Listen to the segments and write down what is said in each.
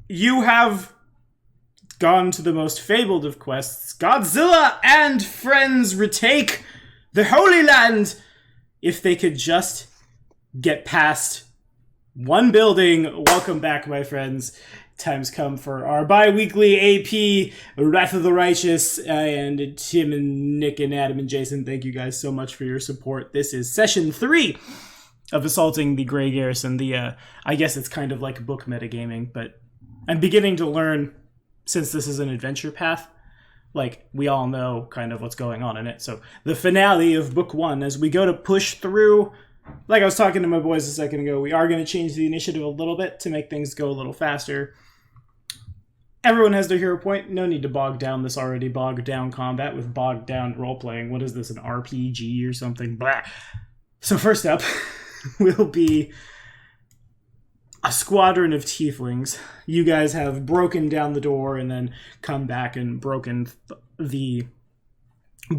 you have gone to the most fabled of quests. Godzilla and friends retake the Holy Land. If they could just get past one building. Welcome back, my friends. Time's come for our bi-weekly AP Wrath of the Righteous. And Tim and Nick and Adam and Jason, thank you guys so much for your support. This is session 3 of Assaulting the Grey Garrison. I guess it's kind of like book metagaming, but I'm beginning to learn, since this is an adventure path, like, we all know kind of what's going on in it. So the finale of book 1, as we go to push through, like I was talking to my boys a second ago, we are going to change the initiative a little bit to make things go a little faster. Everyone has their hero point. No need to bog down this already bogged down combat with bogged down role-playing. What is this, an RPG or something? Blah. So first up will be a squadron of tieflings. You guys have broken down the door and then come back and broken the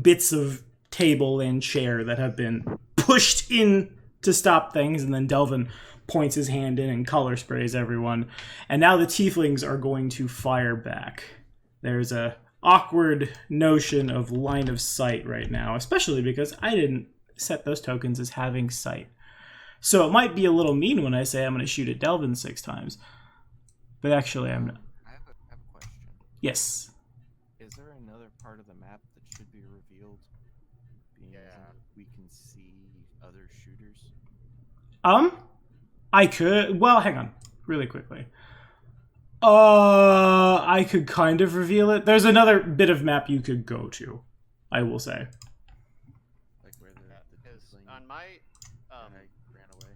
bits of table and chair that have been pushed in to stop things, and then Delvin points his hand in and color sprays everyone. And now the tieflings are going to fire back. There's a awkward notion of line of sight right now, especially because I didn't set those tokens as having sight. So it might be a little mean when I say I'm going to shoot at Delvin 6 times. But actually I'm not. I have a question. Yes. Is there another part of the map that should be revealed? Being that we can see other shooters? I could... Well, hang on. Really quickly. I could kind of reveal it. There's another bit of map you could go to, I will say. Like where the on my guy ran away.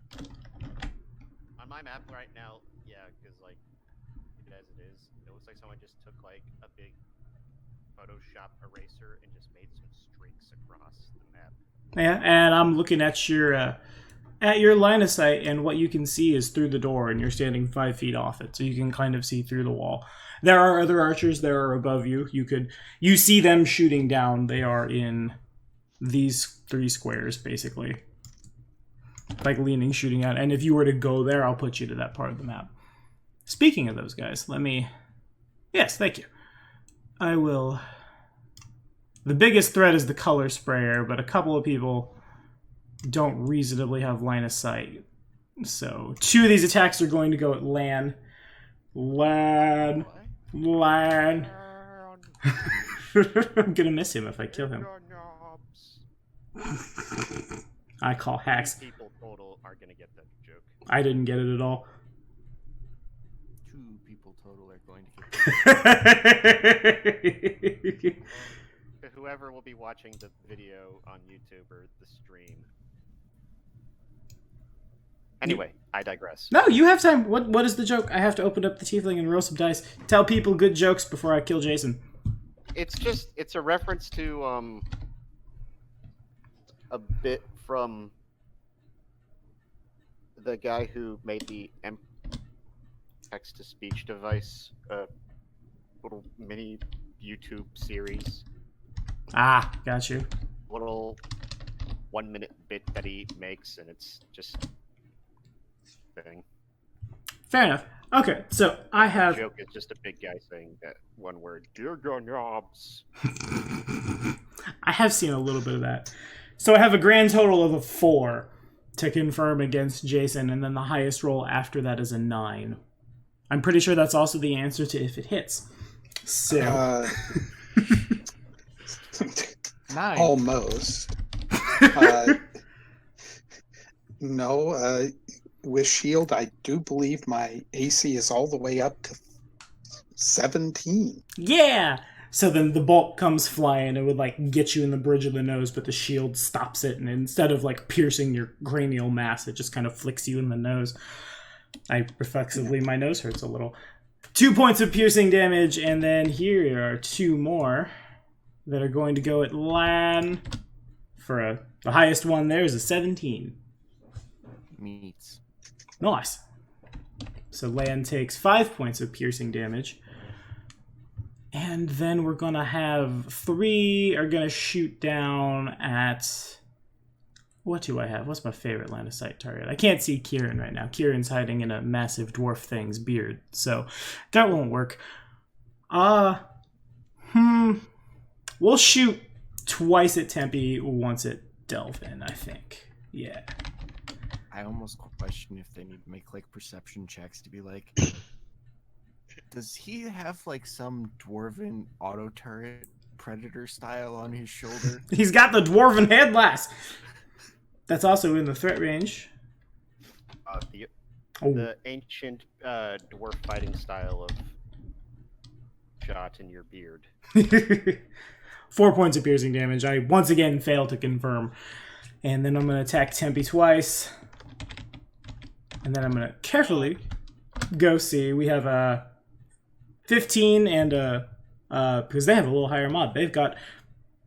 on my map right now, yeah, because like as it is, it looks like someone just took like a big Photoshop eraser and just made some streaks across the map. Yeah, and I'm looking at your line of sight, and what you can see is through the door, and you're standing 5 feet off it, so you can kind of see through the wall. There are other archers that are above you. You see them shooting down. They are in these 3 squares, basically. Like leaning, shooting out. And if you were to go there, I'll put you to that part of the map. Speaking of those guys, let me... Yes, thank you. I will... The biggest threat is the color sprayer, but a couple of people don't reasonably have line of sight. So 2 of these attacks are going to go at Lan. I'm gonna miss him if I kill him. I call hacks. People total are gonna get that joke. I didn't get it at all. 2 people total are going to get Whoever will be watching the video on YouTube or the stream. Anyway, I digress. No, you have time. What is the joke? I have to open up the tiefling and roll some dice. Tell people good jokes before I kill Jason. It's a reference to a bit from the guy who made the text-to-speech device, little mini YouTube series. Ah, got you. Little 1-minute bit that he makes, and it's just thing. Fair enough. Okay, so I have... The joke is just a big guy saying that one word, "Dear your knobs." I have seen a little bit of that. So I have a grand total of a 4 to confirm against Jason, and then the highest roll after that is a 9. I'm pretty sure that's also the answer to if it hits. So... 9. Almost. No, with shield, I do believe my AC is all the way up to 17. Yeah! So then the bolt comes flying. It would, like, get you in the bridge of the nose, but the shield stops it, and instead of, like, piercing your cranial mass, it just kind of flicks you in the nose. Reflexively, my nose hurts a little. 2 points of piercing damage, and then here are 2 more that are going to go at Lan. The highest one there is a 17. Meats. Nice. So Lan takes 5 points of piercing damage. And then we're going to have 3 are going to shoot down at What do I have? What's my favorite line of sight target? I can't see Kieran right now. Kieran's hiding in a massive dwarf thing's beard, so that won't work. We'll shoot twice at Tempe, once at Delvin, I think. Yeah. I almost question if they need to make like perception checks to be like, does he have like some dwarven auto turret predator style on his shoulder? He's got the dwarven headlass. That's also in the threat range. The ancient dwarf fighting style of shot in your beard. 4 points of piercing damage. I once again fail to confirm. And then I'm going to attack Tempe twice. And then I'm going to carefully go see. We have a 15 and because they have a little higher mod. They've got...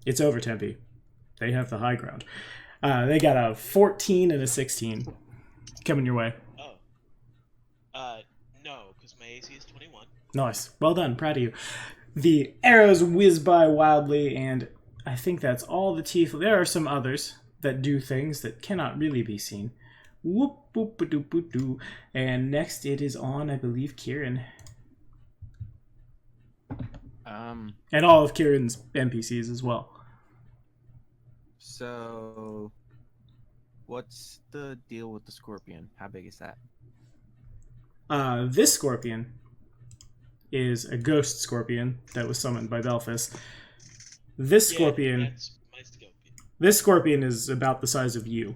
It's over, Tempe. They have the high ground. They got a 14 and a 16 coming your way. No, because my AC is 21. Nice. Well done. Proud of you. The arrows whiz by wildly, and I think that's all the tiefling. There are some others that do things that cannot really be seen. Whoop, boop, ba doop, boop, doo. And next it is on, I believe, Kieran. And all of Kieran's NPCs as well. So, what's the deal with the scorpion? How big is that? This scorpion is a ghost scorpion that was summoned by Belfast. This scorpion... That's my scorpion. This scorpion is about the size of you.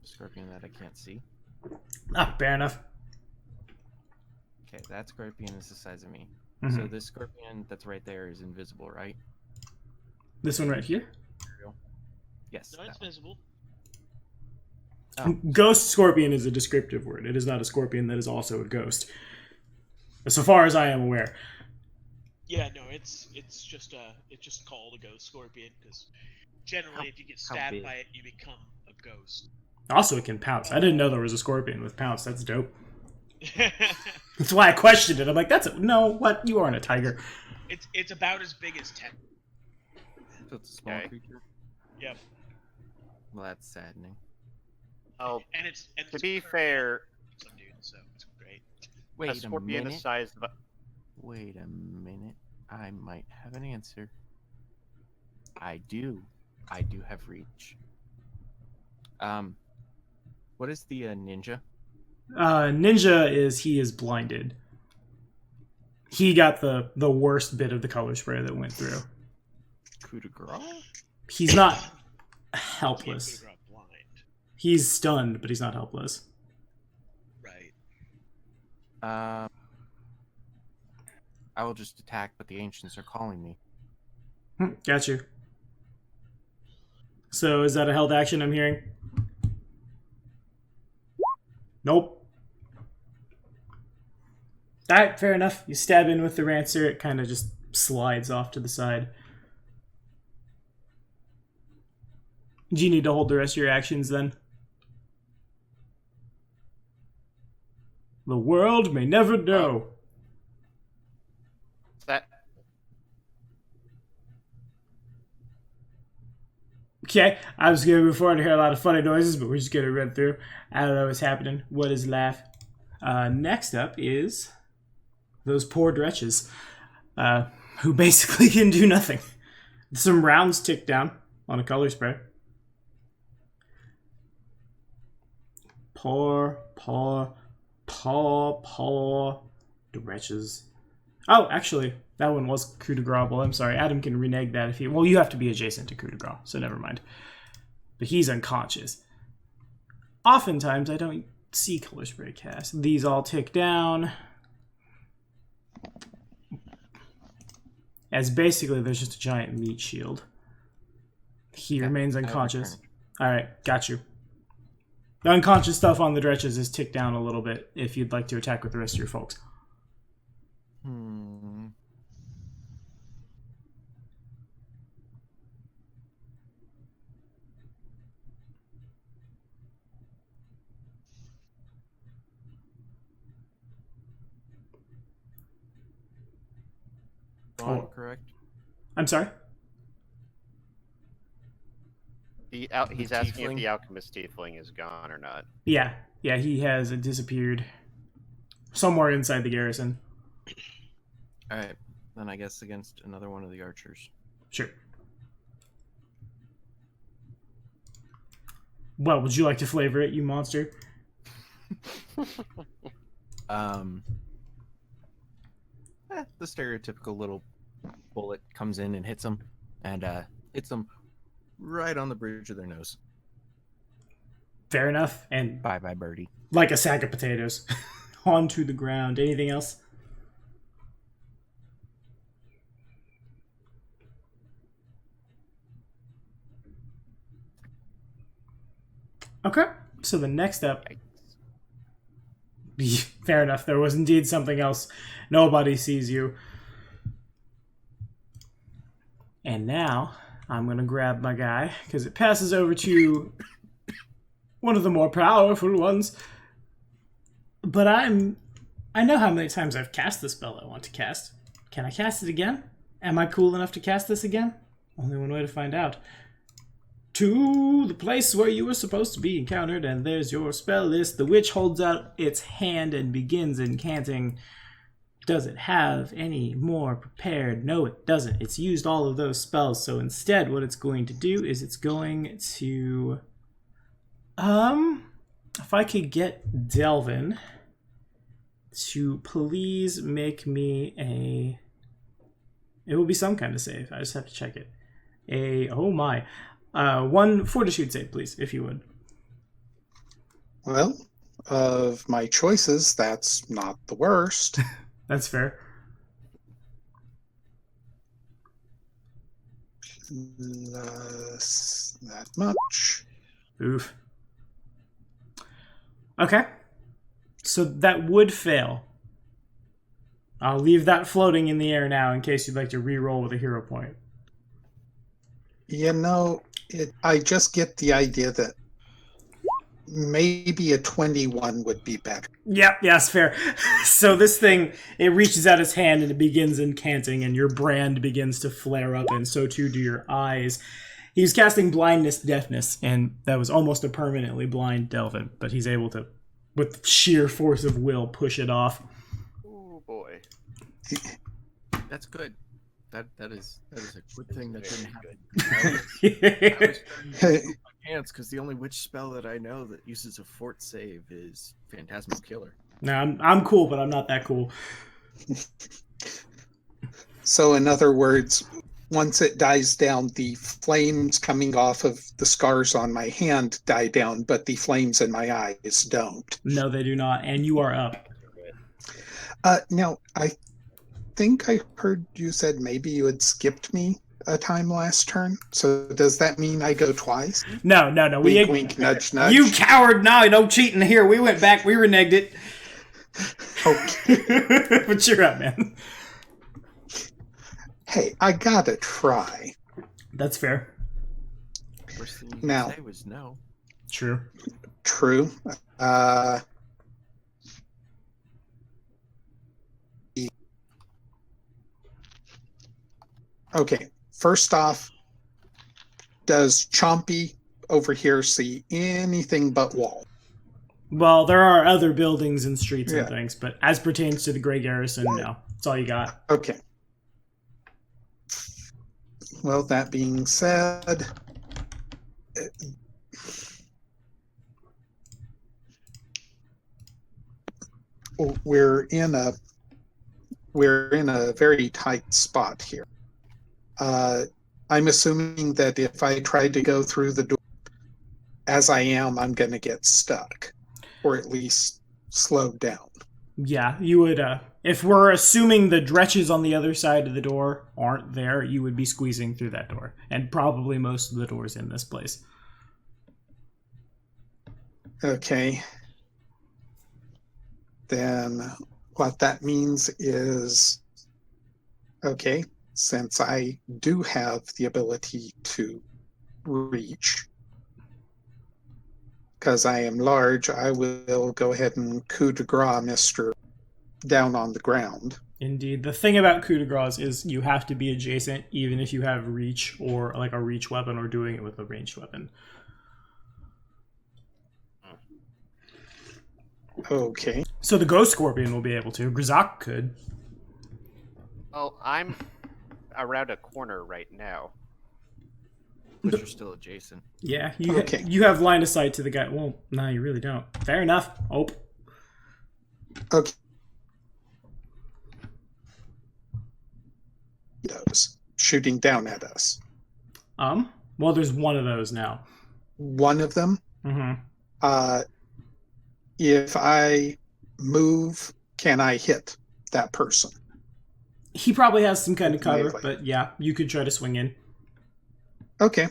Scorpion that I can't see. Ah, fair enough. Okay, that scorpion is the size of me. Mm-hmm. So this scorpion that's right there is invisible, right? This one right here? Yes. No, it's visible. Oh. Ghost scorpion is a descriptive word. It is not a scorpion that is also a ghost. So far as I am aware. Yeah, no, it's just called a ghost scorpion because generally if you get stabbed by it, you become a ghost. Also, it can pounce. I didn't know there was a scorpion with pounce. That's dope. That's why I questioned it. I'm like, no, what? You aren't a tiger. It's about as big as 10. So it's a small creature? Yep. Well, that's saddening. Oh, and to be fair, dude, so it's great. Wait a scorpion minute. the size of Wait a minute. I might have an answer. I do have reach. What is the ninja? Ninja he is blinded. He got the worst bit of the color spray that went through. Coup de grace? He's not helpless. He's stunned, but he's not helpless. Right. I will just attack, but the ancients are calling me. Got you. So is that a held action I'm hearing? Nope. Alright, fair enough. You stab in with the Rancer, it kind of just slides off to the side. Do you need to hold the rest of your actions then? The world may never know. that. Okay, I was going to move forward to hear a lot of funny noises, but we're just going to run through. I don't know what's happening. What is laugh? Next up is those poor dretches, who basically can do nothing. Some rounds tick down on a color spray. Poor dretches. Oh, actually, that one was coup de grace. I'm sorry, Adam can renege that if he... Well, you have to be adjacent to coup de grace, so never mind. But he's unconscious. Oftentimes, I don't see color spray cast. These all tick down. As basically, there's just a giant meat shield. He remains unconscious. Alright, got you. The unconscious stuff on the dretches is ticked down a little bit if you'd like to attack with the rest of your folks. Oh, correct. I'm sorry? He's asking if the alchemist tiefling is gone or not. Yeah, he has disappeared somewhere inside the garrison. All right, then I guess against another one of the archers. Sure. Well, would you like to flavor it, you monster? The stereotypical little bullet comes in and hits them, and hits them right on the bridge of their nose. Fair enough. And bye birdie. Like a sack of potatoes. Onto the ground. Anything else? Okay. So the next up... Fair enough. There was indeed something else. Nobody sees you. And now, I'm going to grab my guy, because it passes over to one of the more powerful ones. But I know how many times I've cast the spell I want to cast. Can I cast it again? Am I cool enough to cast this again? Only one way to find out. To the place where you were supposed to be encountered, and there's your spell list. The witch holds out its hand and begins incanting. Does it have any more prepared? No, it doesn't. It's used all of those spells, so instead what it's going to do is it's going to... if I could get Delvin to please make me a... It will be some kind of save. I just have to check it. Oh my... one fortitude save, please, if you would. Well, of my choices, that's not the worst. That's fair. Less that much. Oof. Okay. So that would fail. I'll leave that floating in the air now in case you'd like to re-roll with a hero point. You know, I just get the idea that maybe a 21 would be better. Yep, yes, fair. So this thing, it reaches out its hand and it begins incanting, and your brand begins to flare up, and so too do your eyes. He's casting blindness, deafness, and that was almost a permanently blind Delvin, but he's able to, with sheer force of will, push it off. Oh boy. That's good. That is a good thing that didn't happen. I was my pants because the only witch spell that I know that uses a fort save is Phantasmal Killer. No, I'm cool, but I'm not that cool. So in other words, once it dies down, the flames coming off of the scars on my hand die down, but the flames in my eyes don't. No, they do not, and you are up. Now, I think I heard you said maybe you had skipped me a time last turn. So does that mean I go twice? No. Wink, wink, nudge, nudge. You coward! No, no cheating here. We went back. We reneged it. Okay. But you're up, man. Hey, I gotta try. That's fair. First thing you Now, say was no. True. True. Okay, first off, does Chompy over here see anything but wall? Well, there are other buildings and streets and Yeah. things, but as pertains to the Grey Garrison, no. That's all you got. Okay. Well, that being said, we're in a very tight spot here. I'm assuming that if I tried to go through the door as I am, I'm going to get stuck, or at least slowed down. Yeah, you would, if we're assuming the dretches on the other side of the door aren't there, you would be squeezing through that door. And probably most of the doors in this place. Okay. Then what that means is, okay, since I do have the ability to reach, because I am large, I will go ahead and coup de grace Mr. down on the ground. Indeed. The thing about coup de grace is you have to be adjacent, even if you have reach or like a reach weapon or doing it with a ranged weapon. Okay. So the Ghost Scorpion will be able to. Grzak could. Well, I'm around a corner right now. But you're still adjacent. Yeah, Okay. you have line of sight to the guy. Well, no, you really don't. Fair enough. Oh. Okay. Those shooting down at us. Well, there's one of those now. One of them. Mm-hmm. If I move, can I hit that person? He probably has some kind of cover, Melee. but yeah, you could try to swing in. Okay.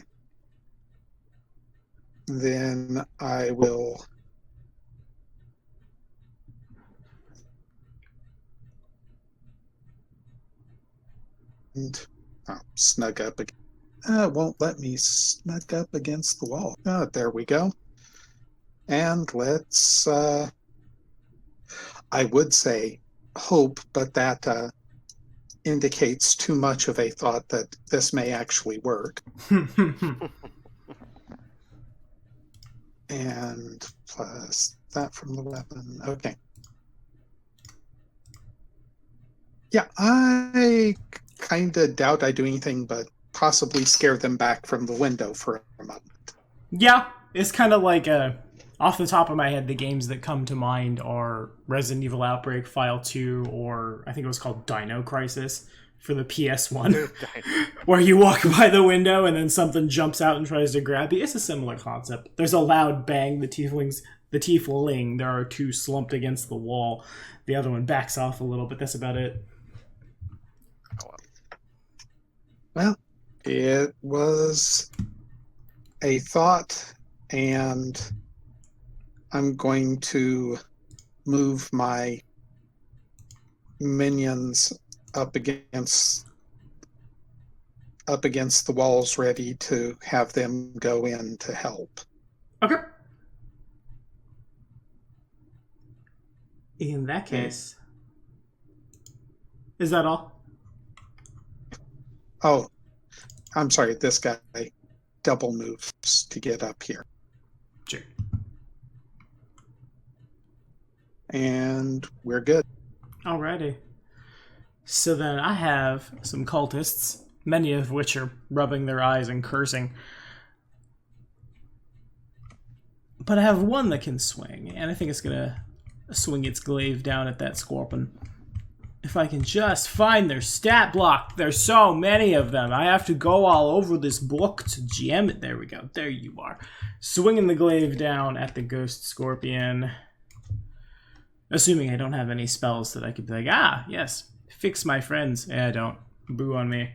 Then I will. And snug up. It won't let me snug up against the wall. Oh, there we go. And let's. I would say hope, but that indicates too much of a thought that this may actually work. And plus that from the weapon. Okay. Yeah, I kind of doubt I do anything but possibly scare them back from the window for a moment. Yeah, it's kind of like off the top of my head, the games that come to mind are Resident Evil Outbreak, File 2, or I think it was called Dino Crisis for the PS1, where you walk by the window and then something jumps out and tries to grab you. It's a similar concept. There's a loud bang. The tiefling, there are two slumped against the wall. The other one backs off a little, but that's about it. Well, it was a thought, and I'm going to move my minions up against the walls, ready to have them go in to help. Okay. In that case, is that all? Oh, I'm sorry. This guy double moves to get up here. Sure. And we're good. Alrighty. So then I have some cultists, many of which are rubbing their eyes and cursing. But I have one that can swing, and I think it's going to swing its glaive down at that scorpion. If I can just find their stat block. There's so many of them. I have to go all over this book to jam it. There we go. There you are. Swinging the glaive down at the ghost scorpion. Assuming I don't have any spells that I could be like, yes, fix my friends. I don't. Boo on me.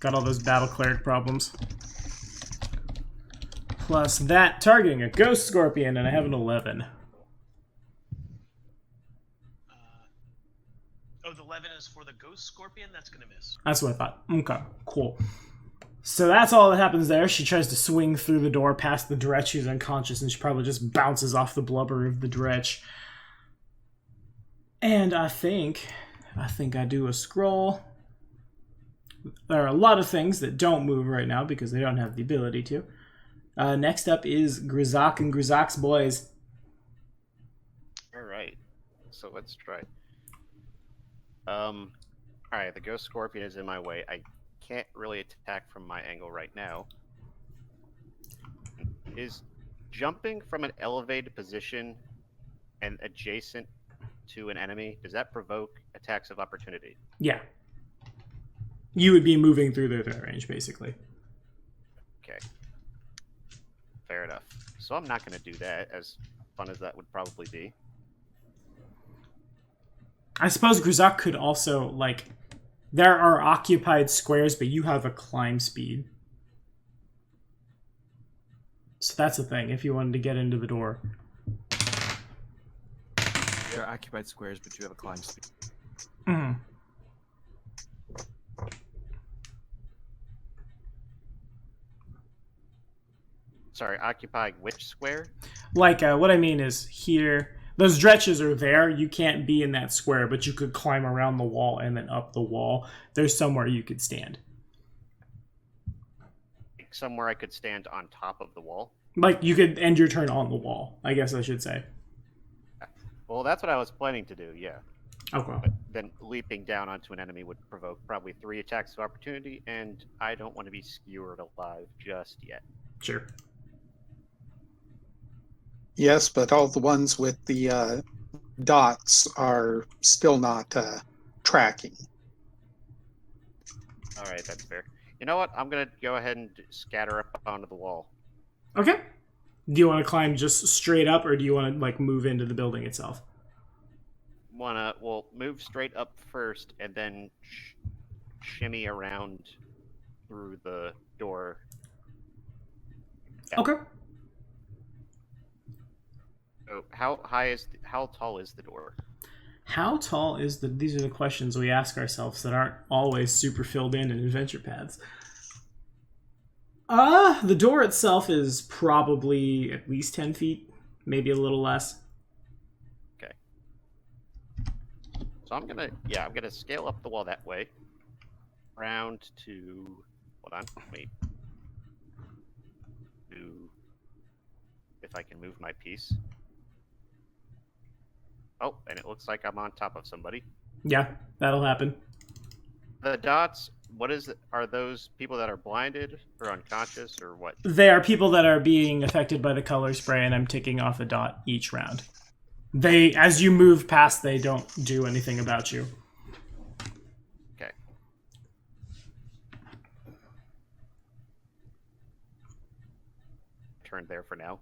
Got all those battle cleric problems. Plus that, targeting a ghost scorpion, and I have an 11. The 11 is for the ghost scorpion? That's going to miss. That's what I thought. Okay, cool. So that's all that happens there. She tries to swing through the door past the Dretch, who's unconscious, and she probably just bounces off the blubber of the Dretch. And I think I do a scroll. There are a lot of things that don't move right now because they don't have the ability to. Next up is Grzak and Grzak's boys. Alright, so let's try. Alright, the ghost scorpion is in my way. I can't really attack from my angle right now. Is jumping from an elevated position and adjacent to an enemy, does that provoke attacks of opportunity? Yeah. You would be moving through their range, basically. Okay. Fair enough. So I'm not going to do that, as fun as that would probably be. I suppose Grzak could also, like, there are occupied squares, but you have a climb speed. So that's the thing, if you wanted to get into the door. There are occupied squares, but you have a climb speed. Mm-hmm. Sorry, occupy which square? Like, what I mean is here, Those dretches are there. You can't be in that square, but you could climb around the wall and then up the wall. There's somewhere you could stand. Somewhere I could stand on top of the wall. Like, you could end your turn on the wall, I guess I should say. Well, that's what I was planning to do, yeah. Okay. But then leaping down onto an enemy would provoke probably 3 attacks of opportunity, and I don't want to be skewered alive just yet. Sure. Yes, but all the ones with the dots are still not tracking. All right, that's fair. You know what? I'm going to go ahead and scatter up onto the wall. Okay. Do you want to climb just straight up, or do you want to, like, move into the building itself? We'll move straight up first, and then shimmy around through the door. Yeah. Okay. So how tall is the door? How tall is the... These are the questions we ask ourselves that aren't always super filled in adventure paths. The door itself is probably at least 10 feet, maybe a little less. Okay. So I'm gonna scale up the wall that way. Round to... Hold on, wait. If I can move my piece. Oh, and it looks like I'm on top of somebody. Yeah, that'll happen. The dots, what is it? Are those people that are blinded or unconscious or what? They are people that are being affected by the color spray, and I'm ticking off a dot each round. They, as you move past, they don't do anything about you. Okay. Turn there for now.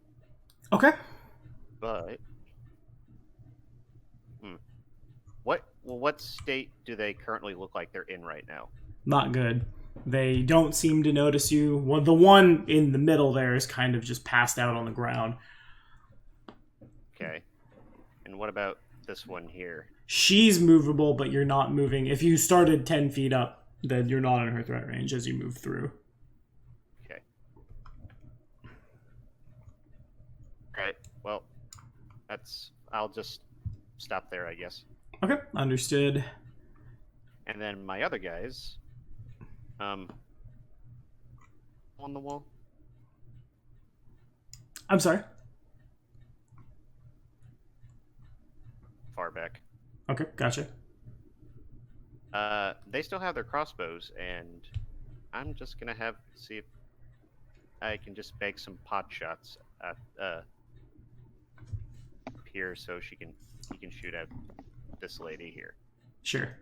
Okay. But what state do they currently look like they're in right now? Not good. They don't seem to notice you. Well, the one in the middle there is kind of just passed out on the ground. Okay. And what about this one here? She's movable, but you're not moving. If you started 10 feet up, then you're not in her threat range as you move through. Okay. Alright, well, I'll just stop there, I guess. Okay, understood. And then my other guys, on the wall. I'm sorry? Far back. Okay, gotcha. They still have their crossbows, and I'm just gonna see if I can just bag some pot shots at here, so he can shoot at this lady here. Sure.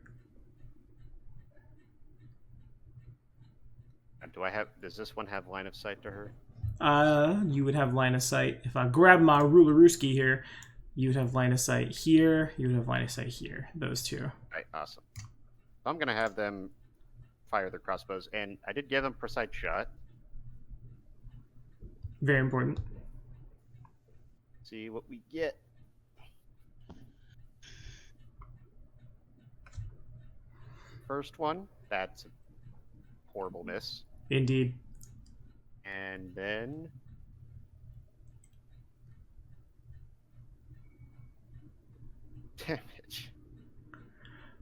Does this one have line of sight to her? You would have line of sight. If I grab my rulerooski here, you would have line of sight here, you would have line of sight here. Those two. All right, awesome. I'm gonna have them fire their crossbows, and I did give them precise shot. Very important. See what we get. First one, that's a horrible miss. Indeed. And then damage.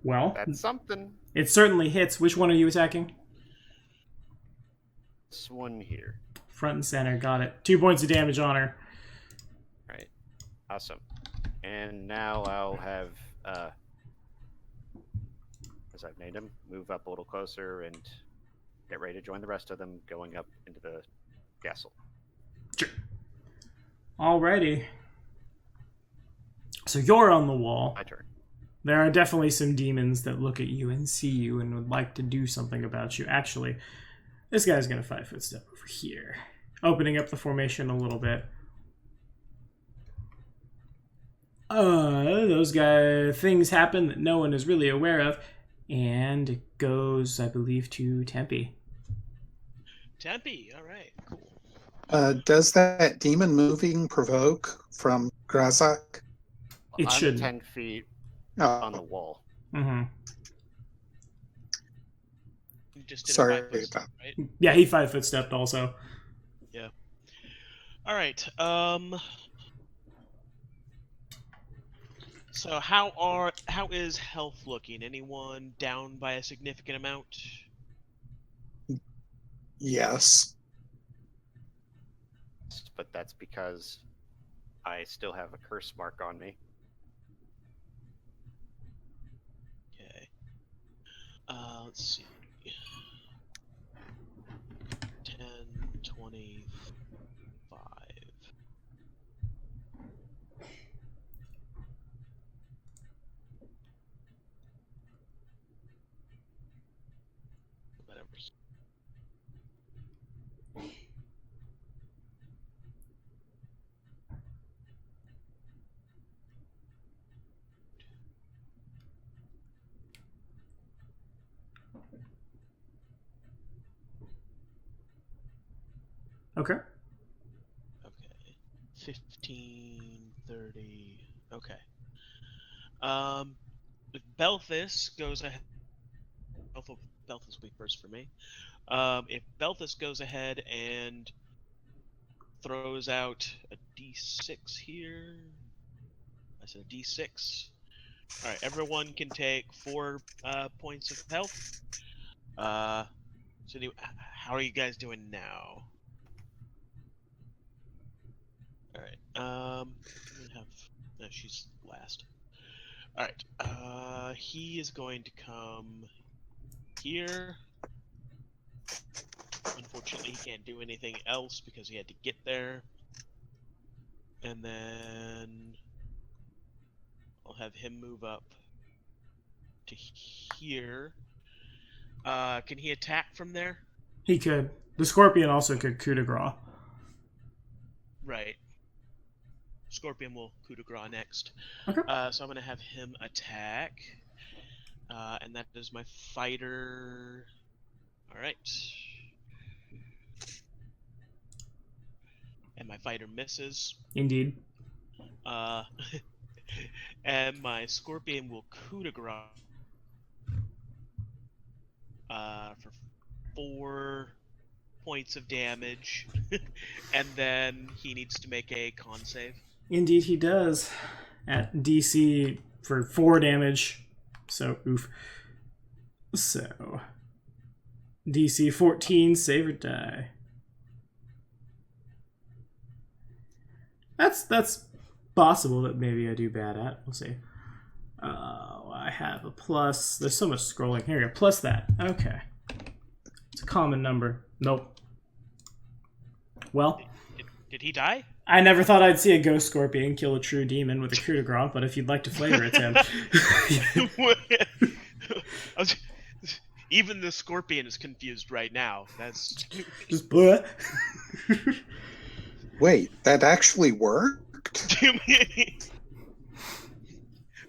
Well, That's something. it certainly hits. Which one are you attacking? This one here. Front and center. Got it. 2 points of damage on her. Right. Awesome. And now I'll have, as I've named him, move up a little closer and get ready to join the rest of them going up into the castle. Sure. Alrighty. So you're on the wall. My turn. There are definitely some demons that look at you and see you and would like to do something about you. Actually, this guy's going to 5-foot step over here, opening up the formation a little bit. Those things happen that no one is really aware of, and it goes, I believe, to Tempe. Tempe, all right, cool. Does that demon moving provoke from Grazak? It I'm shouldn't. 10 feet Oh, on the wall. Mm-hmm. You just did Sorry a 5-foot step, about- right? Yeah, he 5-foot stepped also. Yeah. All right. So how is health looking? Anyone down by a significant amount? Yes. But that's because I still have a curse mark on me. Okay. Let's see. 10, 25. Whatever. Okay. Okay. 15, 30. Okay. If Belthus goes ahead. Belthus will be first for me. If Belthus goes ahead and throws out a d6 here. I said a d6. All right, everyone can take 4 points of health. So how are you guys doing now? All right. I'm gonna have. No, she's last. All right. He is going to come here. Unfortunately, he can't do anything else because he had to get there. And then I'll have him move up to here. Can he attack from there? He could. The Scorpion also could coup de grace. Right. Scorpion will coup de grace next. Okay. So I'm going to have him attack. And that is my fighter. Alright. And my fighter misses. Indeed. And my Scorpion will coup de grace. For 4 points of damage. And then he needs to make a con save. Indeed he does. At DC for 4 damage. So, oof. So, DC 14, save or die. That's possible that maybe I do bad at. We'll see. I have a plus. There's so much scrolling. Here we go. Plus that. Okay. It's a common number. Nope. Well. Did he die? I never thought I'd see a ghost scorpion kill a true demon with a coup de grace, but if you'd like to flavor it, Tim. Even the Scorpion is confused right now. That's just blah. Wait, that actually worked?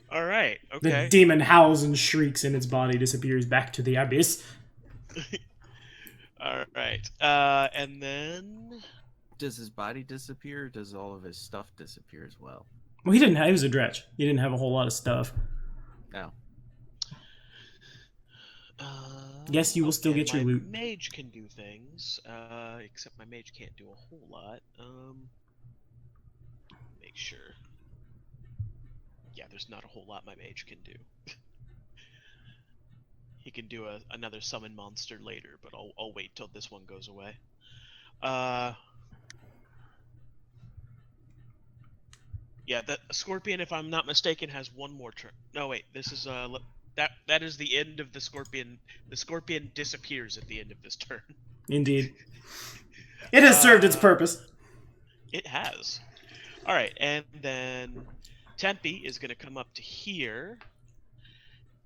All right. Okay. The demon howls and shrieks, and its body disappears back to the abyss. All right. And then Does his body disappear, or does all of his stuff disappear as well? Well, he was a dretch. He didn't have a whole lot of stuff. No. Yes, you will still get your loot. Mage can do things, except my mage can't do a whole lot. Make sure. Yeah, there's not a whole lot my mage can do. He can do another summon monster later, but I'll wait till this one goes away. Yeah, the Scorpion, if I'm not mistaken, has one more turn. No, wait, this is that is the end of the Scorpion. The Scorpion disappears at the end of this turn. Indeed. It has served its purpose. It has. All right, and then Tempe is going to come up to here,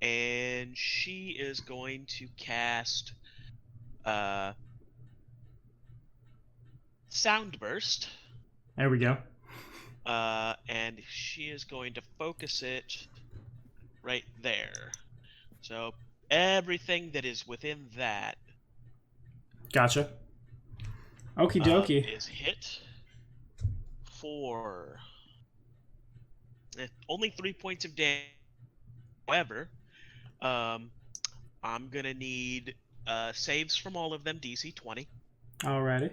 and she is going to cast Sound Burst. There we go. And she is going to focus it right there. So everything that is within that Gotcha. Okie dokie. is hit for only 3 points of damage. However, I'm gonna need saves from all of them, DC 20. Alrighty.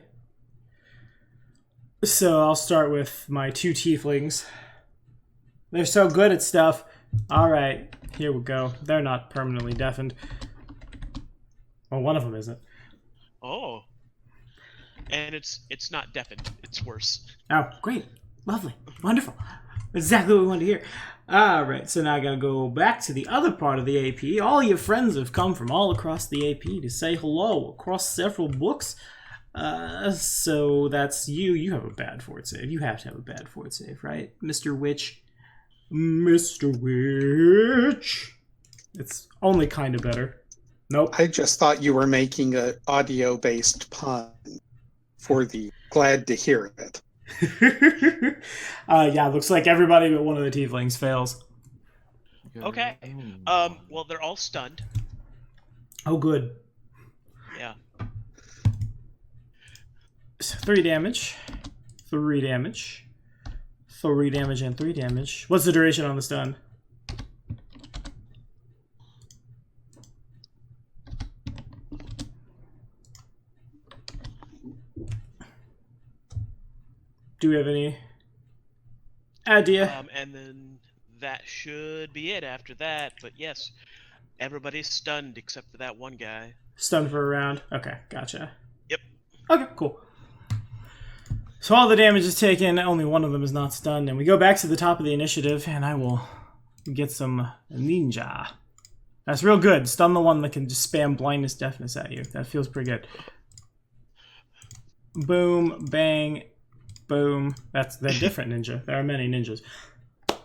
So I'll start with my 2 tieflings. They're so good at stuff. Alright, here we go. They're not permanently deafened. Well, one of them isn't. Oh. And it's not deafened. It's worse. Oh, great. Lovely. Wonderful. Exactly what we wanted to hear. Alright, so now I gotta go back to the other part of the AP. All your friends have come from all across the AP to say hello across several books. So that's you. You have a bad fort save. You have to have a bad fort save, right? Mr. Witch. Mr. Witch. It's only kind of better. Nope. I just thought you were making an audio-based pun for the glad to hear it. Yeah, looks like everybody but one of the tieflings fails. Okay. Well, they're all stunned. Oh, good. Yeah. So 3 damage. 3 damage. 3 damage and 3 damage. What's the duration on the stun? Do we have any idea? And then that should be it after that. But yes, everybody's stunned except for that one guy. Stunned for a round? Okay, gotcha. Yep. Okay, cool. So all the damage is taken, only one of them is not stunned, and we go back to the top of the initiative, and I will get some ninja. That's real good. Stun the one that can just spam blindness deafness at you. That feels pretty good. Boom, bang, boom. They're different ninja. There are many ninjas.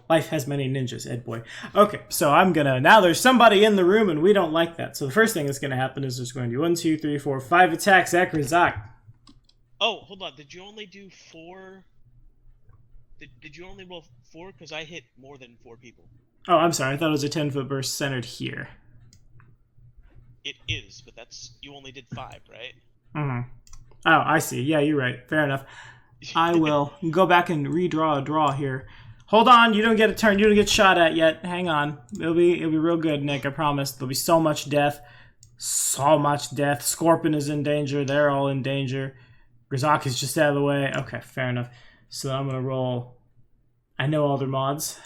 Life has many ninjas, Ed boy. Okay, so I'm gonna... Now there's somebody in the room, and we don't like that. So the first thing that's gonna happen is there's going to be 1, 2, 3, 4, 5 attacks at Grizak. Oh, hold on. Did you only do 4? Did you only roll 4? Because I hit more than 4 people. Oh, I'm sorry. I thought it was a 10-foot burst centered here. It is, but that's... You only did 5, right? Mm-hmm. Oh, I see. Yeah, you're right. Fair enough. I will go back and redraw a draw here. Hold on. You don't get a turn. You don't get shot at yet. Hang on. It'll be real good, Nick. I promise. There'll be so much death. So much death. Scorpion is in danger. They're all in danger. Grizak is just out of the way. Okay, fair enough. So I'm going to roll... I know all their mods.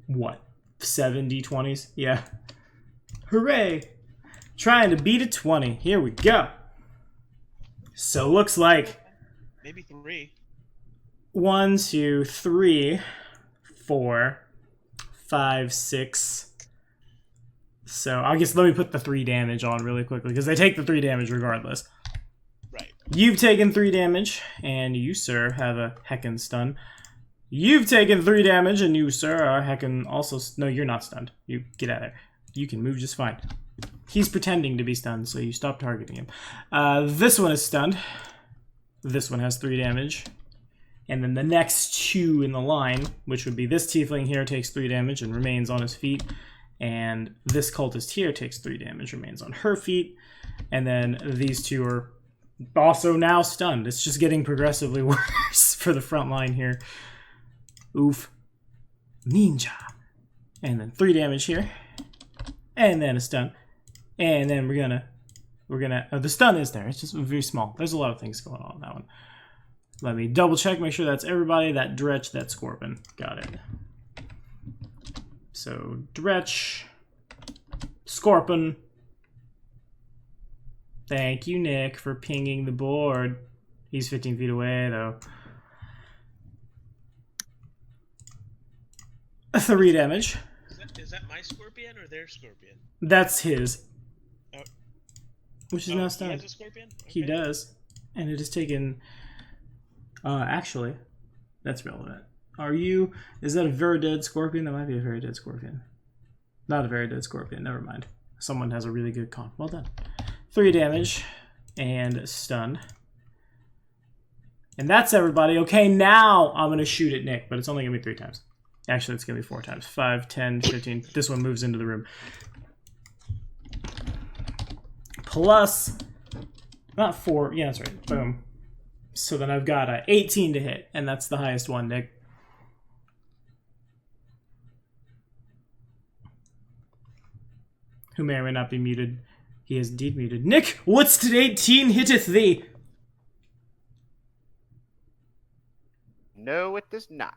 What? 7 d20s? Yeah. Hooray! Trying to beat a 20. Here we go. So looks like... Maybe 3. 1, 2, 3, 4, 5, 6. So I guess let me put the 3 damage on really quickly, because they take the 3 damage regardless. Right. You've taken 3 damage, and you, sir, have a heckin' stun. You've taken 3 damage, and you, sir, are heckin' also... No, you're not stunned. You get out of there. You can move just fine. He's pretending to be stunned, so you stop targeting him. This one is stunned. This one has 3 damage. And then the next 2 in the line, which would be this tiefling here, takes 3 damage and remains on his feet. And this cultist here takes 3 damage, remains on her feet. And then these 2 are also now stunned. It's just getting progressively worse for the front line here. Oof. Ninja. And then 3 damage here. And then a stun. And then we're gonna the stun is there. It's just very small. There's a lot of things going on in that one. Let me double check, make sure that's everybody. That Dretch, that Scorpion. Got it. So Dretch, Scorpion. Thank you, Nick, for pinging the board. He's 15 feet away, though. 3 damage. Is that my Scorpion or their Scorpion? That's his. Oh. Which is now He stunned. has a Scorpion? He Okay. does. And it has taken... actually, that's relevant. Are you... Is that a very dead Scorpion? That might be a very dead Scorpion. Not a very dead Scorpion. Never mind. Someone has a really good con. Well done. 3 damage. And stun. And that's everybody. Okay, now I'm going to shoot at Nick, but it's only going to be 3 times. Actually, it's going to be 4 times. 5, 10, 15. This one moves into the room. Plus... Not 4. Yeah, that's right. Boom. So then I've got 18 to hit, and that's the highest one, Nick. Who may or may not be muted. He is indeed muted. Nick, what's to 18 hitteth thee? No, it does not.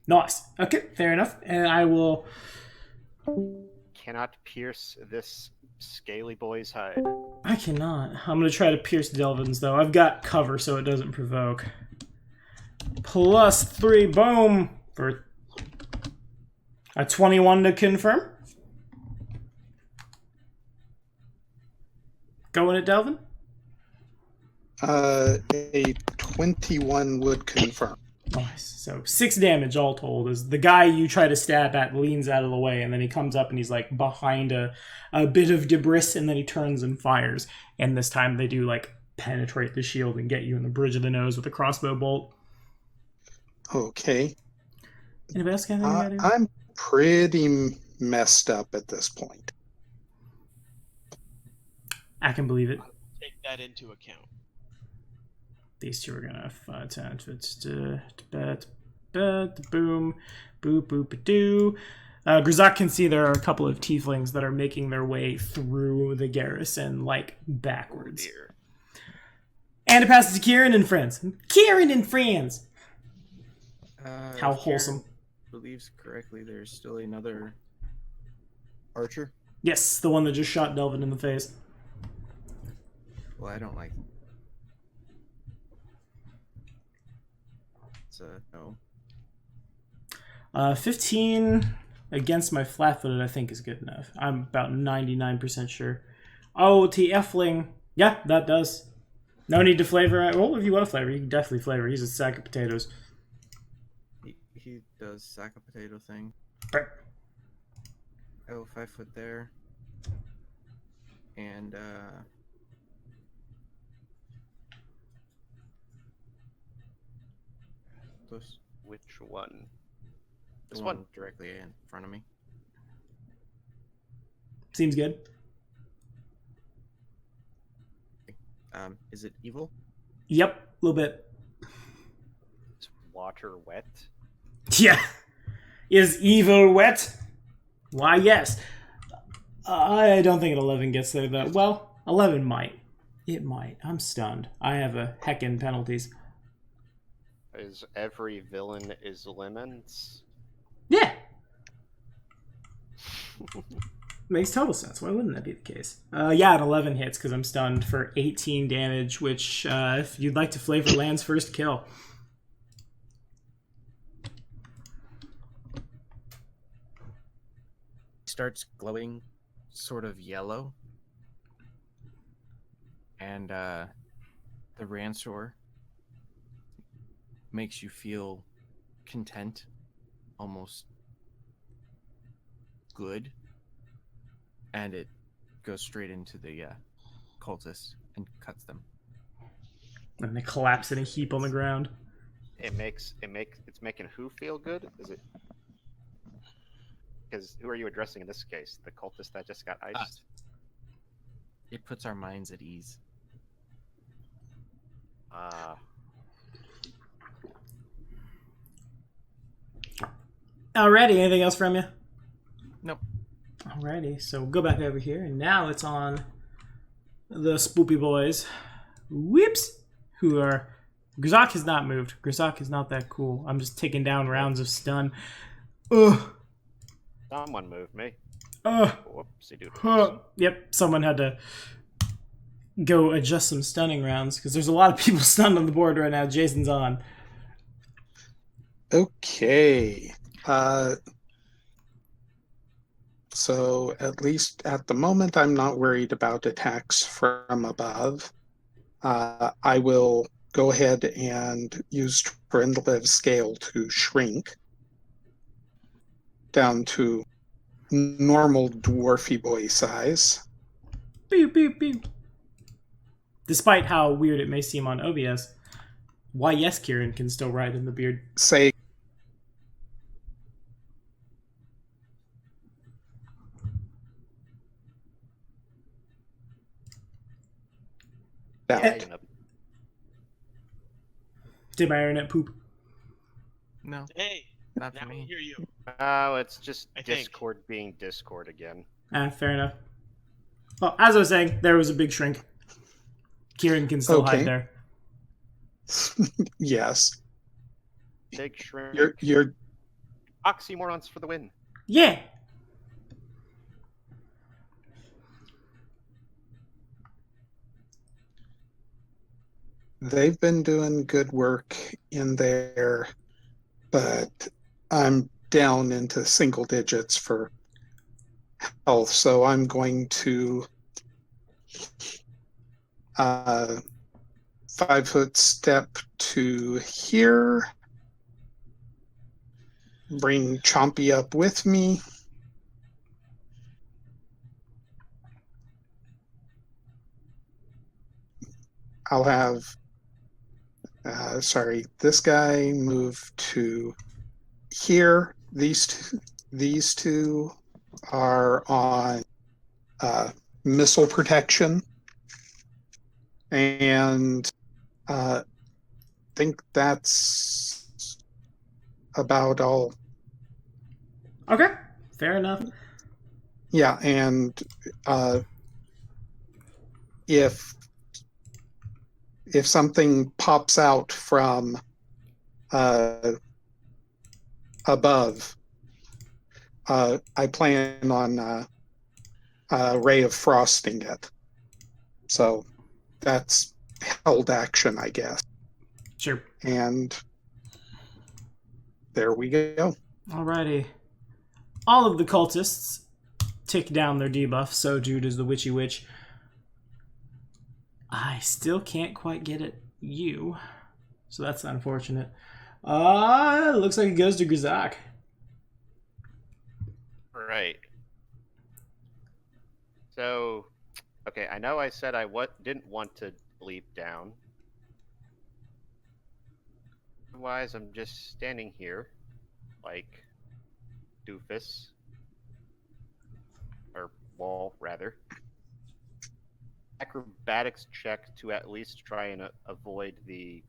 Nice. Okay, fair enough. And I will... Cannot pierce this scaly boy's hide. I cannot. I'm going to try to pierce Delvin's, though. I've got cover, so it doesn't provoke. +3, boom! For a 21 to confirm. Going at Delvin? A 21 would confirm. Nice. So 6 damage all told as the guy you try to stab at leans out of the way, and then he comes up and he's like behind a bit of debris, and then he turns and fires. And this time they do like penetrate the shield and get you in the bridge of the nose with a crossbow bolt. Okay. Anybody else got anything to do? I'm pretty messed up at this point. I can believe it. Take that into account. These two are gonna boom, boop, boop, doo. Grzak can see there are a couple of tieflings that are making their way through the garrison, like backwards. Dear. And it passes to Kieran and friends. Kieran and friends. How If wholesome. Karen believes correctly, there's still another archer. Yes, the one that just shot Delvin in the face. Well, I don't like. It's no. 15 against my flat-footed, I think, is good enough. I'm about 99% sure. Oh, Tiefling. Yeah, that does. No need to flavor. Well, if you want to flavor, you can definitely flavor. He's a sack of potatoes. He does sack a potato thing. Right. Oh, 5 foot there. And those Which one? the This one one. directly in front of me. Seems good. Is it evil? Yep, a little bit. Is water wet? Yeah. Is evil wet? Why, yes. I don't think an 11 gets there, though. Well, 11 might. It might. I'm stunned. I have a heckin' penalties. Is every villain is lemons? Yeah. Makes total sense. Why wouldn't that be the case? Yeah, an 11 hits because I'm stunned for 18 damage, which, if you'd like to flavor lands first kill. Starts glowing sort of yellow. And the Ransor makes you feel content, almost good. And it goes straight into the cultists and cuts them. And they collapse in a heap on the ground. It's making who feel good? Is it? Because who are you addressing in this case? The cultist that just got iced? Us. It puts our minds at ease. Alrighty, anything else from you? Nope. Alrighty, so we'll go back over here, and now it's on the spoopy boys. Whoops! Who are... Grzak has not moved. Grzak is not that cool. I'm just taking down rounds of stun. Ugh. Someone moved me. Ugh. Whoopsie doodle. Huh. Yep, someone had to go adjust some stunning rounds, because there's a lot of people stunned on the board right now. Jason's on. Okay. So at least at the moment, I'm not worried about attacks from above. I will go ahead and use Trendlev Scale to shrink down to normal dwarfy boy size. Beep, beep, beep. Despite how weird it may seem on OBS, why yes, Kieran can still ride in the beard. Say that. Did my internet poop? No, Hey, not for now we me. hear you. Oh, it's just I think. Discord being Discord again. Fair enough. Well, as I was saying, there was a big shrink. Kieran can still Okay. hide there. Yes. Big shrimp. You're Oxymorons for the win. Yeah. They've been doing good work in there, but I'm down into single digits for health, so I'm going to 5-foot step to here. Bring Chompy up with me. I'll have, this guy move to here. These two are on missile protection. And I think that's about all. Okay. Fair enough. Yeah, and if something pops out from above, I plan on Ray of Frosting it. So that's held action, I guess. Sure. And there we go. Alrighty. All of the cultists tick down their debuff, so too does the Witchy Witch. I still can't quite get at you, so that's unfortunate. Looks like it goes to Grizak. Right. So, okay, I know I said I didn't want to leap down. Otherwise, I'm just standing here, like doofus, or wall rather. Acrobatics check to at least try and avoid the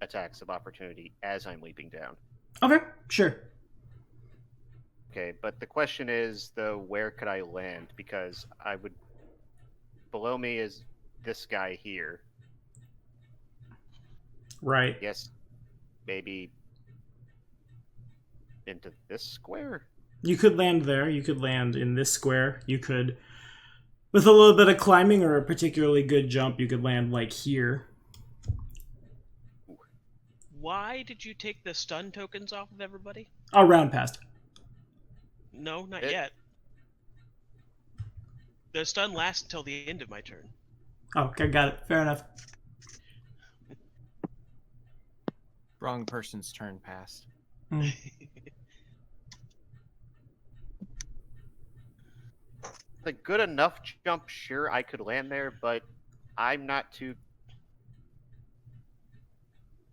attacks of opportunity as I'm leaping down. Okay, sure. Okay, but the question is, though, where could I land? Because I would... Below me is this guy here. Right. Yes, maybe into this square? You could land there. You could land in this square. You could, with a little bit of climbing or a particularly good jump, you could land like here. Why did you take the stun tokens off of everybody? Oh, round past. No, not yet. The stun lasts until the end of my turn. Oh, okay, got it. Fair enough. Wrong person's turn passed. The good enough jump, sure, I could land there, but I'm not too...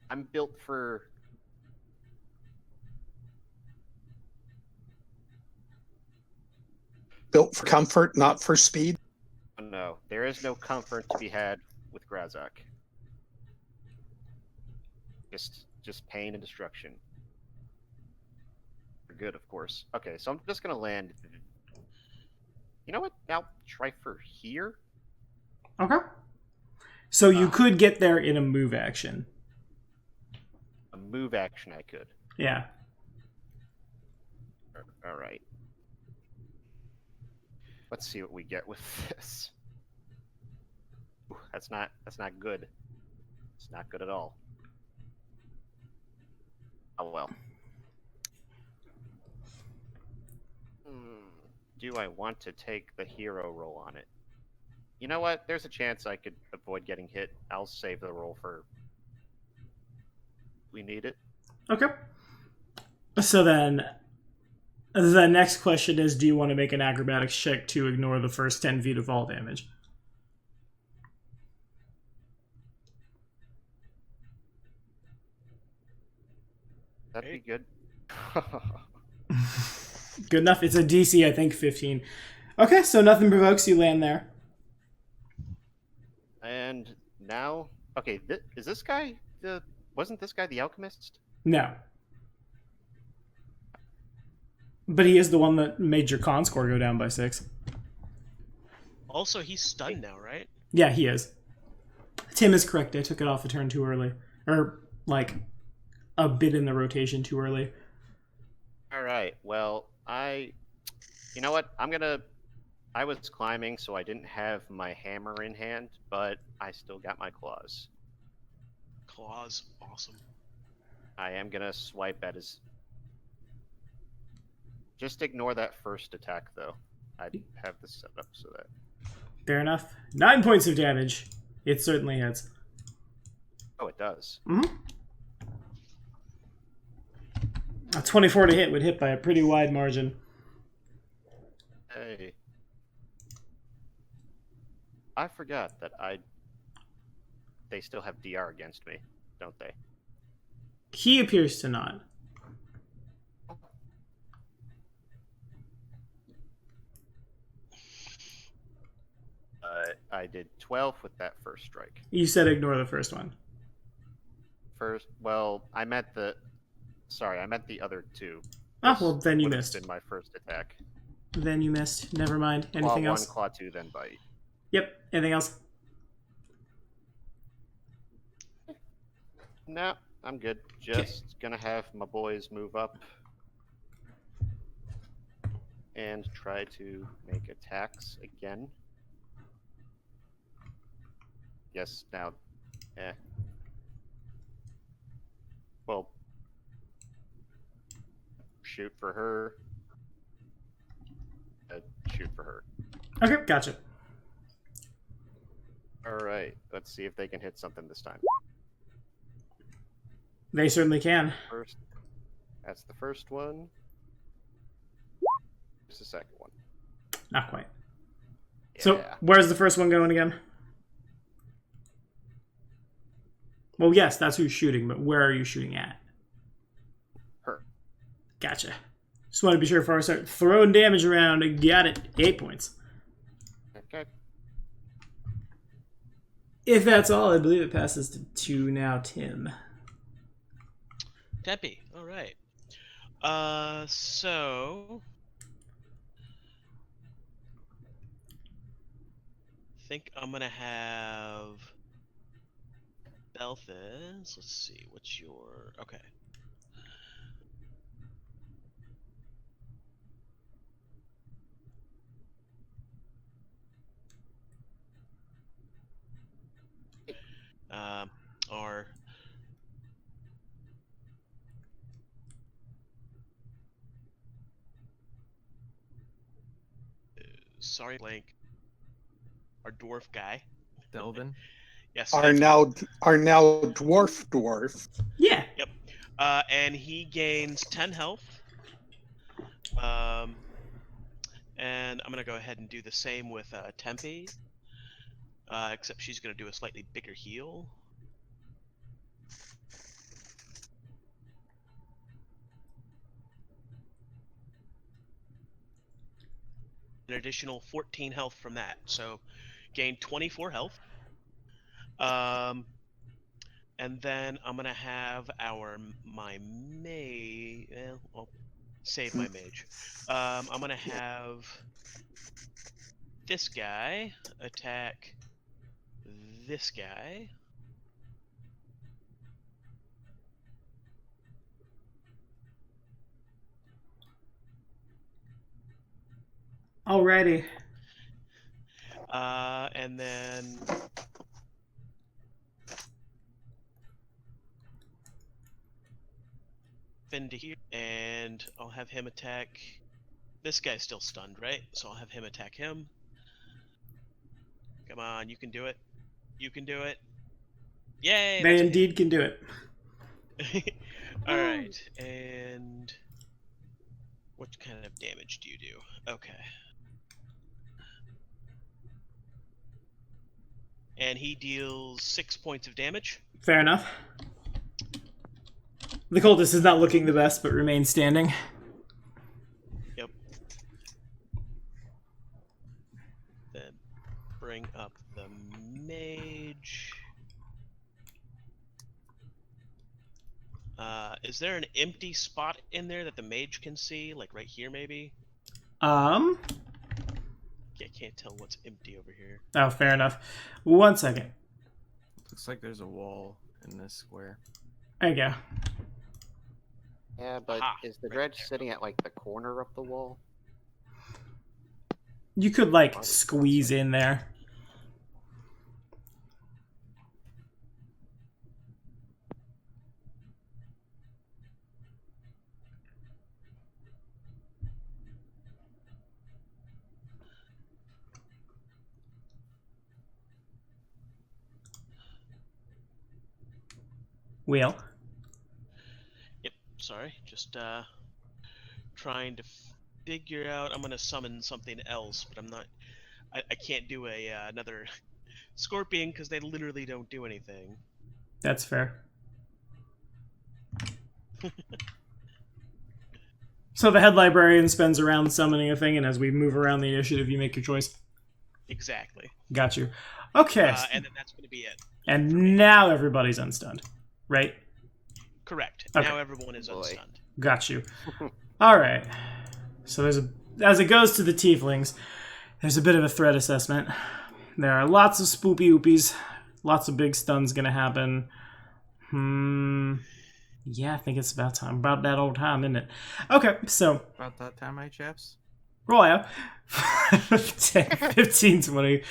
I'm built for... Built for comfort, not for speed. No, there is no comfort to be had with Grazak. Just pain and destruction. For good, of course. Okay, so I'm just gonna land... You know what? I'll try for here. Okay. So you could get there in a move action. A move action I could. Yeah. Alright. Let's see what we get with this. Ooh, that's not good. It's not good at all. Oh well. Do I want to take the hero roll on it? You know what? There's a chance I could avoid getting hit. I'll save the roll for... We need it. Okay. So then, the next question is, do you want to make an acrobatics check to ignore the first 10 feet of fall damage? That'd be good. Good enough. It's a DC, I think, 15. Okay, so nothing provokes, you land there. And now... Okay, is this guy the... Wasn't this guy the alchemist? No. But he is the one that made your con score go down by 6. Also, he's stunned now, right? Yeah, he is. Tim is correct. I took it off a turn too early. Or, like, a bit in the rotation too early. All right. Well, you know what? I was climbing, so I didn't have my hammer in hand, but I still got my claws. Claws, awesome. I am gonna swipe at his. Just ignore that first attack, though. I have this set up so that. Fair enough. 9 points of damage. It certainly hits. Oh, it does. A 24 to hit would hit by a pretty wide margin. Hey. I forgot that They still have DR against me, don't they? He appears to not. I did 12 with that first strike. You said ignore the first one. Well, I meant the other two. Oh, well, then you would have missed. been my first attack. Then you missed. Never mind. Anything Claw else? 1, Claw 2, then bite. Yep. Anything else? No, I'm good. Just gonna have my boys move up and try to make attacks again. Yes, now, well, shoot for her. Shoot for her. Okay, gotcha. All right, let's see if they can hit something this time. They certainly can. That's the first one. Here's the second one. Not quite. Yeah. So, where's the first one going again? Well, yes, that's who's shooting, but where are you shooting at? Her. Gotcha. Just want to be sure before I start throwing damage around. Got it. 8 points. Okay. If that's all, I believe it passes to 2 now, Tim. Tempe, all right. So I think I'm gonna have Belthus. Let's see, what's your okay. Or sorry, blank. Our dwarf guy. Delvin. Yes. Are now dwarf. Yeah. Yep. And he gains 10 health. And I'm gonna go ahead and do the same with Tempe. Except she's gonna do a slightly bigger heal. An additional 14 health from that, so gain 24 health. And then I'm gonna have my mage. Well, I'll save my mage. I'm gonna have this guy attack this guy. Alrighty. And then into here, and I'll have him attack. This guy's still stunned, right? So I'll have him attack him. Come on, you can do it. You can do it. Yay! They indeed can do it. All right, and what kind of damage do you do? Okay. And he deals 6 points of damage. Fair enough. The cultist is not looking the best, but remains standing. Yep. Then bring up the mage. Is there an empty spot in there that the mage can see? Like right here, maybe? Um. Yeah, I can't tell what's empty over here. Oh, fair enough. 1 second. Looks like there's a wall in this square. There you go. Yeah, but Aha, is the right dredge there. sitting at like the corner of the wall? You could like Probably squeeze not. in there. Wheel. Yep. Sorry. Just trying to figure out. I'm gonna summon something else, but I'm not. I can't do another scorpion because they literally don't do anything. That's fair. So the head librarian spends a round summoning a thing, and as we move around the initiative, you make your choice. Exactly. Got you. Okay. And then that's gonna be it. And now everybody's unstunned, right? Correct. Okay. Now everyone is Boy. unstunned. Got you. All right. So as it goes to the tieflings, there's a bit of a threat assessment. There are lots of spoopy oopies, lots of big stuns gonna happen. Yeah, I think it's about time. About that old time, isn't it? Okay, so About that time, my chaps. roll out. 10, 15, 20.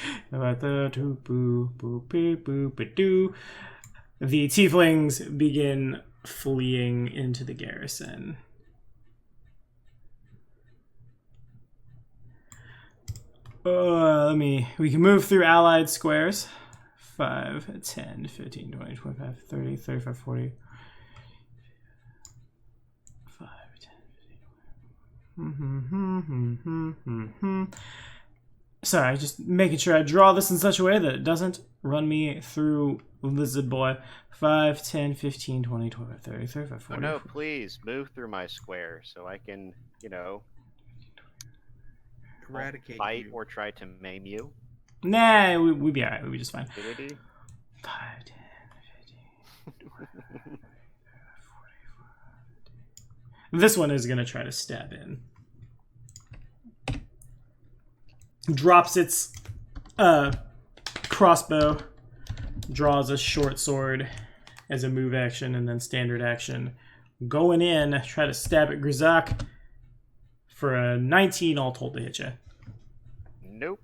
The tieflings begin fleeing into the garrison. We can move through allied squares. 5, 10, 15, 20, 25, 30, 35, 40. 5, 10, 15. Sorry, just making sure I draw this in such a way that it doesn't run me through Lizard Boy. 5, 10, 15, 20, 25, 30, 35, Oh 40. no, please move through my square so I can, Eradicate fight you. or try to maim you. Nah, we'd be alright. We'd be just fine. 5, 10, 15, 20, 40. This one is going to try to stab in. Drops its crossbow, draws a short sword as a move action, and then standard action. Going in, try to stab at Grizak for a 19 all told to hit you. Nope.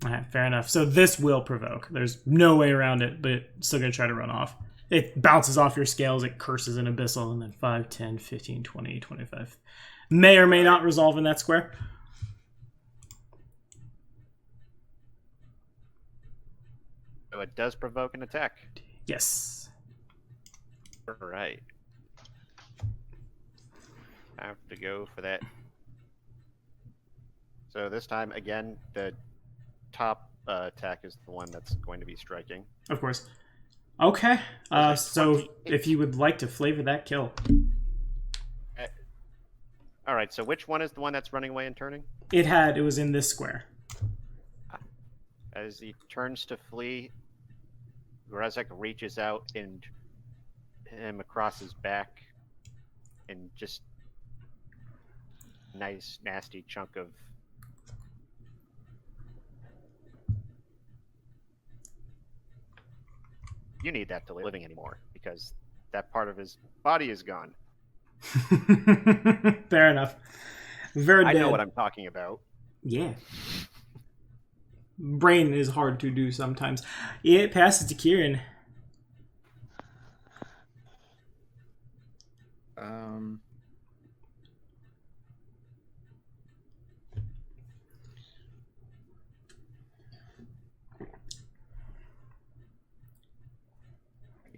Alright, fair enough. So this will provoke. There's no way around it, but it's still going to try to run off. It bounces off your scales, it curses an abyssal, and then 5, 10, 15, 20, 25. May or may not resolve in that square. So it does provoke an attack. Yes. Alright. I have to go for that. So this time, again, the top attack is the one that's going to be striking. Of course. Okay. Okay, So 28. if you would like to flavor that kill. Alright, so which one is the one that's running away and turning? It was in this square. As he turns to flee, Grazek reaches out and him across his back and just nice, nasty chunk of you need that to living anymore because that part of his body is gone. Fair enough. Very I dead. know what I'm talking about. Yeah. Brain is hard to do sometimes. It passes to Kieran.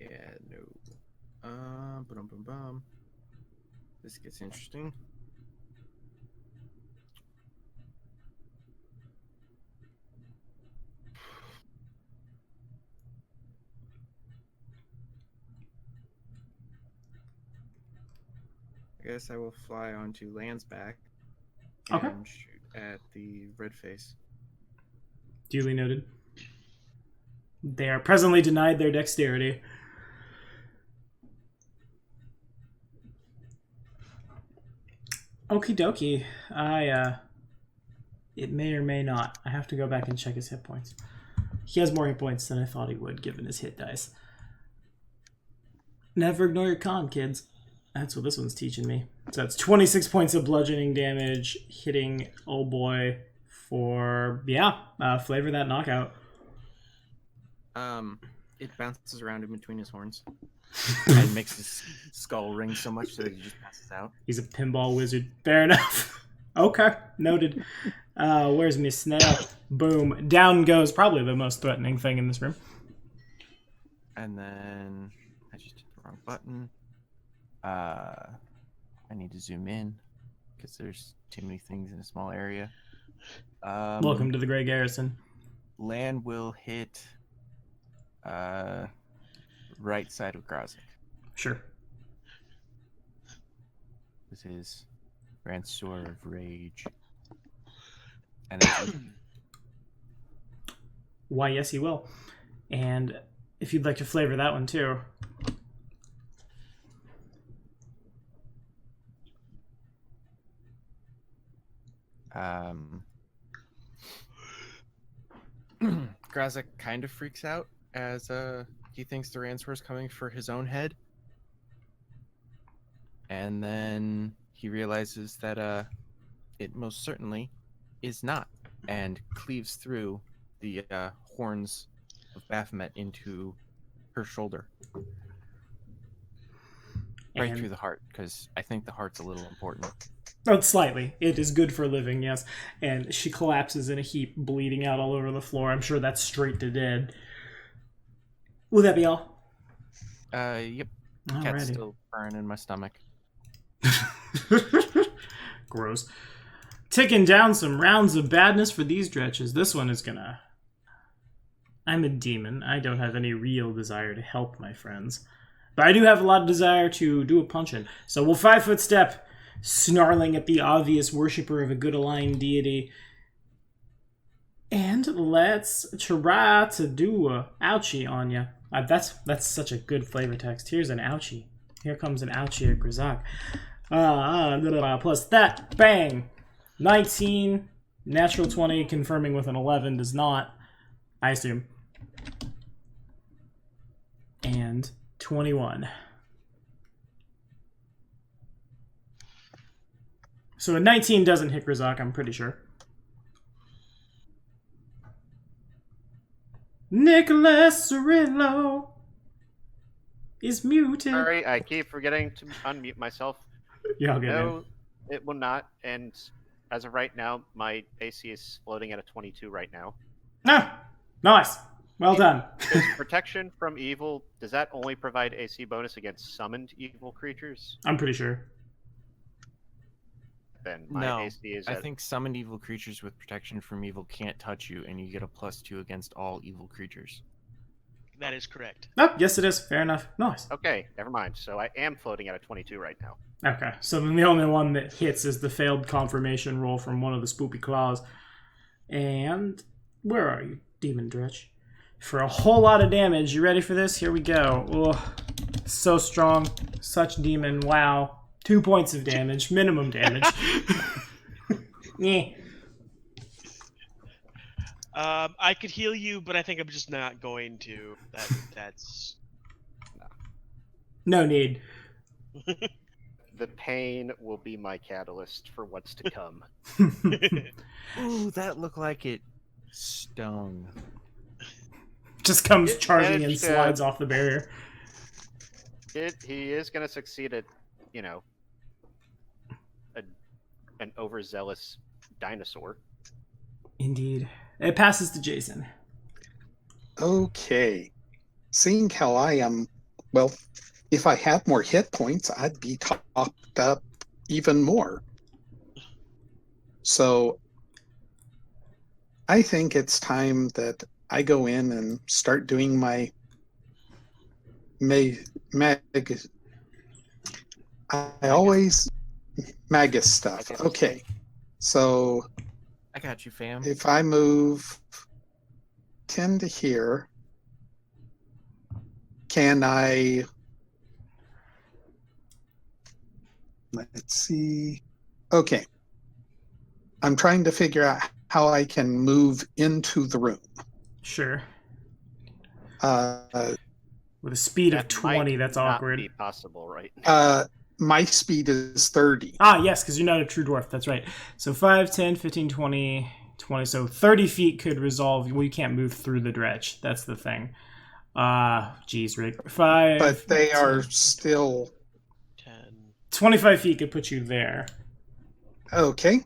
Yeah, no. This gets interesting. I guess I will fly onto Land's back and Okay. shoot at the red face. Duly noted. They are presently denied their dexterity. Okie dokie. It may or may not. I have to go back and check his hit points. He has more hit points than I thought he would, given his hit dice. Never ignore your con, kids. That's what this one's teaching me. So that's 26 points of bludgeoning damage, hitting oh boy for, flavor that knockout. It bounces around in between his horns and makes his skull ring so much that he just passes out. He's a pinball wizard. Fair enough. Okay, noted. Where's Miss Snail? Boom. Down goes probably the most threatening thing in this room. And then I just hit the wrong button. I need to zoom in because there's too many things in a small area. Welcome to the Grey Garrison. Land will hit right side of Grazik. Sure. This is Ransor of Rage. And then Why, yes, he will. And if you'd like to flavor that one too. Grazik kind of freaks out as he thinks the Ransor is coming for his own head. And then he realizes that it most certainly is not, and cleaves through the horns of Baphomet into her shoulder. Right through the heart, because I think the heart's a little important. Oh, slightly. It is good for living, yes. And she collapses in a heap, bleeding out all over the floor. I'm sure that's straight to dead. Will that be all? Yep. Alrighty. Cat's still burning in my stomach. Gross. Ticking down some rounds of badness for these dretches. This one is gonna... I'm a demon. I don't have any real desire to help my friends. But I do have a lot of desire to do a punch-in. So we'll 5-foot step, snarling at the obvious worshiper of a good aligned deity. And let's try to do a ouchie on ya. That's such a good flavor text. Here's an ouchie. Here comes an ouchie at Grazak. Plus that, bang! 19, natural 20, confirming with an 11 does not, I assume. And 21. So a 19 doesn't hit Grazak, I'm pretty sure. Nicholas Cirillo is muted. Sorry, I keep forgetting to unmute myself. Yeah, I'll get No, it will not. And as of right now, my AC is floating at a 22 right now. Ah, nice. Well done. Does protection from evil, does that only provide AC bonus against summoned evil creatures? I'm pretty sure. Then my No, AC is I at... think summoned evil creatures with protection from evil can't touch you, and you get a +2 against all evil creatures. That is correct. Oh, yes it is. Fair enough. Nice. Okay, never mind. So I am floating at a 22 right now. Okay, so then the only one that hits is the failed confirmation roll from one of the spoopy claws. And where are you, Demon Dretch? For a whole lot of damage. You ready for this? Here we go. Oh, so strong. Such demon. Wow. 2 points of damage. Minimum damage. Yeah. I could heal you, but I think I'm just not going to. That's... No need. The pain will be my catalyst for what's to come. Ooh, that looked like it stung. Just comes It charging and managed to- slides off the barrier. He is going to succeed at, you know, an overzealous dinosaur. Indeed. It passes to Jason. Okay. Seeing how I am, well, if I had more hit points, I'd be topped up even more. So I think it's time that I go in and start doing my magus stuff. Okay. So I got you, fam. if I move 10 to here, can I... Let's see. Okay. I'm trying to figure out how I can move into the room. Sure. Uh, With a speed of That might 20, that's not awkward. be possible right now. my speed is 30. Ah, yes, because you're not a true dwarf. That's right. So 5, 10, 15, 20, 20. So 30 feet could resolve. Well, you can't move through the dredge. That's the thing. Geez, Rick. 5. But they 10, are still 10. 25 feet could put you there. okay.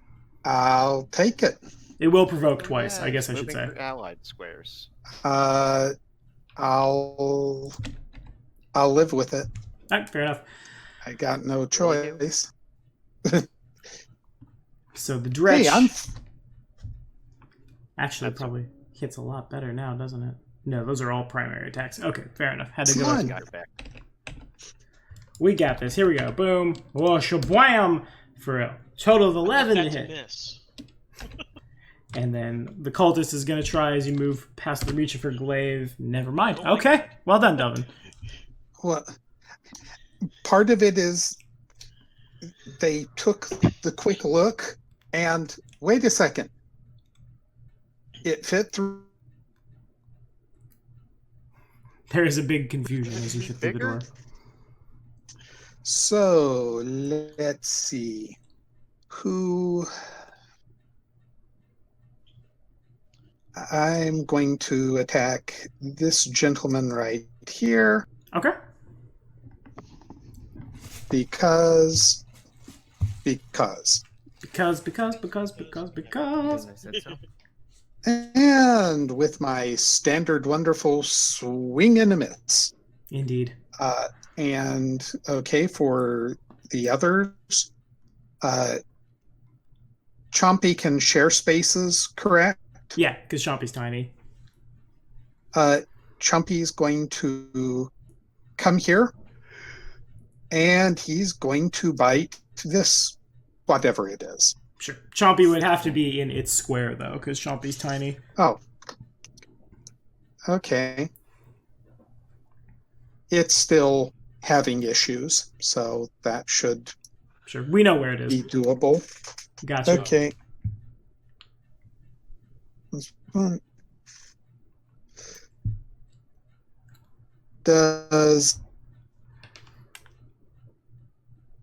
I'll take it. It will provoke twice, Yeah, I guess it's I should moving say. through allied squares. I'll live with it. All right, fair enough. I got no Will you? choice. So the dredge Hey, I'm actually That's probably hits a lot better now, doesn't it? No, those are all primary attacks. Okay, fair enough. Had to Come go on. back. Got it back. We got this. Here we go. Boom. Whoa, shabwam! For a total of 11 to That's a hit. miss. And then the cultist is going to try as you move past the reach of her glaive. Never mind. Oh my Okay. Well done, Delvin. well, part of it is they took the quick look and wait a second. It fit through. There is a big confusion as you fit through the Bigger? door. So let's see. Who I'm going to attack this gentleman right here Okay. because Because. Because I said so. and with my standard wonderful swing and a miss. Indeed. And okay, for the others, Chompy can share spaces, correct? Yeah, because Chompy's tiny. Chompy's going to come here, and he's going to bite this, whatever it is. Sure. Chompy would have to be in its square, though, because Chompy's tiny. Oh. Okay. It's still having issues, so that should Sure. We know where it is. be doable. Gotcha. Okay. Does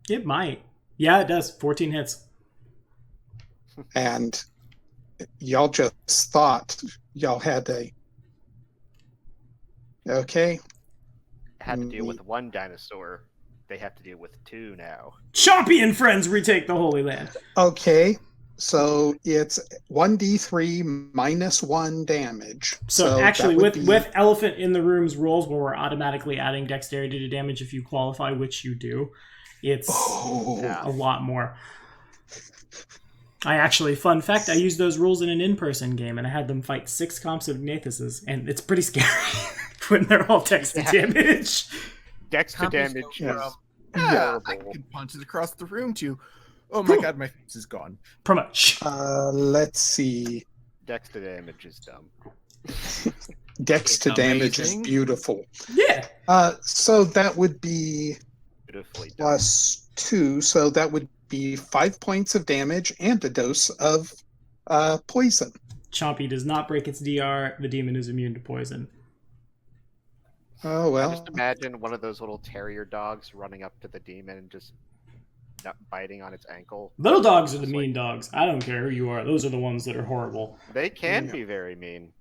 It might. Yeah, it does. 14 hits. and y'all just thought y'all had a okay. Had to deal with one dinosaur. They have to deal with two now. Chompy and friends retake the Holy Land. Okay, so it's 1d3 minus 1 damage. So that actually, would with Elephant in the Room's rules, where we're automatically adding dexterity to damage if you qualify, which you do, it's Oh, a lot more. I actually, fun fact, I used those rules in an in-person game, and I had them fight 6 comps of Gnathuses, and it's pretty scary when they're all dex to damage. Dex to Copies damage go is from, yeah, I horrible. can punch it across the room to. Oh my Cool. god, my face is gone. Pretty much. let's see. Dex to damage is dumb. Dex to It's damage is amazing. beautiful. Yeah. So that would be Beautifully done. plus 2, so that would be 5 points of damage and a dose of poison. Chompy does not break its DR. The demon is immune to poison. Oh I well. just imagine one of those little terrier dogs running up to the demon and just biting on its ankle. Little dogs are the Just mean dogs. I don't care who you are. Those are the ones that are horrible. They can Yeah. be very mean.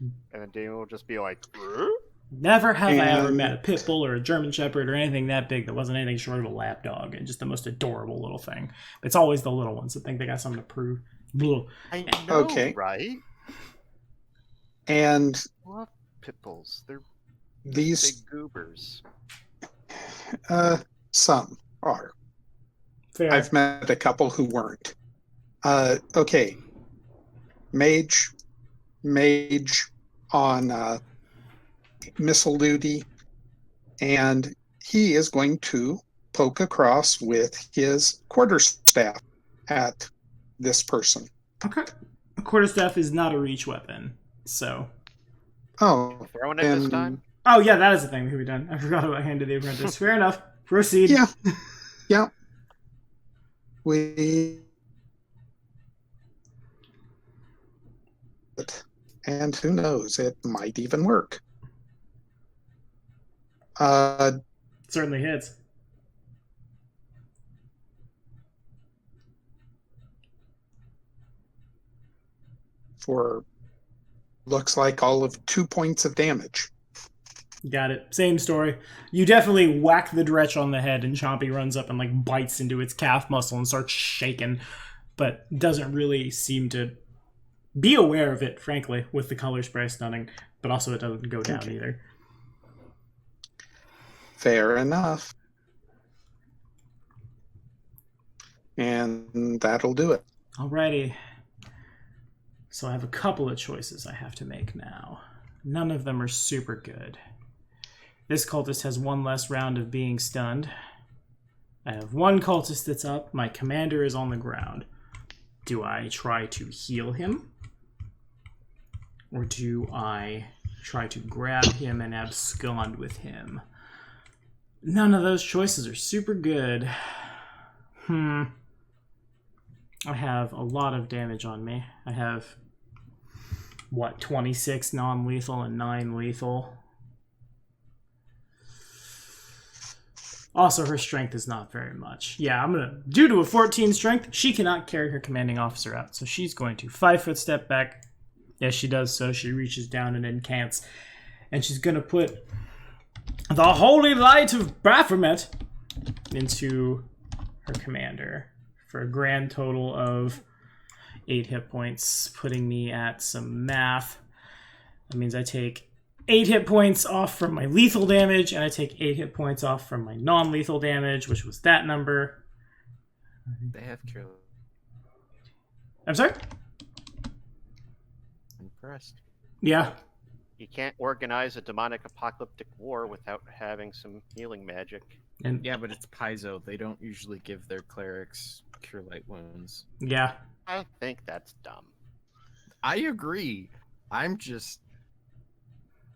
And the demon will just be like, Never have I ever And- met a pit bull or a German shepherd or anything that big that wasn't anything short of a lap dog and just the most adorable little thing. It's always the little ones that think they got something to prove. Blah. I know, Okay. right? And I love pit bulls. They're these big goobers. some are. Fair. I've met a couple who weren't. Okay. Mage on missile duty, and he is going to poke across with his quarterstaff at this person. Okay. A quarterstaff is not a reach weapon, so. Oh, Throwing it this and time? Oh yeah, that is the thing that can be done. I forgot about Hand of the Apprentice. Fair enough. Proceed. yeah, yeah. And who knows, it might even work. Certainly hits. for looks like all of 2 points of damage. Got it. Same story. You definitely whack the Dretch on the head, and Chompy runs up and like bites into its calf muscle and starts shaking, but doesn't really seem to be aware of it, frankly, with the color spray stunning. But also it doesn't go down either. Fair enough. And that'll do it. Alrighty. So I have a couple of choices I have to make now. None of them are super good. This cultist has one less round of being stunned. I have one cultist that's up. My commander is on the ground. Do I try to heal him? Or do I try to grab him and abscond with him? None of those choices are super good. I have a lot of damage on me. I have, 26 non-lethal and 9 lethal. Also, her strength is not very much. Yeah, due to a 14 strength, she cannot carry her commanding officer out. So she's going to 5-foot step back. As she does so, she reaches down and incants. And she's going to put the Holy Light of Baphomet into her commander for a grand total of 8 hit points, putting me at some math. That means I take 8 hit points off from my lethal damage, and I take 8 hit points off from my non-lethal damage, which was that number. They have cure. I'm sorry? Impressed. Yeah. You can't organize a demonic apocalyptic war without having some healing magic. And Yeah, but it's Paizo. They don't usually give their clerics cure light wounds. yeah. I think that's dumb. I agree. I'm just...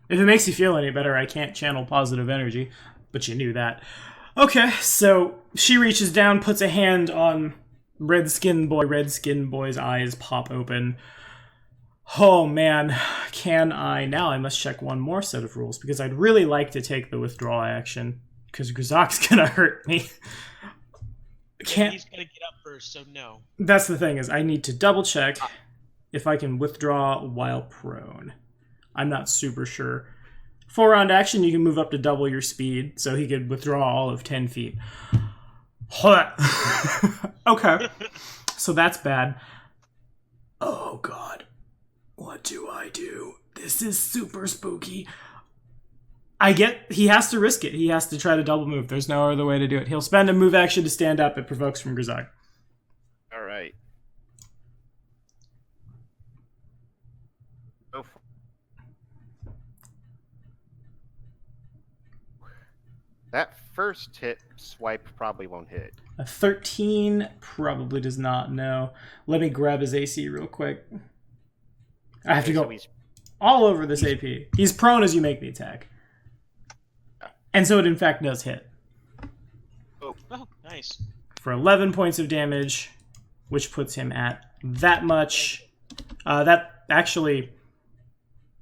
If it makes you feel any better, I can't channel positive energy, but you knew that. Okay, so she reaches down, puts a hand on Red Skin Boy. Red Skin Boy's eyes pop open. Oh man, can I? Now I must check one more set of rules, because I'd really like to take the withdrawal action, because Grzok's gonna hurt me. Can't. He's gonna get up first, so no. That's the thing, is I need to double check if I can withdraw while prone. I'm not super sure. 4-round action, you can move up to double your speed, so he could withdraw all of 10 feet. Okay. So that's bad. Oh god. What do I do? This is super spooky. He has to risk it. He has to try to double move. There's no other way to do it. He'll spend a move action to stand up. It provokes from Grzok. All right. Go for that first hit swipe probably won't hit. A 13 probably does not, no. Let me grab his AC real quick. I have to So go he's all over this AP. He's prone as you make the attack. And so it in fact does hit. Oh, nice. For 11 points of damage, which puts him at that much. That actually...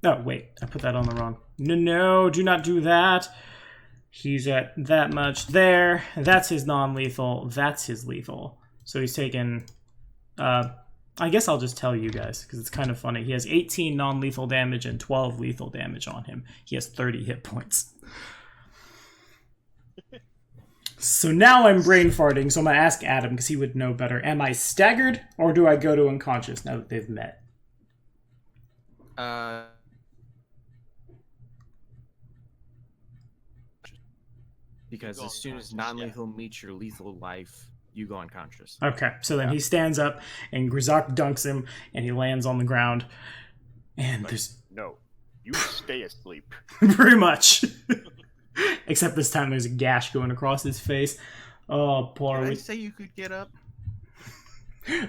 Oh, wait. I put that on the wrong... No, do not do that. He's at that much there. That's his non-lethal. That's his lethal. So he's taken... I guess I'll just tell you guys, because it's kind of funny. He has 18 non-lethal damage and 12 lethal damage on him. He has 30 hit points. So now I'm brain farting, so I'm going to ask Adam, because he would know better. Am I staggered, or do I go to unconscious now that they've met? Because Go as soon as unconscious, non-lethal meets your lethal life, you go unconscious. Okay, so then he stands up, and Grzok dunks him, and he lands on the ground. And there's... No, you stay asleep. Pretty much. Except this time there's a gash going across his face. Oh, poor... Did I say you could get up?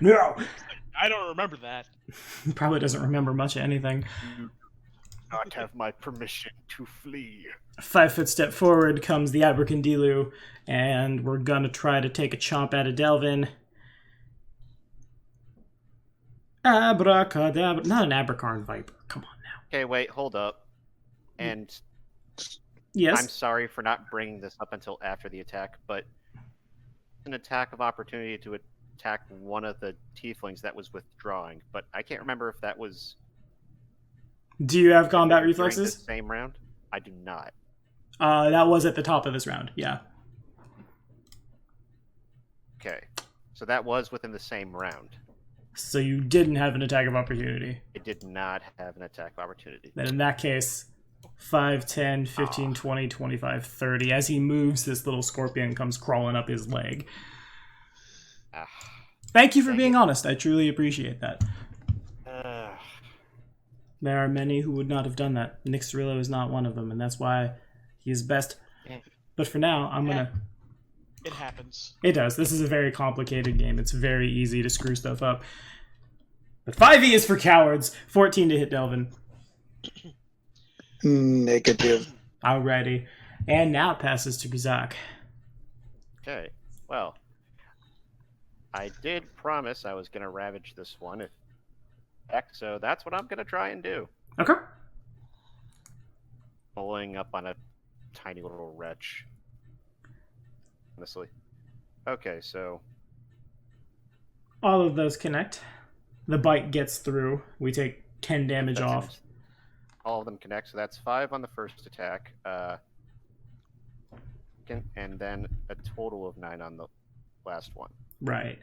No! I don't remember that. He probably doesn't remember much of anything. You do not have my permission to flee. 5-foot step forward comes the Abracandilu, and we're gonna try to take a chomp out of Delvin. Abracadabra. Not an Abracarn Viper. Come on now. Okay, wait, hold up. And Yes? I'm sorry for not bringing this up until after the attack, but an attack of opportunity to attack one of the tieflings that was withdrawing, but I can't remember if that was. Do you have if combat it was during reflexes? the same round. I do not. That was at the top of this round. Yeah. Okay, so that was within the same round. So you didn't have an attack of opportunity. It did not have an attack of opportunity. Then in that case, 5, 10, 15, 20, 25, 30. As he moves, this little scorpion comes crawling up his leg. Ah. Thank you for Dang being it. honest. I truly appreciate that. Uh, There are many who would not have done that. Nick Cirillo is not one of them, and that's why he's best. Yeah. But for now, I'm gonna... It happens. It does. This is a very complicated game. It's very easy to screw stuff up. But 5e is for cowards. 14 to hit Delvin. Negative. Alrighty. And now it passes to Guzak. okay, well, I did promise I was going to ravage this one. So that's what I'm going to try and do. Okay. Pulling up on a tiny little wretch. Honestly. Okay, so All of those connect. The bite gets through. We take 10 damage that's off. it. All of them connect, so that's 5 on the first attack. And then a total of 9 on the last one. Right.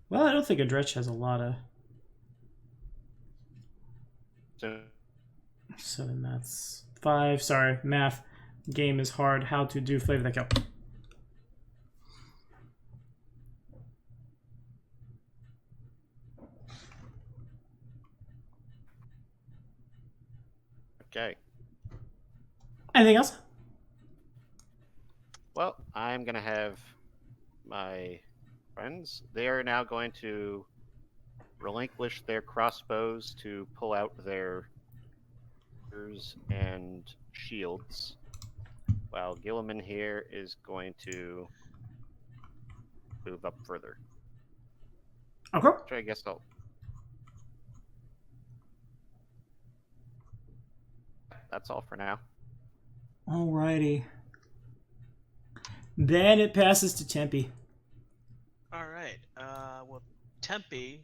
Well, I don't think a Dretch has a lot of... So So then that's 5. Sorry, math. Game is hard. How to do flavor that kill. okay. Anything else? Well, I'm going to have my friends. They are now going to relinquish their crossbows to pull out their spears and shields, while Gilliman here is going to move up further. Okay. Which I guess that's all for now. Alrighty. Then it passes to Tempe. All right. Well, Tempe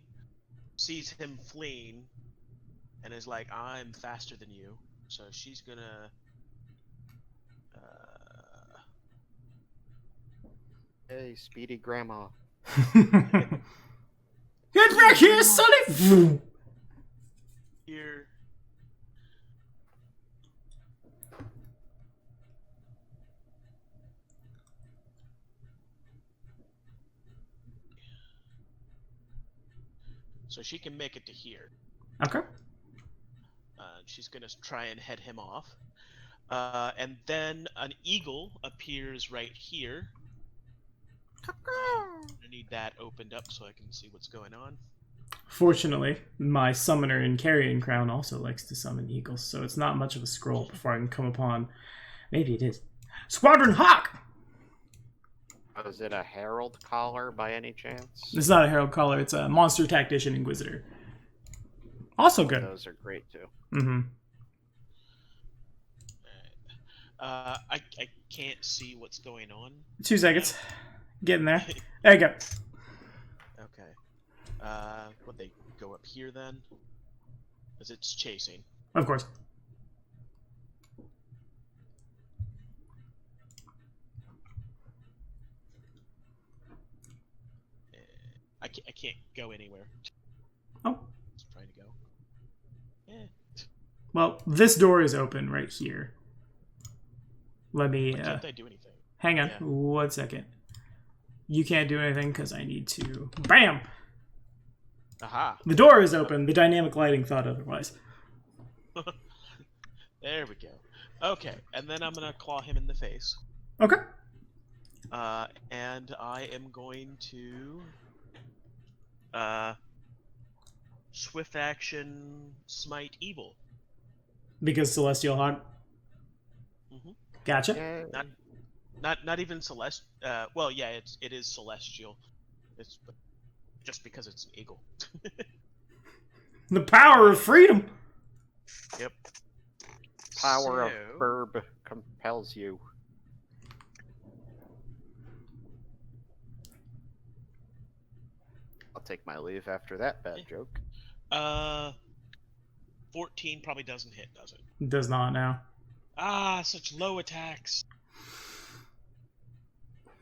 sees him fleeing and is like, "I'm faster than you," so she's gonna. Hey, speedy grandma. Get back here, Sonny! Here. So she can make it to here. Okay. She's gonna try and head him off. And then an eagle appears right here. I need that opened up so I can see what's going on. Fortunately, my summoner in Carrion Crown also likes to summon eagles, so it's not much of a scroll before I can come upon... Maybe it is. Squadron Hawk! Is it a herald collar by any chance? It's not a Herald Caller, it's a Monster Tactician Inquisitor. Also good. Those are great too. Mm-hmm. I can't see what's going on. 2 seconds. Getting there. There you go. Okay. Would they go up here then? Because it's chasing. Of course. I can't go anywhere. Oh. Just trying to go. Well, this door is open right here. Let me... Why can't I do anything? hang on. Yeah. 1 second. You can't do anything because I need to... BAM! Aha! The door is open. The dynamic lighting thought otherwise. There we go. Okay, and then I'm gonna claw him in the face. Okay. And I am going to swift action smite evil. Because Celestial Hawk. Mhm. Gotcha. Yay. Not even celest. Well, yeah, it is celestial. It's just because it's an eagle. The power of freedom. Yep. Power So- of verb compels you. I'll take my leave after that bad joke. 14 probably doesn't hit, does it? It does not now. Ah, such low attacks. Should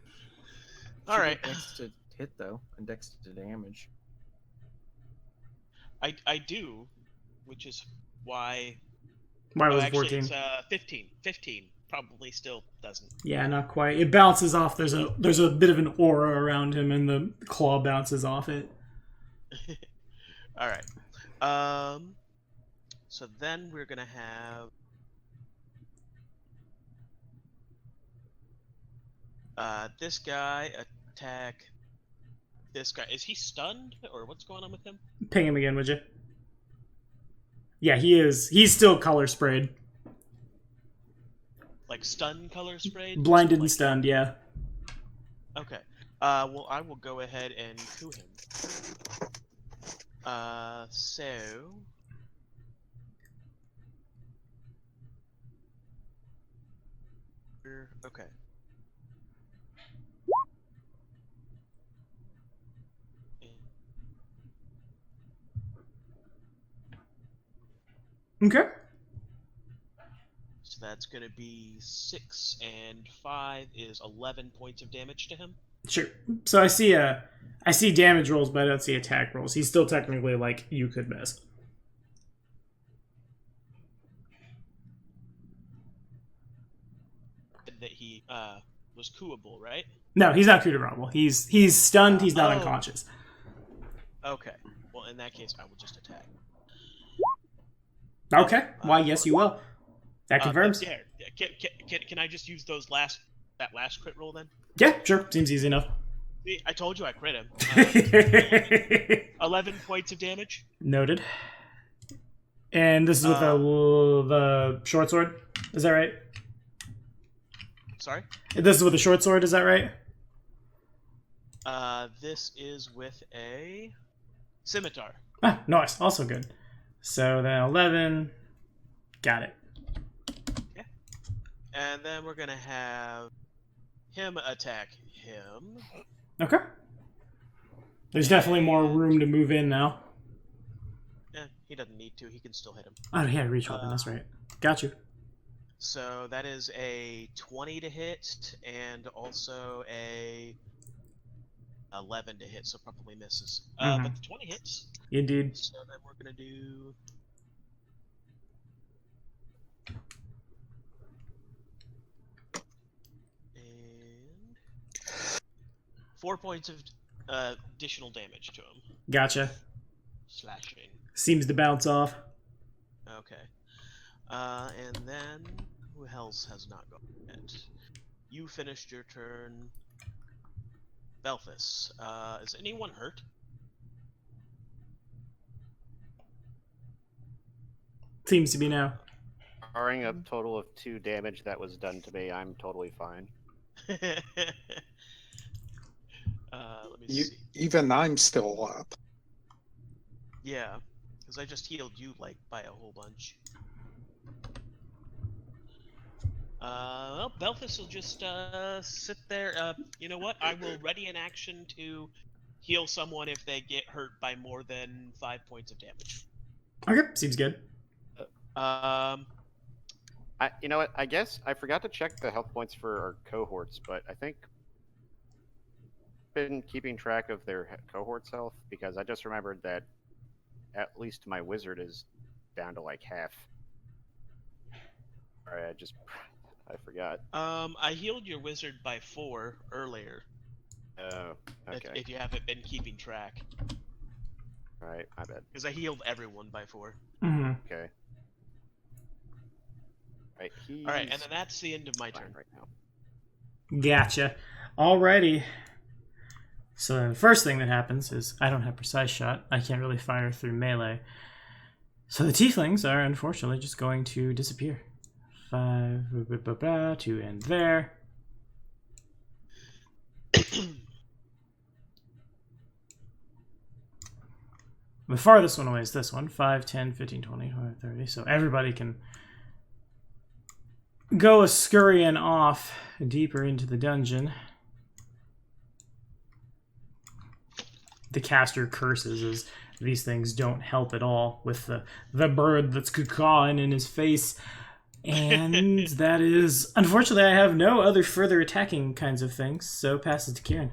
All right. get Dex to hit though, and Dex to damage. I do, which is why. Why Oh, was actually, 14? it's 15. 15 probably still doesn't. Yeah, not quite. It bounces off. There's a bit of an aura around him, and the claw bounces off it. All right. So then we're gonna have this guy attack this guy. Is he stunned, or what's going on with him? Ping him again, would you? Yeah, he is. He's still color sprayed. Like stun color sprayed? Blinded Like- and stunned, yeah. Okay. Well, I will go ahead and coup him. So. Okay. Okay. So that's going to be 6 and 5 is 11 points of damage to him. Sure. So I see damage rolls, but I don't see attack rolls. He's still technically like you could miss. That he was cooable, right? No, he's not coup de grace. He's stunned. He's not Oh. unconscious. Okay. Well, in that case, I will just attack. Okay. Why? Yes, you will. That But confirms. yeah, can I just use that last crit roll then? Yeah, sure. Seems easy enough. See, I told you I crit him. Noted. 11 points of damage. And this is with the short sword. Is that right? Sorry. This is with a short sword. Is that right? This is with a scimitar. Ah, nice. Also good. So then 11. Got it. And then we're gonna have him attack him. Okay. There's definitely more room to move in now. He doesn't need to. He can still hit him. Oh yeah, reach weapon. That's right. Got you. So that is a 20 to hit, and also a 11 to hit. So probably misses. Mhm. But the 20 hits. Indeed. So then we're gonna do. And 4 points of additional damage to him. Gotcha. Slashing. Seems to bounce off. Okay. And then who else has not gone yet? You finished your turn. Belfus. Is anyone hurt? Seems to be now. Barring a total of 2 damage that was done to me, I'm totally fine. Let me see. Even I'm still up. Yeah, because I just healed you like by a whole bunch. Well, Belfus will just sit there. You know what? I will ready an action to heal someone if they get hurt by more than 5 points of damage. Okay, seems good. You know what? I guess I forgot to check the health points for our cohorts, but I think been keeping track of their cohort's health because I just remembered that at least my wizard is down to like half. Alright, I forgot. I healed your wizard by 4 earlier. Oh, okay. If you haven't been keeping track, Alright, my bad. because I healed everyone by 4. Mm-hmm. Okay. Right, he's All right, and then that's the end of my fine turn. right now. Gotcha. Alrighty. So the first thing that happens is I don't have precise shot. I can't really fire through melee. So the tieflings are unfortunately just going to disappear. 5 to end there. The farthest one away is this one. 5, 10, 15, 20, 25, 30. So everybody can go a scurrying off deeper into the dungeon. the caster curses as these things don't help at all with the bird that's cawing in his face. And that is... Unfortunately, I have no other further attacking kinds of things, so pass it to Kieran.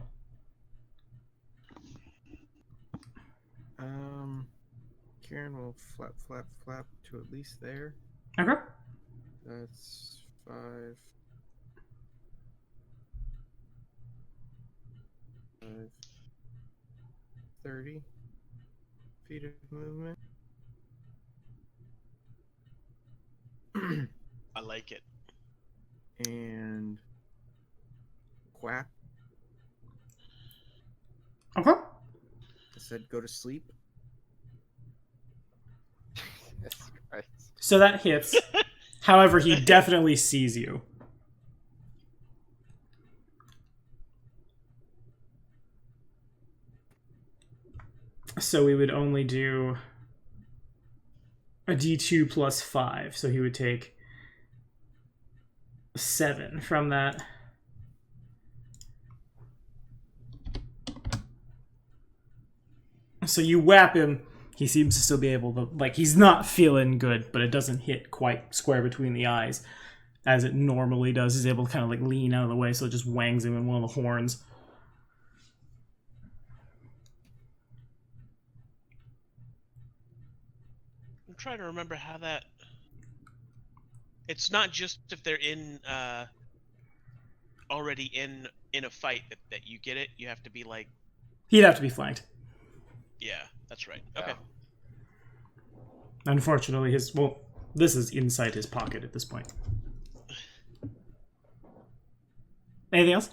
Kieran will flap to at least there. Okay. That's 5. 30 feet of movement. I like it. And quack. Okay. I said go to sleep. Yes, Christ. So that hits. However, he definitely sees you. So we would only do a D2 plus 5. So he would take 7 from that. So you whap him. He seems to still be able to, like, he's not feeling good, but it doesn't hit quite square between the eyes as it normally does. He's able to kind of like lean out of the way, so it just wangs him in one of the horns. I'm trying to remember how that. It's not just if they're in already in a fight that you get it. You have to be like. He'd have to be flanked. Yeah, that's right. Okay. Unfortunately, this is inside his pocket at this point. Anything else?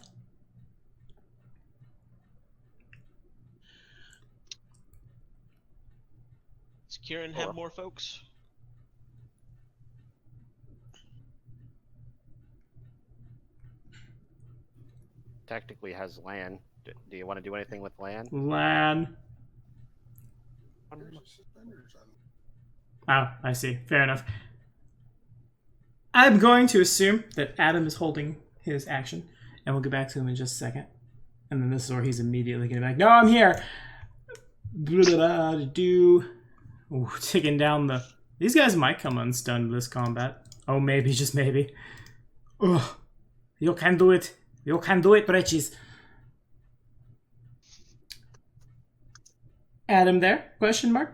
Does Kieran have more folks? Technically has land. Do you want to do anything with land? Lan. Oh, I see. Fair enough. I'm going to assume that Adam is holding his action, and we'll get back to him in just a second. And then this is where he's immediately going to be like, no, I'm here! Ooh, taking down the... These guys might come unstunned this combat. Oh, maybe, just maybe. Ugh. You can do it. You can do it, Bretches. Adam there? Question mark?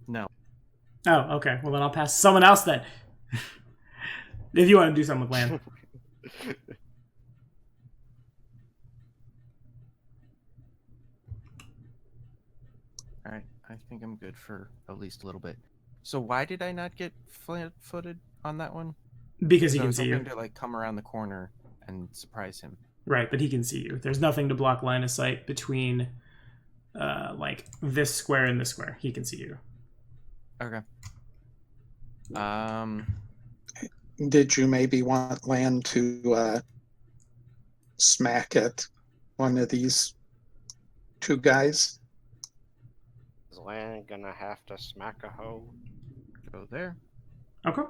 No. Oh, okay. Well, then I'll pass to someone else then. If you want to do something with land. Alright, I think I'm good for at least a little bit. So why did I not get flat-footed on that one? Because he I can was see you. hoping to like come around the corner and surprise him. Right, but he can see you. There's nothing to block line of sight between like this square and this square. He can see you. Okay. Did you maybe want land to smack at one of these two guys? Is land gonna have to smack a hoe? Go there. Okay.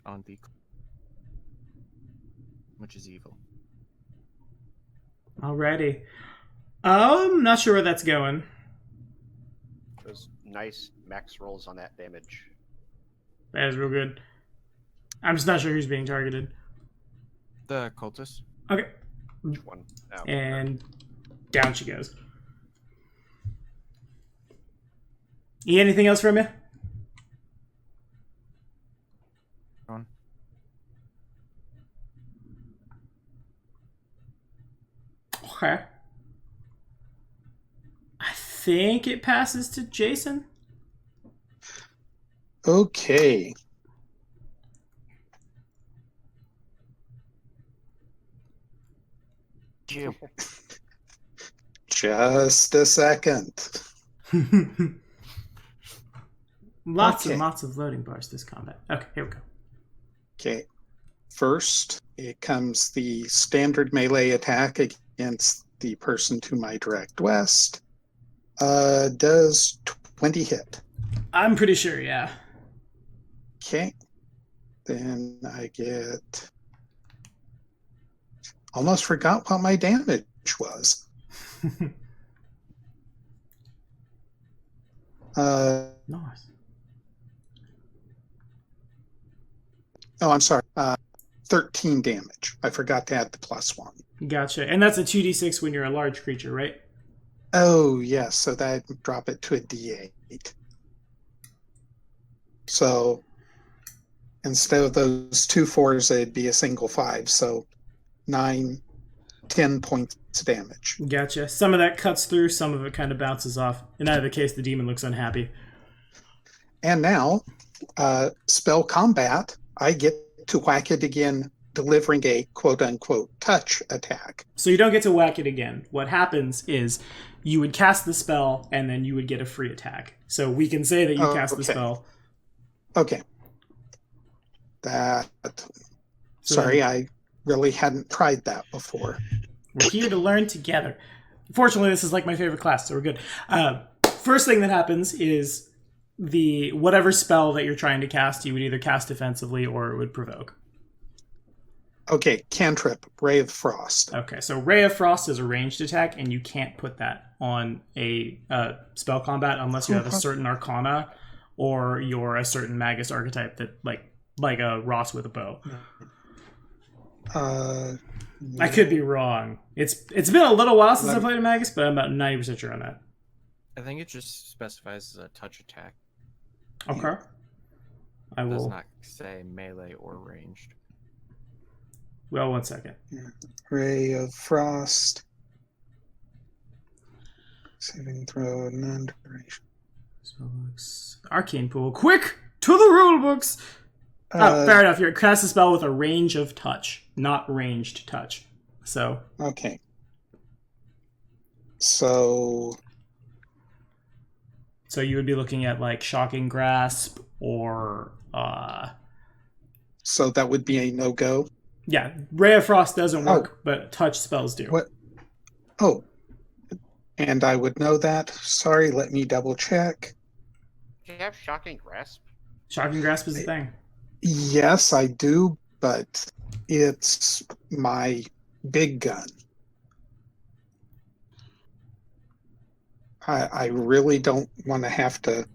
On the which is evil. Alrighty. Not sure where that's going. Those nice max rolls on that damage. That is real good. I'm just not sure who's being targeted. The cultist. Okay. Which one? Oh, And down she goes. Anything else from you? On. Okay. I think it passes to Jason. Okay. You. Just a second. Lots Okay. and lots of loading bars this combat. Okay, here we go. Okay. First, it comes the standard melee attack against the person to my direct west. Does 20 hit? I'm pretty sure, yeah. Okay. Then I get... Almost forgot what my damage was. Nice. Oh, I'm sorry. 13 damage. I forgot to add the +1. Gotcha. And that's a 2d6 when you're a large creature, right? Oh, yes. So that drop it to a D8. So instead of those 2 4s, it'd be a single 5. So 9, 10 points of damage. Gotcha. Some of that cuts through, some of it kind of bounces off. In either case, the demon looks unhappy. And now, spell combat, I get to whack it again, delivering a quote-unquote touch attack. So you don't get to whack it again. What happens is you would cast the spell, and then you would get a free attack. So we can say that you cast the spell. Okay. Sorry, I really hadn't tried that before. We're here to learn together. Fortunately, this is like my favorite class, so we're good. First thing that happens is whatever spell that you're trying to cast, you would either cast defensively or it would provoke. Okay, cantrip, Ray of Frost. Okay, so Ray of Frost is a ranged attack, and you can't put that on a spell combat unless you have a certain arcana or you're a certain magus archetype that like a Ross with a bow. I could be wrong. It's been a little while since I played a magus, but I'm about 90% sure on that. I think it just specifies as a touch attack. Okay. It does not say melee or ranged. Well, 1 second. Ray of Frost. Saving throw, non-duration. Spellbooks. Arcane Pool. Quick! To the rule books! Fair enough. You cast a spell with a range of touch, not ranged touch. So. Okay. So you would be looking at like Shocking Grasp or. So that would be a no-go? Yeah, Ray of Frost doesn't work, but touch spells do. What? Oh, and I would know that. Sorry, let me double check. Do you have Shocking Grasp? Shocking Grasp is a thing. Yes, I do, but it's my big gun. I really don't want to have to.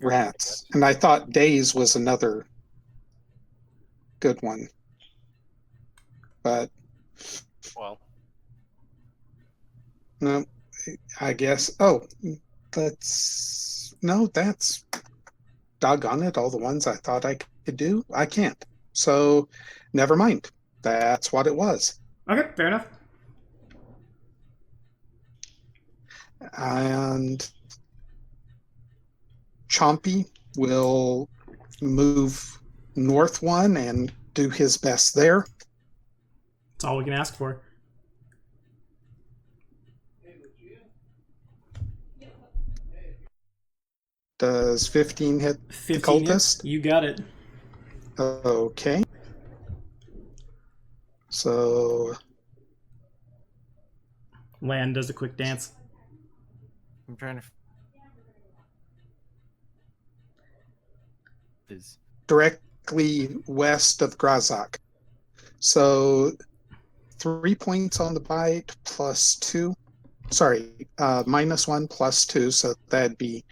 Rats. And I thought Days was another good one. But Well, no, I guess. That's doggone it. All the ones I thought I could do, I can't. So never mind. That's what it was. Okay, fair enough. And Chompy will move north 1 and do his best there. That's all we can ask for. Does 15 hit 15 the cultist? hits. You got it. Okay. So Land does a quick dance. I'm trying to. Is directly west of Grazak. So 3 points on the bite plus 2. Sorry, -1 plus 2. So that'd be.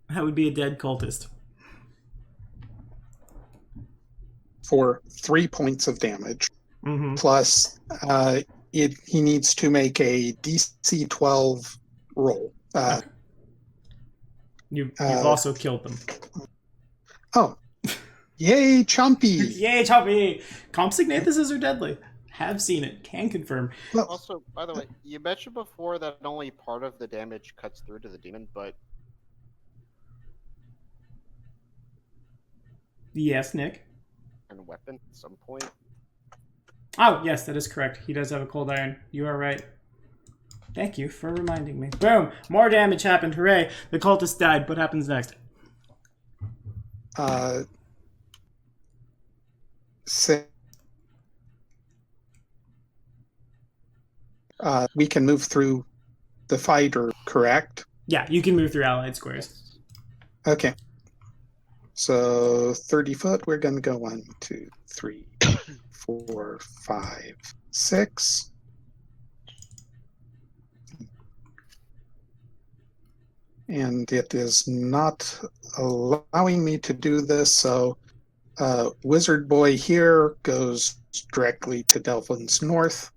That would be a dead cultist. For 3 points of damage. Mm-hmm. Plus, he needs to make a DC 12 roll. Okay. You've also killed them. Oh. Yay, Chompy! Yay, Chompy! Compsognathuses are deadly. Have seen it. Can confirm. Well, also, by the way, you mentioned before that only part of the damage cuts through to the demon, but Yes, Nick. and weapon at some point. Oh, yes, that is correct. He does have a cold iron. You are right. Thank you for reminding me. Boom! More damage happened. Hooray! The cultist died. What happens next? We can move through the fighter, correct? Yeah, you can move through allied squares. Okay. So 30 foot, we're going to go 1, 2, 3, 4, 5, 6. And it is not allowing me to do this, so Wizard Boy here goes directly to Delphin's north.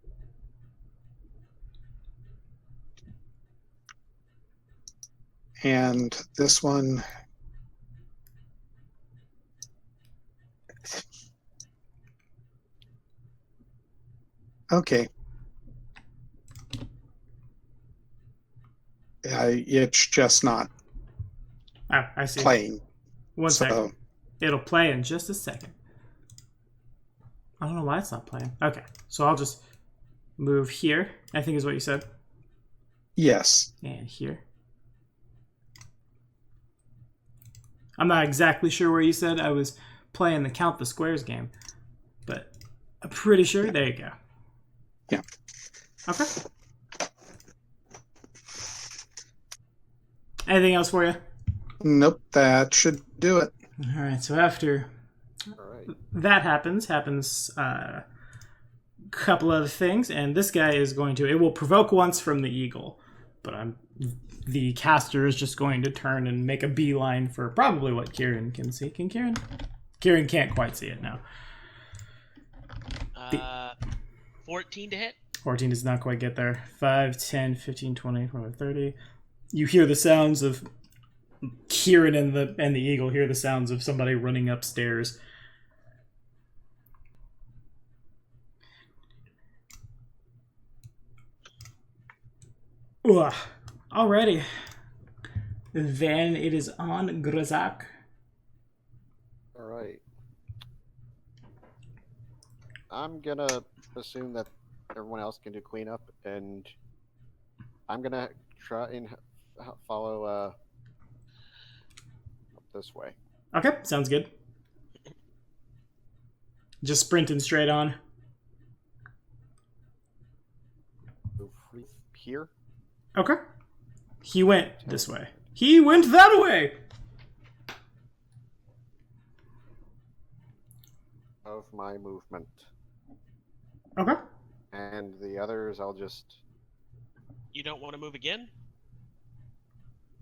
And this one... Okay. It's just not Oh, I see. playing. One So, second. It'll play in just a second. I don't know why it's not playing. Okay, so I'll just move here, I think is what you said. yes. And here. I'm not exactly sure where you said. I was playing the Count the Squares game. But I'm pretty sure. There you go. Yeah. Okay. Anything else for you? Nope, that should do it. All right, so after All right. that happens a couple other things, and this guy is going to, it will provoke once from the eagle, but the caster is just going to turn and make a beeline for probably what Kieran can see. Can Kieran? Kieran can't quite see it now. 14 to hit. 14 does not quite get there. 5, 10, 15, 20, 25, 30. You hear the sounds of Kieran and the eagle hear the sounds of somebody running upstairs. Ugh. Alrighty. Then it is on Grazak. All right. I'm gonna assume that everyone else can do cleanup, and I'm gonna try and follow up this way. Okay, sounds good. Just sprinting straight on. Move here. Okay. He went this way. He went that way! Of my movement. Okay. And the others, I'll just... You don't want to move again?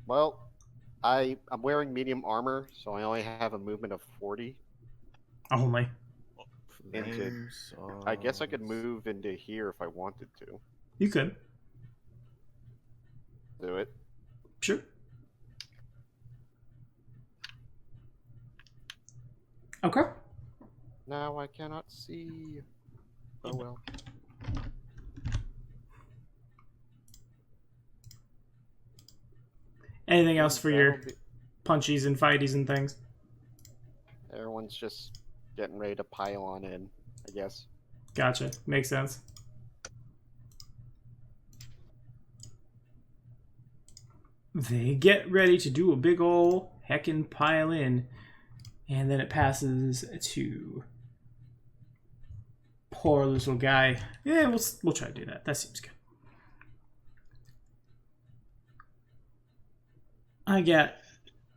Well, I'm wearing medium armor, so I only have a movement of 40. Only. Into, I guess I could move into here if I wanted to. You could. Do it. Sure. Okay. Now I cannot see. Oh well. Anything else for your That'll be- punchies and fighties and things? Everyone's just getting ready to pile on in, I guess. Gotcha. Makes sense. They get ready to do a big ol' heckin' pile in. And then it passes to poor little guy. Yeah, we'll try to do that. That seems good. I got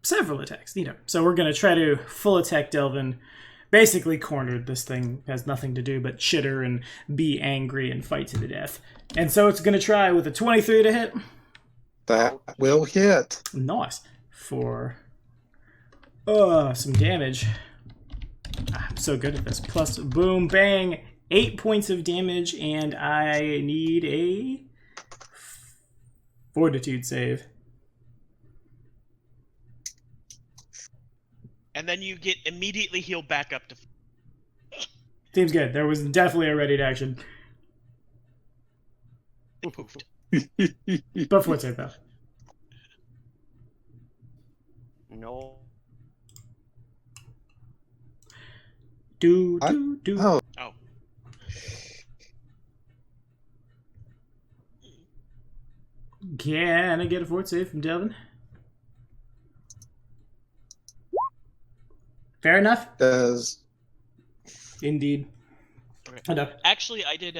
several attacks. So we're going to try to full attack Delvin. Basically cornered. This thing has nothing to do but chitter and be angry and fight to the death. And so it's going to try with a 23 to hit. That will hit. Nice. For some damage. I'm so good at this. Plus, boom, bang. 8 points of damage, and I need a fortitude save. And then you get immediately healed back up to... Seems good. There was definitely a ready to action. They poofed. But fort save, though. No. Do. Oh, Oh. Can I get a fort save from Delvin? Fair enough. does Indeed. Okay. Enough. Actually, I did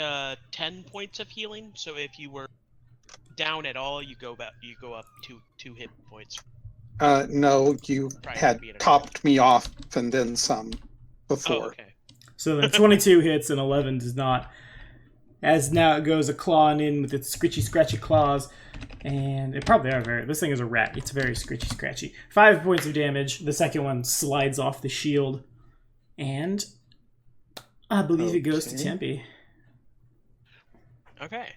10 points of healing, so if you were down at all, you go up two hit points. No, you Prior to had being topped me off and then some before. Oh, okay. So then 22 hits and 11 does not. As now it goes a clawing in with its scritchy scratchy claws. And it probably are very... This thing is a rat. It's very scritchy scratchy. 5 points of damage. The second one slides off the shield. And I believe it goes to Okay. Tempe. Okay.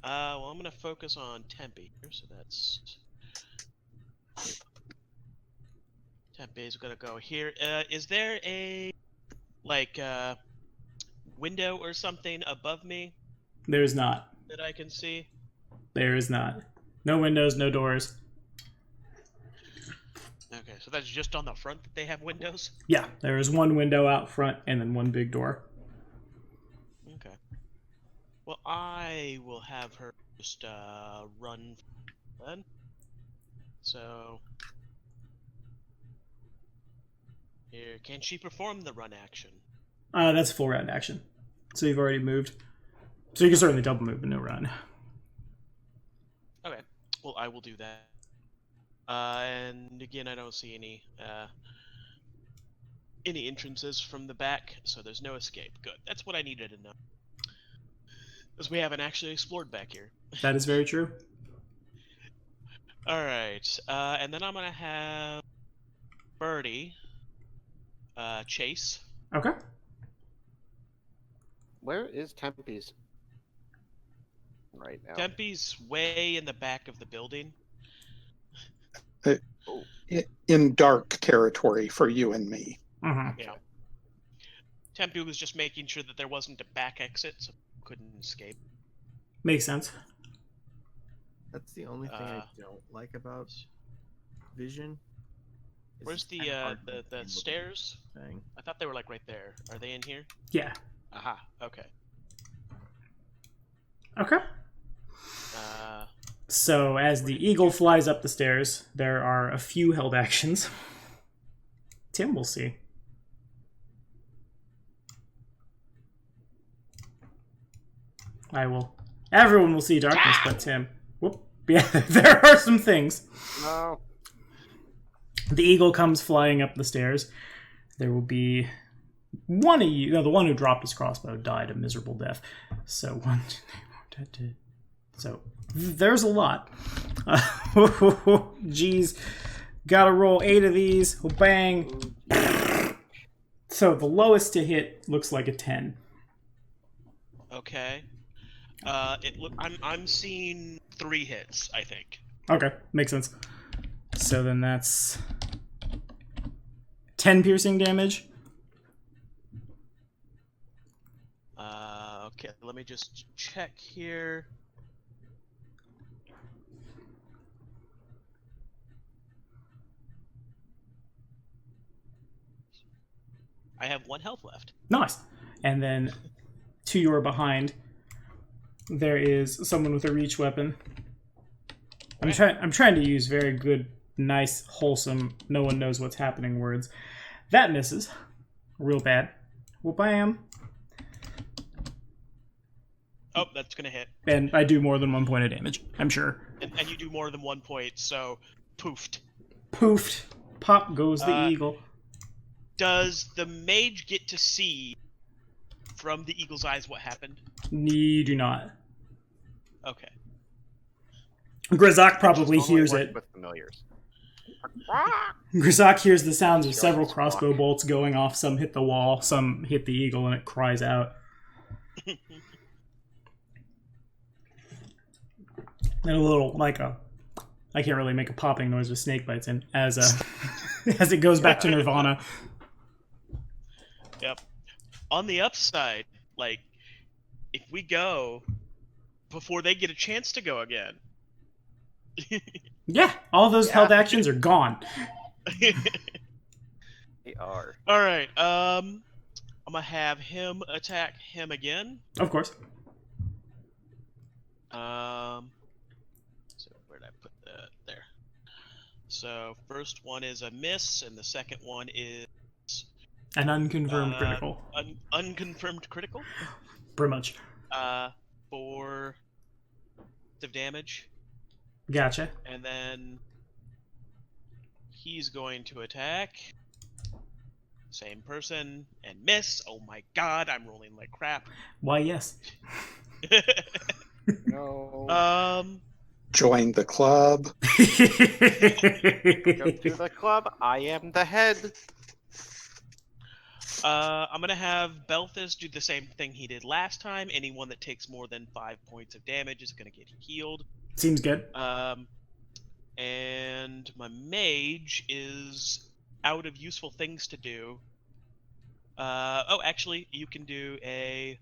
Well, I'm gonna focus on Tempe here, so that's... Tempe's gonna go here. Is there a, like, window or something above me There is not. that I can see? There is not. No windows, no doors. Okay, so that's just on the front that they have windows? Yeah, there is one window out front and then one big door. Okay. Well, I will have her just run then. So here, can she perform the run action? That's full round action. So you've already moved. So you can certainly double move, but no run. Okay. Well, I will do that. And again, I don't see any entrances from the back, so there's no escape. Good. That's what I needed to know. Because we haven't actually explored back here. That is very true. Alright, and then I'm gonna have Birdie chase. Okay. Where is Tempe's? Right now. Tempe's way in the back of the building. In dark territory for you and me. Mm-hmm. Yeah. Tempe was just making sure that there wasn't a back exit, so couldn't escape. Makes sense. That's the only thing I don't like about Vision. is Where's it's kinda hard to the see what stairs? it's saying. I thought they were like right there. Are they in here? Yeah. Aha. Okay. Okay. Uh, So as the eagle flies up the stairs, there are a few held actions. Tim will see. I will. Everyone will see darkness but Tim. Whoop. Yeah, there are some things. No. The eagle comes flying up the stairs. There will be one of you. No, the one who dropped his crossbow died a miserable death. So 1, 2, 3, 4, 5, 6. So there's a lot. Jeez. Gotta roll 8 of these. Oh, bang. So the lowest to hit looks like a 10. okay. I'm seeing 3 hits, I think. Okay, makes sense. So then that's 10 piercing damage. Okay, let me just check here. I have 1 health left. Nice. And then to your behind, there is someone with a reach weapon. I'm trying to use very good, nice, wholesome, no one knows what's happening words. That misses. Real bad. Well, bam. Oh, that's gonna hit. And I do more than 1 point of damage, I'm sure. And you do more than 1 point, so poofed. Poofed. Pop goes the eagle. Does the mage get to see from the eagle's eyes what happened? You do not. Okay. Grizak probably Only hears work it. with familiars. Grizak hears the sounds of several crossbow bolts going off. Some hit the wall, some hit the eagle, and it cries out. And a little, like a... I can't really make a popping noise with snake bites in, as as it goes back to Nirvana. Yep. On the upside, like, if we go before they get a chance to go again. Yeah, all those held actions are gone. They are. All right. I'm gonna have him attack him again. Of course. So where did I put that? There. So first one is a miss, and the second one is An unconfirmed critical. unconfirmed critical. Pretty much. 4 of damage, Gotcha. and then he's going to attack. Same person and miss. Oh my god, I'm rolling like crap. Why, yes. No. Join the club. Go to the club. I am the head. I'm gonna have Belthus do the same thing he did last time. Anyone that takes more than 5 points of damage is gonna get healed. Seems good. And my mage is out of useful things to do. Oh, actually, you can do a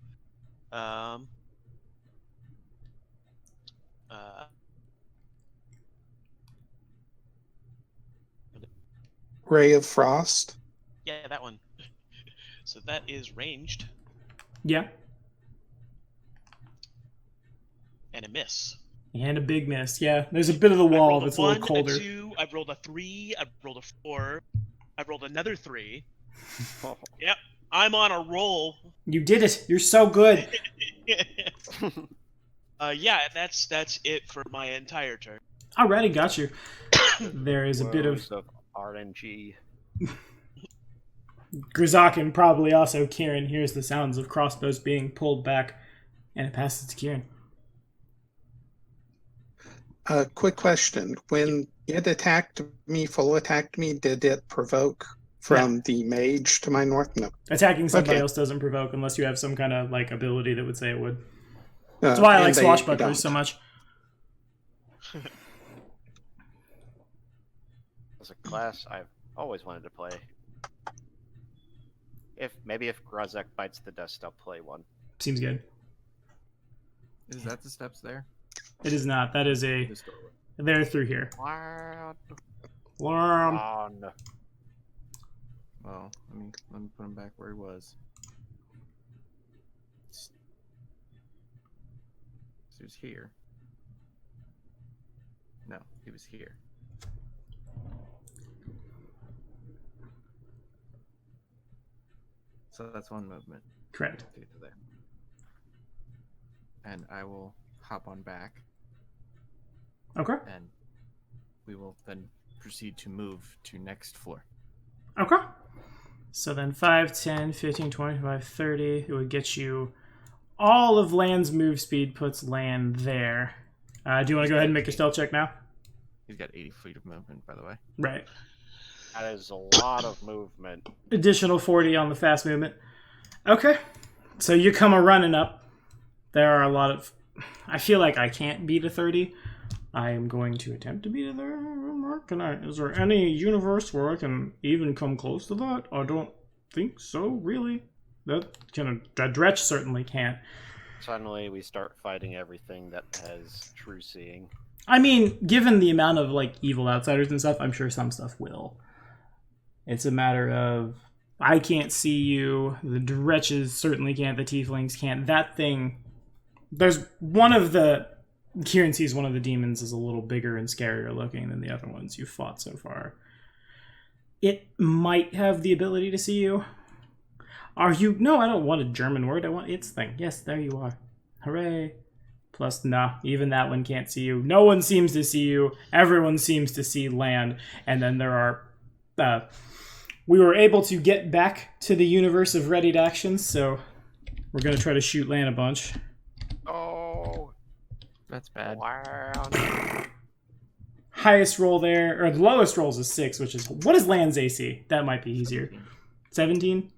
Ray of Frost. yeah, that one. So that is ranged Yeah. and a miss. And a big miss. Yeah, there's a bit of the I wall rolled that's a a 1, little colder. a 2, I've rolled a 3, I've rolled a 4, I've rolled another 3. Yep, I'm on a roll. You did it. You're so good. Yeah, that's it for my entire turn. Alrighty, got you. There is a bit of Woes RNG. Grizak, probably also Kieran hears the sounds of crossbows being pulled back, and it passes to Kieran. Quick question. When it full attacked me, did it provoke from the mage to my north? No. Attacking somebody Okay. else doesn't provoke unless you have some kind of like ability that would say it would. That's why I like and they swashbucklers so don't. much. As a class, I've always wanted to play. Maybe if Grazek bites the dust, I'll play one. Seems good. Is that the steps there? It is not. That is a. This doorway. They're through here. Wow. Worm. Well, let me put him back where he was. So he was here. No, he was here. So that's one movement Correct. to get to there. And I will hop on back, Okay. and we will then proceed to move to next floor. Okay. So then 5, 10, 15, 25, 30. It would get you all of Land's move speed, puts Land there. Do you want to go ahead and make your stealth check now? He's got 80 feet of movement, by the way. Right. That is a lot of movement. Additional 40 on the fast movement. Okay. So you come a running up. There are a lot of... I feel like I can't beat a 30. I am going to attempt to beat a 30. Is there any universe where I can even come close to that? I don't think so, really. That Dretch certainly can't. Suddenly, we start fighting everything that has true seeing. I mean, given the amount of like evil outsiders and stuff, I'm sure some stuff will. It's a matter of I can't see you. The Dretches certainly can't. The Tieflings can't. That thing. There's one of the. Kieran sees one of the demons is a little bigger and scarier looking than the other ones you've fought so far. It might have the ability to see you. Are you? No, I don't want a German word. I want its thing. Yes, there you are. Hooray. Plus, nah, even that one can't see you. No one seems to see you. Everyone seems to see Land. And then there are... we were able to get back to the universe of readied actions, so we're going to try to shoot Land a bunch. Oh, That's bad. wow. Highest roll there, or the lowest roll is a 6, which is... What is Land's AC? That might be easier. 17?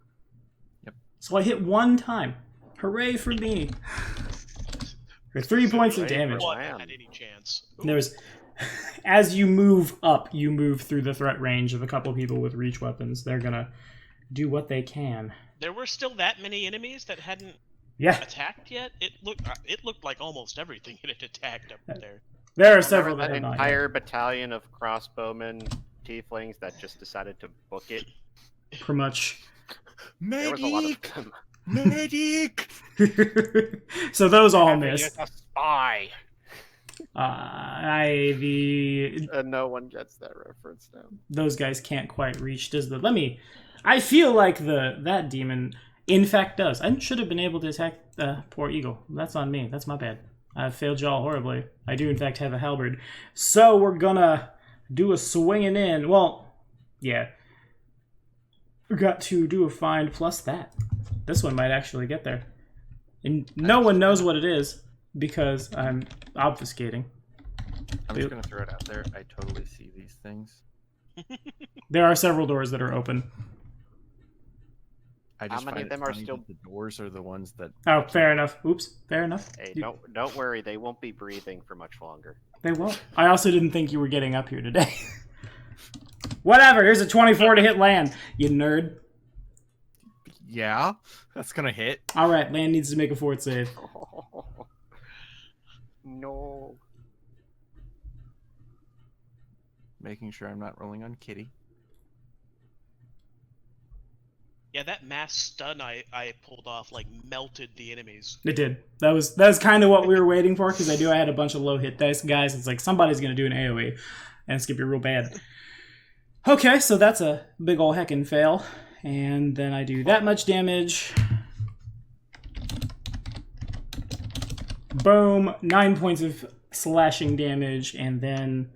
Yep. So I hit one time. Hooray for me. For 3 points of damage. What had any chance? Ooh. There's, as you move up, you move through the threat range of a couple people with reach weapons. They're gonna do what they can. There were still that many enemies that hadn't Yeah, attacked yet. It looked like almost everything had attacked up there. there are several that That have not. entire battalion of crossbowmen, tieflings that just decided to book it. Pretty much. There was a lot of them. Medic! So those all Having miss. a spy. No one gets that reference now. Those guys can't quite reach. I feel like that demon in fact does. I should have been able to attack the poor eagle. That's on me. That's my bad. I failed y'all horribly. I do in fact have a halberd. So we're gonna do a swinging in. Well, Yeah. We got to do a find plus that. This one might actually get there. And no one knows what it is because I'm obfuscating. I'm just gonna throw it out there. I totally see these things. There are several doors that are open. I just How many find of them it are funny still- that the doors are the ones that. Oh, fair enough. Oops, fair enough. Hey, don't worry, they won't be breathing for much longer. They won't. I also didn't think you were getting up here today. Whatever, here's a 24 to hit land, you nerd. Yeah, that's gonna hit. Alright, land needs to make a fort save. No. Making sure I'm not rolling on Kitty. Yeah, that mass stun I pulled off like melted the enemies. It did. That was kind of what we were waiting for, because I knew I had a bunch of low hit dice guys. It's like, somebody's going to do an AoE, and it's going to be real bad. Okay, so that's a big ol' heckin' fail. And then I do that much damage. Boom. 9 points of slashing damage, and then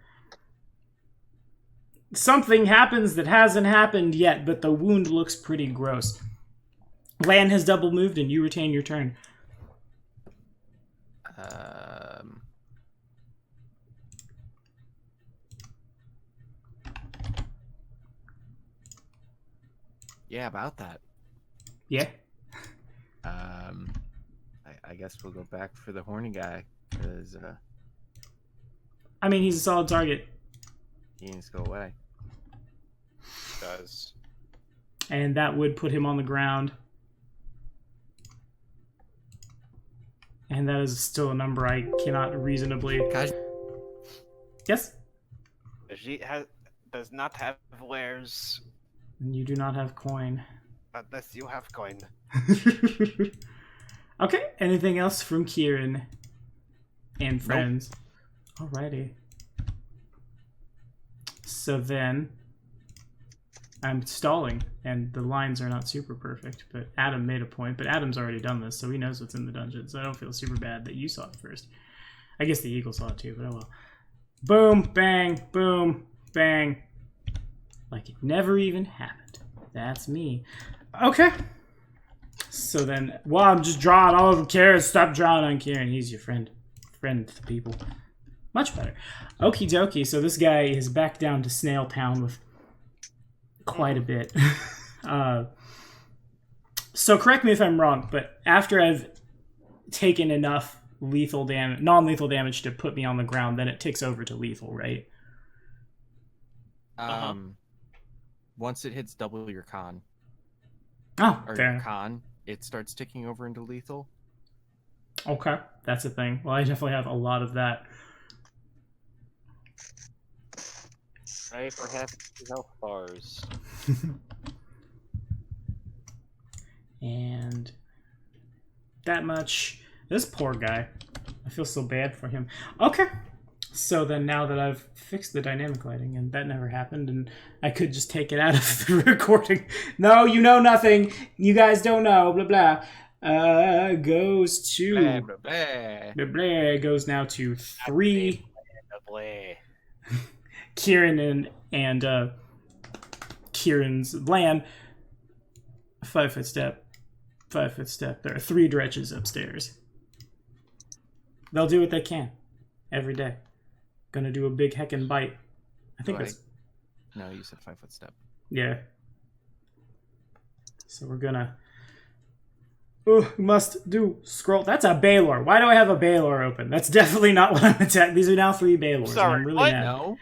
something happens that hasn't happened yet, but the wound looks pretty gross. Lan has double moved, and you retain your turn. Yeah, about that. Yeah. I guess we'll go back for the horny guy because I mean, he's a solid target. he needs to go away. Does. And that would put him on the ground. And that is still a number I cannot reasonably... Gosh. Yes? She does not have wares And you do not have coin. unless you have coin. Okay, anything else from Kieran and friends? Alrighty. So then, I'm stalling, and the lines are not super perfect, but Adam made a point, but Adam's already done this, so he knows what's in the dungeon, so I don't feel super bad that you saw it first. I guess the eagle saw it too, but oh well. Boom, bang, boom, bang. Like it never even happened. That's me. Okay. So then, well, I'm just drawing all over Kieran. Stop drawing on Kieran. He's your friend. Friend to the people. Much better. Okie dokie. So this guy is back down to Snail Town with quite a bit. So correct me if I'm wrong, but after I've taken enough lethal damage, non-lethal damage to put me on the ground, then it ticks over to lethal, right? Once it hits double your con, Oh, or fair your enough. con, it starts ticking over into lethal. Okay, that's a thing. Well, I definitely have a lot of that. Pray for happy health bars. And that much. This poor guy. I feel so bad for him. Okay. So then now that I've fixed the dynamic lighting, and that never happened, and I could just take it out of the recording. No, you know nothing. You guys don't know. Blah, blah. Goes to... Blah, blah, blah. Blah, blah. Goes now to 3. Bleh. Kieran and Kieran's land. 5-foot step. 5-foot step. There are 3 dretches upstairs. They'll do what they can. Every day. Gonna do a big heckin' bite. I think that's... No, you said 5-foot step. Yeah. So we're gonna... Oh, must do scroll. That's a Baylor. Why do I have a Baylor open? That's definitely not what I'm attacking. These are now 3 Baylors. Sorry, and I'm really what? mad. No.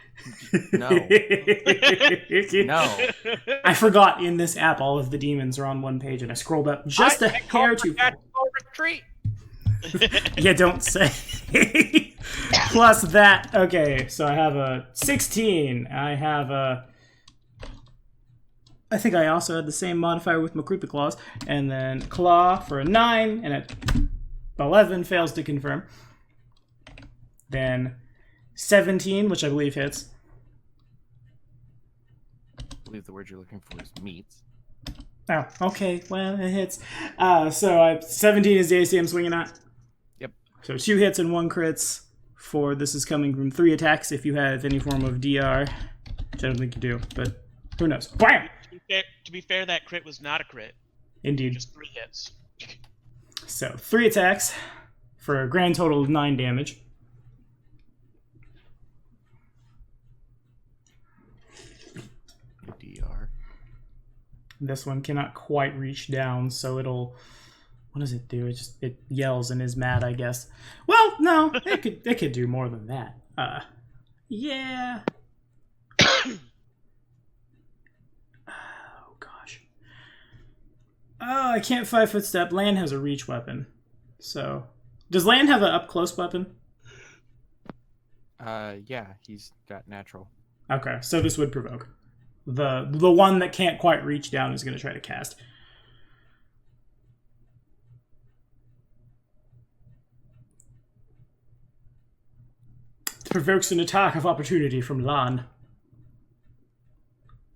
No. I forgot in this app all of the demons are on one page, and I scrolled up just a hair too far. Retreat. Yeah, don't say. Plus that. Okay, so I have a 16. I have a... I think I also had the same modifier with my creepy claws. And then claw for a 9, and at 11 fails to confirm. Then 17, which I believe hits. I believe the word you're looking for is meats. Oh, okay. Well, it hits. So 17 is the AC I'm swinging at. Yep. So 2 hits and 1 crits. This is coming from 3 attacks if you have any form of DR. Which I don't think you do, but Who knows? Bam! To be fair, that crit was not a crit. Indeed. Just 3 hits. So 3 attacks for a grand total of 9 damage. DR. This one cannot quite reach down, so it'll... What does it do? It yells and is mad, I guess. Well, no, it could do more than that. Yeah. Oh gosh. Oh, I can't 5-foot step. Lan has a reach weapon. So, does Lan have an up close weapon? Yeah, he's got natural. Okay, so this would provoke. The one that can't quite reach down is going to try to cast. Provokes an attack of opportunity from Lan.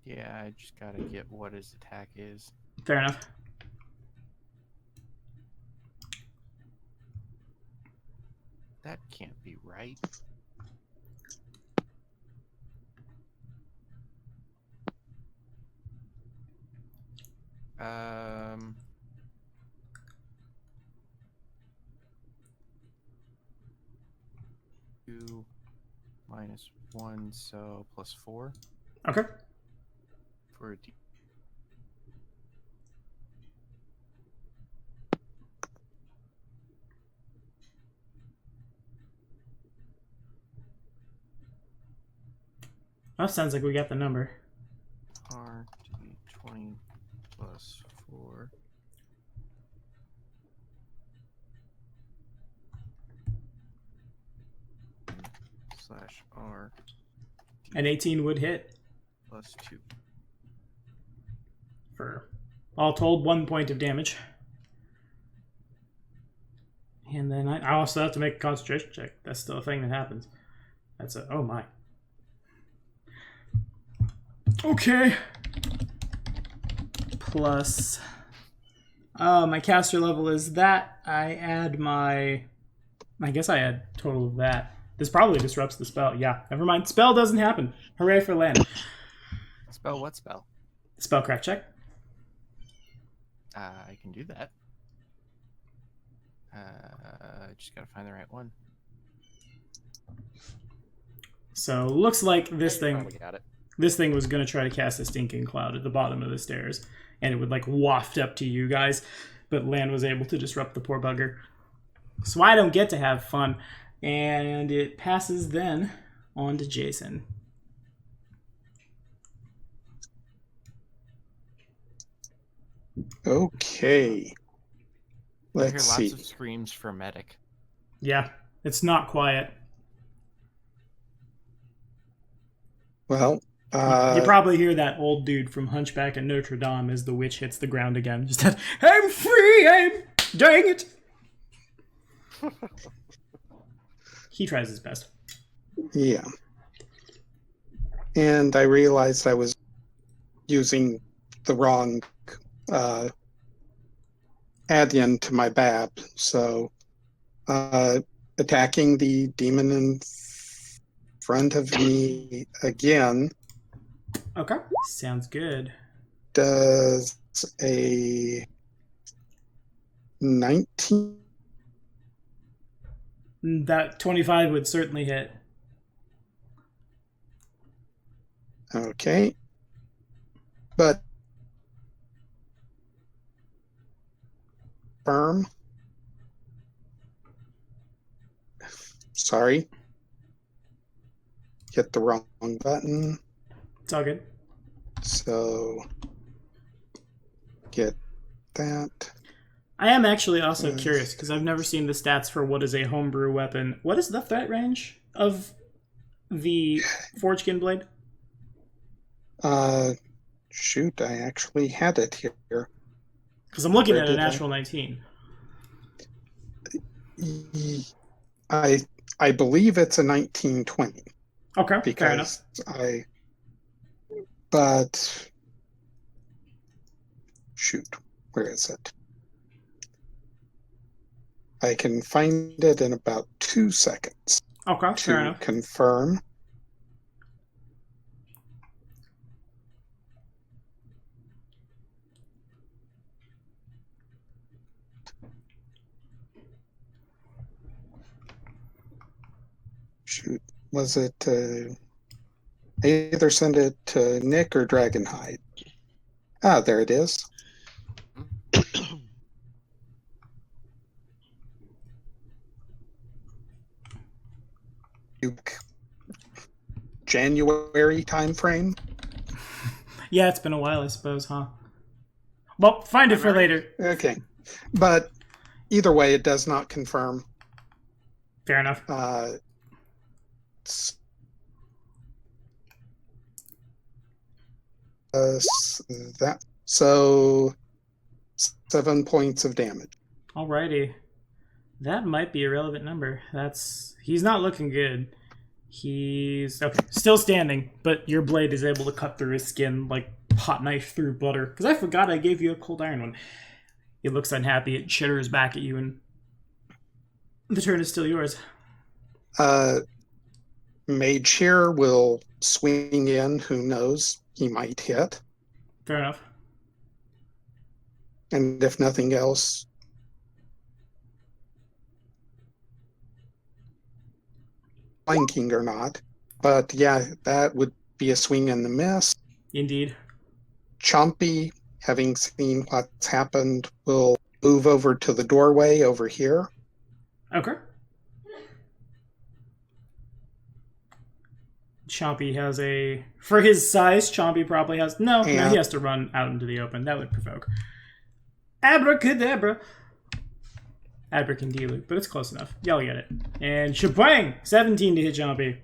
Yeah, I just gotta get what his attack is. Fair enough. That can't be right. Two minus 1, so +4 Okay. for a D. Oh, sounds like we got the number. RD20 +4. /R. An 18 would hit +2. for all told 1 point of damage. And then I also have to make a concentration check. That's still a thing that happens. That's a... Oh my. Okay. Plus... my caster level is that. I add my... I guess I add total of that. This probably disrupts the spell. Yeah, never mind. Spell doesn't happen. Hooray for Lan. Spell what spell? Spellcraft check. I can do that. Just gotta find the right one. So looks like this Yeah, you thing... probably got it. This thing was going to try to cast a stinking cloud at the bottom of the stairs, and it would like waft up to you guys, but Lan was able to disrupt the poor bugger. So I don't get to have fun, and it passes then on to Jason. Okay. I hear Let's lots see. of screams for medic. Yeah, it's not quiet. Well, You probably hear that old dude from Hunchback and Notre Dame as the witch hits the ground again. Just that, I'm free, dang it. He tries his best. yeah. And I realized I was using the wrong add-in to my BAB. So attacking the demon in front of me again Okay, sounds good. does a 19. That 25 would certainly hit. Okay. But firm. Sorry. Hit the wrong button. It's all good. So get that. I am actually also Yes. curious because I've never seen the stats for what is a homebrew weapon. What is the threat range of the Forgeskin Blade? Shoot, I actually had it here. Because I'm looking Where at a did I- natural 19. I believe it's a 1920 Okay, fair enough. because but shoot, where is it? I can find it in about 2 seconds Okay, fair to enough. confirm. Shoot. Was it I either send it to Nick or Dragonhide? Ah, there it is. January time frame. Yeah, it's been a while, I suppose, huh? Well, find it for later. Okay, but either way, it does not confirm. Fair enough. That so 7 points of damage. Alrighty. That might be a relevant number. He's not looking good. He's okay, still standing, but your blade is able to cut through his skin like hot knife through butter. Because I forgot I gave you a cold iron one. It looks unhappy. It chitters back at you, and the turn is still yours. Mage here will swing in. Who knows? He might hit. Fair enough. And if nothing else, flanking or not. But yeah, that would be a swing and a miss. Indeed. Chompy, having seen what's happened, will move over to the doorway over here. Okay. Chompy has for his size, Chompy probably has, no, he has to run out into the open. That would provoke. Abracadabra. Abracadabra, but it's close enough. Y'all get it. And shabang! 17 to hit Chompy.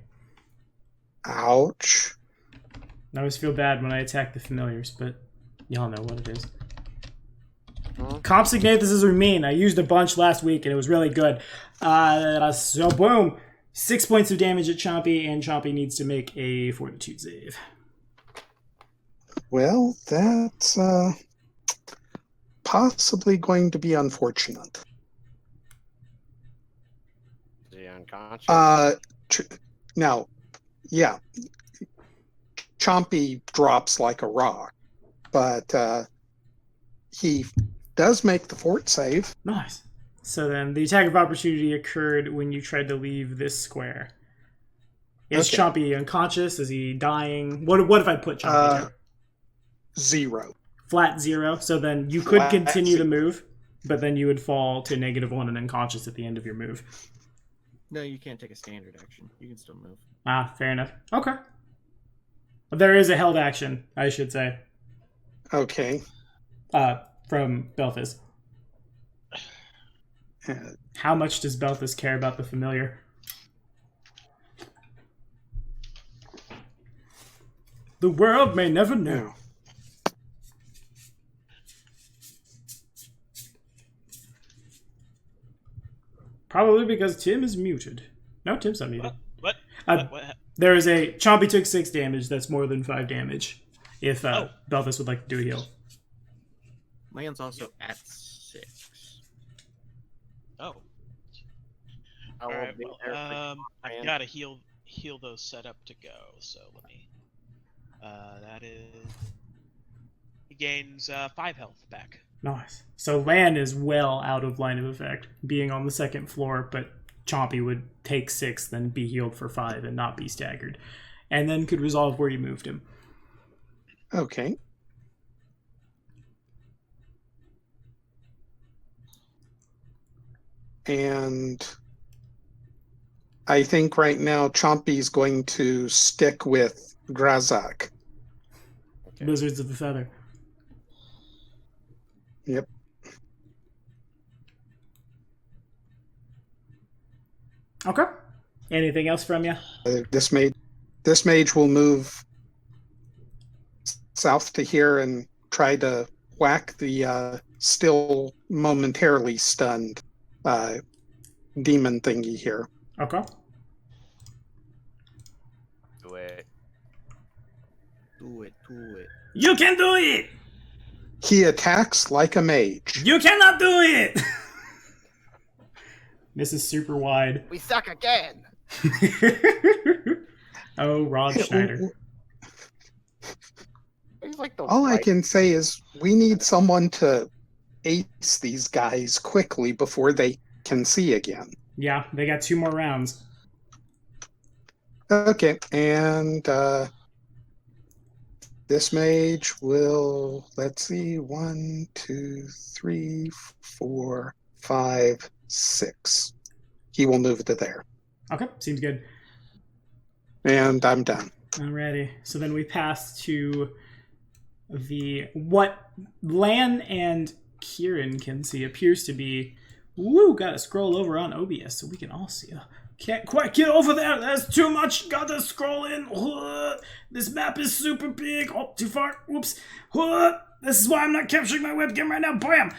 Ouch. I always feel bad when I attack the familiars, but y'all know what it is. Compsognathus are mean. I used a bunch last week and it was really good. So boom. 6 points of damage at Chompy, and Chompy needs to make a fortitude save. Well, that's possibly going to be unfortunate. Is he unconscious? Now, yeah. Chompy drops like a rock, but he does make the fort save. Nice. So then the attack of opportunity occurred when you tried to leave this square. Is Chompy unconscious? Is he dying? What if I put Chompy down? 0. Flat 0. So then you could continue the move, but then you would fall to -1 and unconscious at the end of your move. No, you can't take a standard action. You can still move. Ah, fair enough. Okay. There is a held action, I should say. Okay. From Belfast. How much does Belfast care about the familiar? The world may never know. Probably because Tim is muted. No, Tim's not muted. What? There is a... Chompy took 6 damage. That's more than 5 damage. If Belfast would like to do a heal. Land's also at 6. Oh. I All will right. be Well, there for I gotta heal those set up to go. So let me. That is. He gains 5 health back. Nice. So Lan is well out of line of effect, being on the 2nd floor, but Chompy would take 6, then be healed for 5 and not be staggered. And then could resolve where you moved him. Okay. And I think right now Chompy's going to stick with Grazak. Okay. Wizards of the Feather. Yep. Okay. Anything else from you? This mage will move south to here and try to whack the still momentarily stunned demon thingy here. Okay. Do it. Do it. You can do it! He attacks like a mage. You cannot do it! This is super wide. We suck again! Oh, Rod Schneider. He's like the All I can say is we need someone to ace these guys quickly before they can see again. Yeah, they got 2 more rounds. Okay, and this mage will, let's see, 1, 2, 3, 4, 5, 6. He will move to there. Okay, seems good. And I'm done. Alrighty. So then we pass to what Lan and Kieran can see appears to be. Woo! Gotta scroll over on OBS so we can all see. Can't quite get over there. There's too much. Gotta scroll in. This map is super big. Oh, too far. Whoops. This is why I'm not capturing my webcam right now. Bam!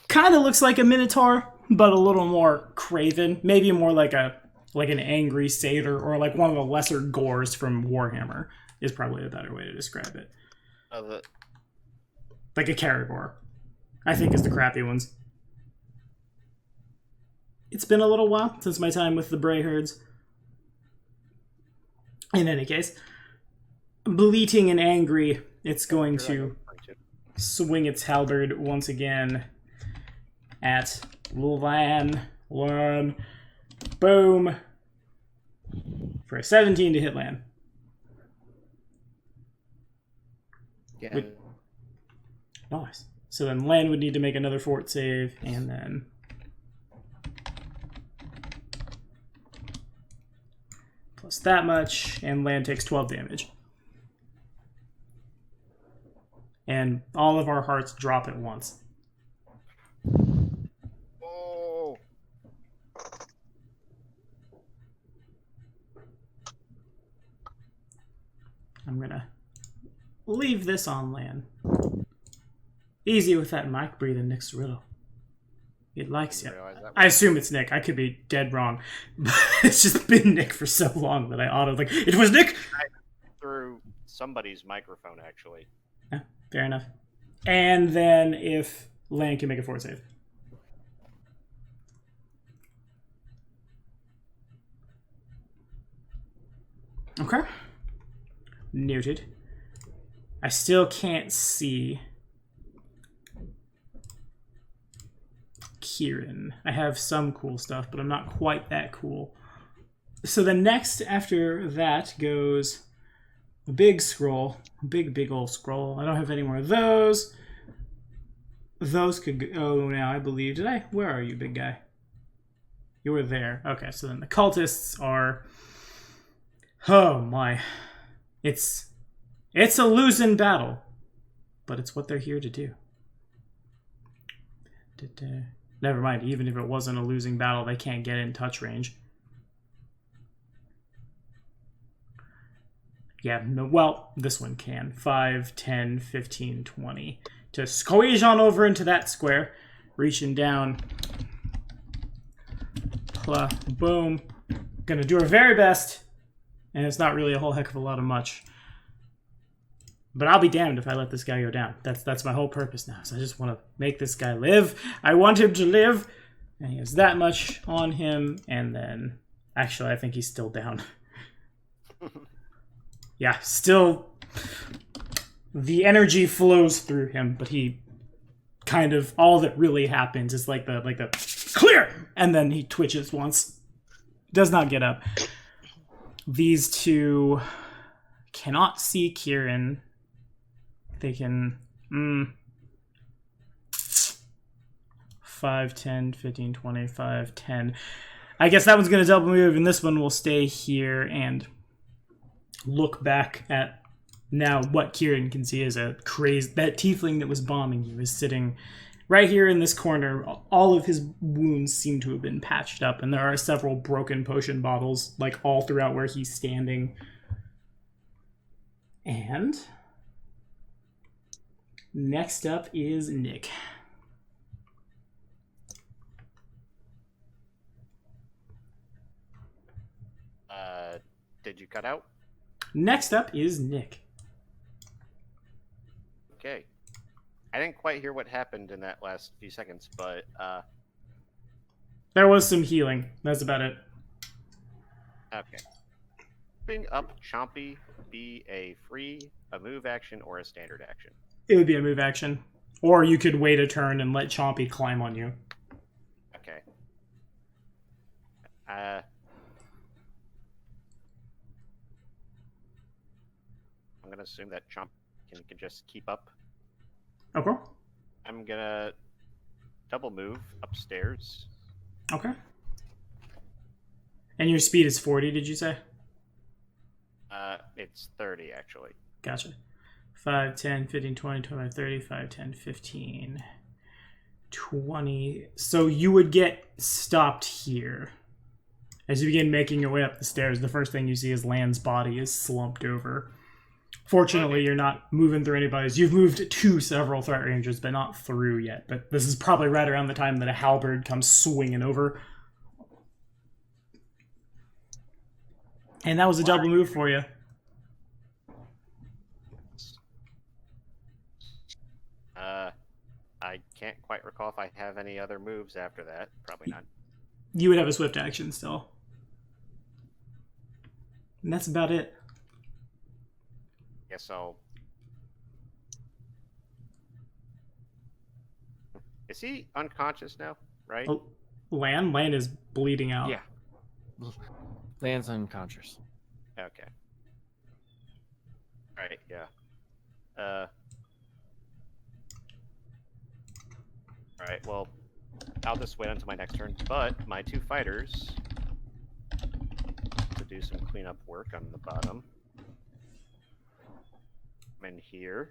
Kind of looks like a Minotaur, but a little more craven. Maybe more like an angry satyr, or like one of the lesser gores from Warhammer is probably a better way to describe it. Like a Caragor, I think, is the crappy ones. It's been a little while since my time with the Bray herds. In any case, bleating and angry, it's going to swing its halberd once again at Lan. Boom. For a 17 to hit Lan. Yeah. Nice. So then Lan would need to make another fort save, and then plus that much, and Lan takes 12 damage. And all of our hearts drop at once. Oh. I'm gonna leave this on Lan. Easy with that mic breathing, Nick's riddle. It likes you. I assume it's Nick. I could be dead wrong. But it's just been Nick for so long that I auto it was Nick! I through somebody's microphone, actually. Yeah, fair enough. And then if Lan can make a fort save. Okay. Noted. I still can't see Kieran. I have some cool stuff, but I'm not quite that cool. So the next after that goes a big scroll. A big old scroll. I don't have any more of those. Those could go now, I believe. Did I? Where are you, big guy? You were there. Okay, so then the cultists are... Oh my. It's a losing battle. But it's what they're here to do. Never mind, even if it wasn't a losing battle, they can't get in touch range. Yeah, no, well, this one can. 5, 10, 15, 20. To squeeze on over into that square. Reaching down. Boom. Gonna do our very best. And it's not really a whole heck of a lot of much. But I'll be damned if I let this guy go down. That's my whole purpose now. So I just want to make this guy live. I want him to live. And he has that much on him. And then... Actually, I think he's still down. Yeah, still... The energy flows through him, but he kind of... All that really happens is like the clear! And then he twitches once. Does not get up. These two cannot see Kieran. They can... 5, 10, 15, 25, 10. I guess that one's going to double move, and this one will stay here and look back at now what Kieran can see as a crazy... That tiefling that was bombing you is sitting right here in this corner. All of his wounds seem to have been patched up, and there are several broken potion bottles, like, all throughout where he's standing. And... next up is Nick. Did you cut out? Next up is Nick. Okay. I didn't quite hear what happened in that last few seconds, but There was some healing. That's about it. okay. Moving up Chompy be a move action, or a standard action? It would be a move action. Or you could wait a turn and let Chompy climb on you. Okay. gonna assume that Chomp can just keep up. Okay. I'm gonna double move upstairs. Okay. And your speed is 40, did you say? It's 30 actually. Gotcha. 5, 10, 15, 20, 25, 30, 5, 10, 15, 20. So you would get stopped here. As you begin making your way up the stairs, the first thing you see is Land's body is slumped over. Fortunately, you're not moving through anybody's. You've moved to several threat ranges, but not through yet. But this is probably right around the time that a halberd comes swinging over. And that was a double move for you. I can't quite recall if I have any other moves after that. Probably not. You would have a swift action still. And that's about it. Guess I'll... Is he unconscious now, right? Oh, Lan is bleeding out. Yeah. Land's unconscious. Okay. Alright, yeah. Alright, well, I'll just wait until my next turn, but my 2 fighters to do some cleanup work on the bottom. I'm in here.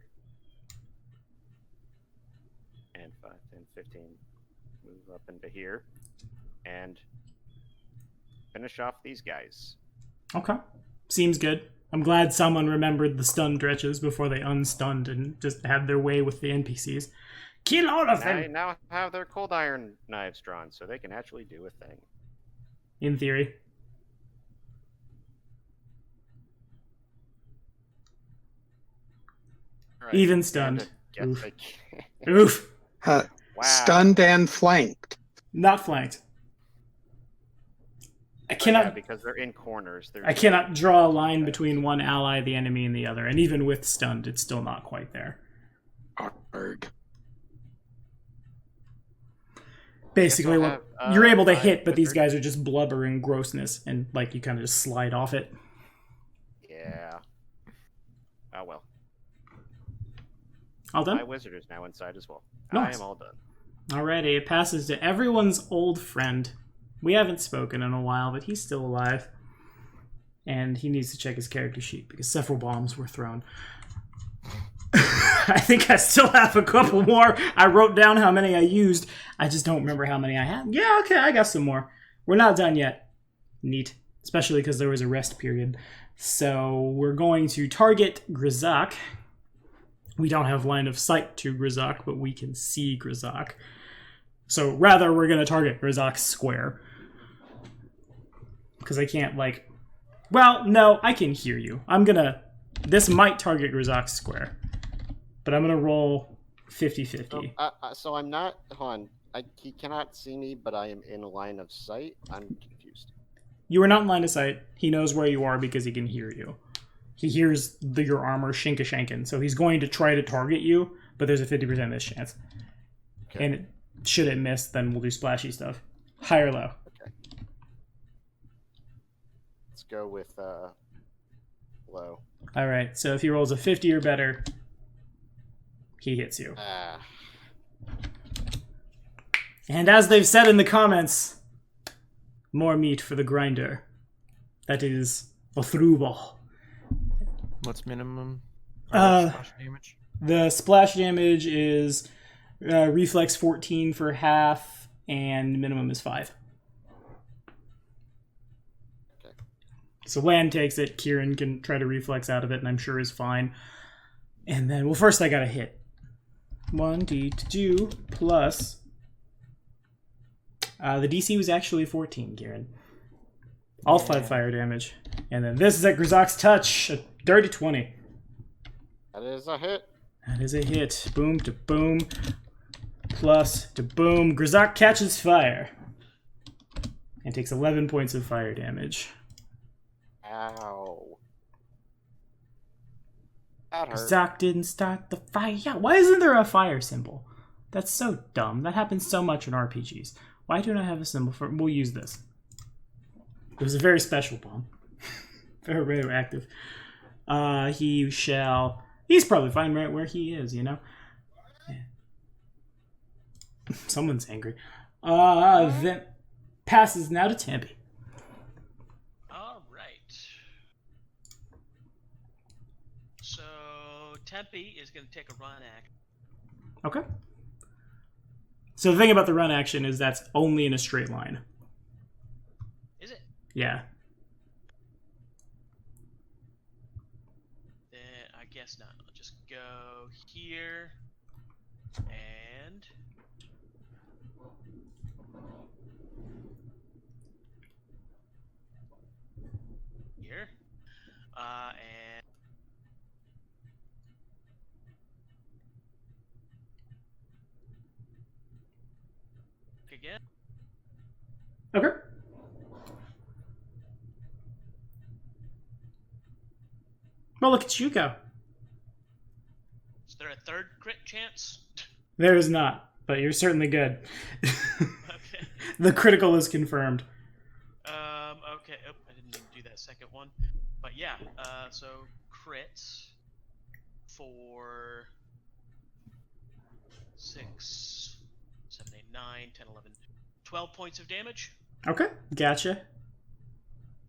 And 5, 10, 15. Move up into here. And finish off these guys. Okay. Seems good. I'm glad someone remembered the stun dretches before they unstunned and just had their way with the NPCs. Kill all of them! I now have their cold iron knives drawn, so they can actually do a thing. In theory. Right. Even stunned. Oof. Oof. Wow. Stunned and flanked. Not flanked. I Yeah, cannot. because they're in corners. I cannot draw a line between one ally, the enemy, and the other. And even with stunned, it's still not quite there. Arg. Basically, I'll what have, you're able to 5 hit, but these wizards. guys are just blubbering grossness, and like you kind of just slide off it. Yeah. Oh well. All My done? wizard is now inside as well. Nice. I am all done. Alrighty, it passes to everyone's old friend. We haven't spoken in a while, but he's still alive. And he needs to check his character sheet because several bombs were thrown. I think I still have a couple more. I wrote down how many I used. I just don't remember how many I had. Yeah, okay, I got some more. We're not done yet. Neat. Especially because there was a rest period. So we're going to target Grizak. We don't have line of sight to Grizak, but we can see Grizak. So rather, we're going to target Grizak's square. Because I can't, like... Well, no, I can hear you. I'm going to... This might target Grizak's square. But I'm going to roll 50-50. So I'm not... Hold on. He cannot see me, but I am in a line of sight. I'm confused. You are not in line of sight. He knows where you are because he can hear you. He hears your armor shanking, so he's going to try to target you, but there's a 50% miss chance. Okay. And should it miss, then we'll do splashy stuff. High or low? Okay. Let's go with low. Alright, so if he rolls a 50 or better, he hits you. And as they've said in the comments, more meat for the grinder. That is a through ball. What's minimum Splash damage? The splash damage is reflex 14 for half, and minimum is 5. Okay. So Land takes it. Kieran can try to reflex out of it, and I'm sure is fine. And then, well, first I gotta hit. 1d2 plus... the DC was actually 14, Kieran. All 5 fire damage. And then this is at Grizak's touch. A dirty 20. That is a hit. That is a hit. Boom to boom. Plus to boom. Grizak catches fire. And takes 11 points of fire damage. Ow. That hurt. Grizak didn't start the fire. Yeah, why isn't there a fire symbol? That's so dumb. That happens so much in RPGs. Why don't I have a symbol for... We'll use this. It was a very special bomb. Very radioactive. He shall... He's probably fine right where he is, you know? Yeah. Someone's angry. Then passes now to Tempe. All right. So Tempe is going to take a run action. Okay. So the thing about the run action is that's only in a straight line. Is it? Yeah. Then I guess not. I'll just go here and here. And again. Okay. Well, look at you go. Is there a third crit chance? There is not, but you're certainly good. Okay. The critical is confirmed. Okay. Oh, I didn't do that second one. But yeah, so crits for 6, 7, 8, 9, 10, 11, 12 points of damage. Okay, gotcha.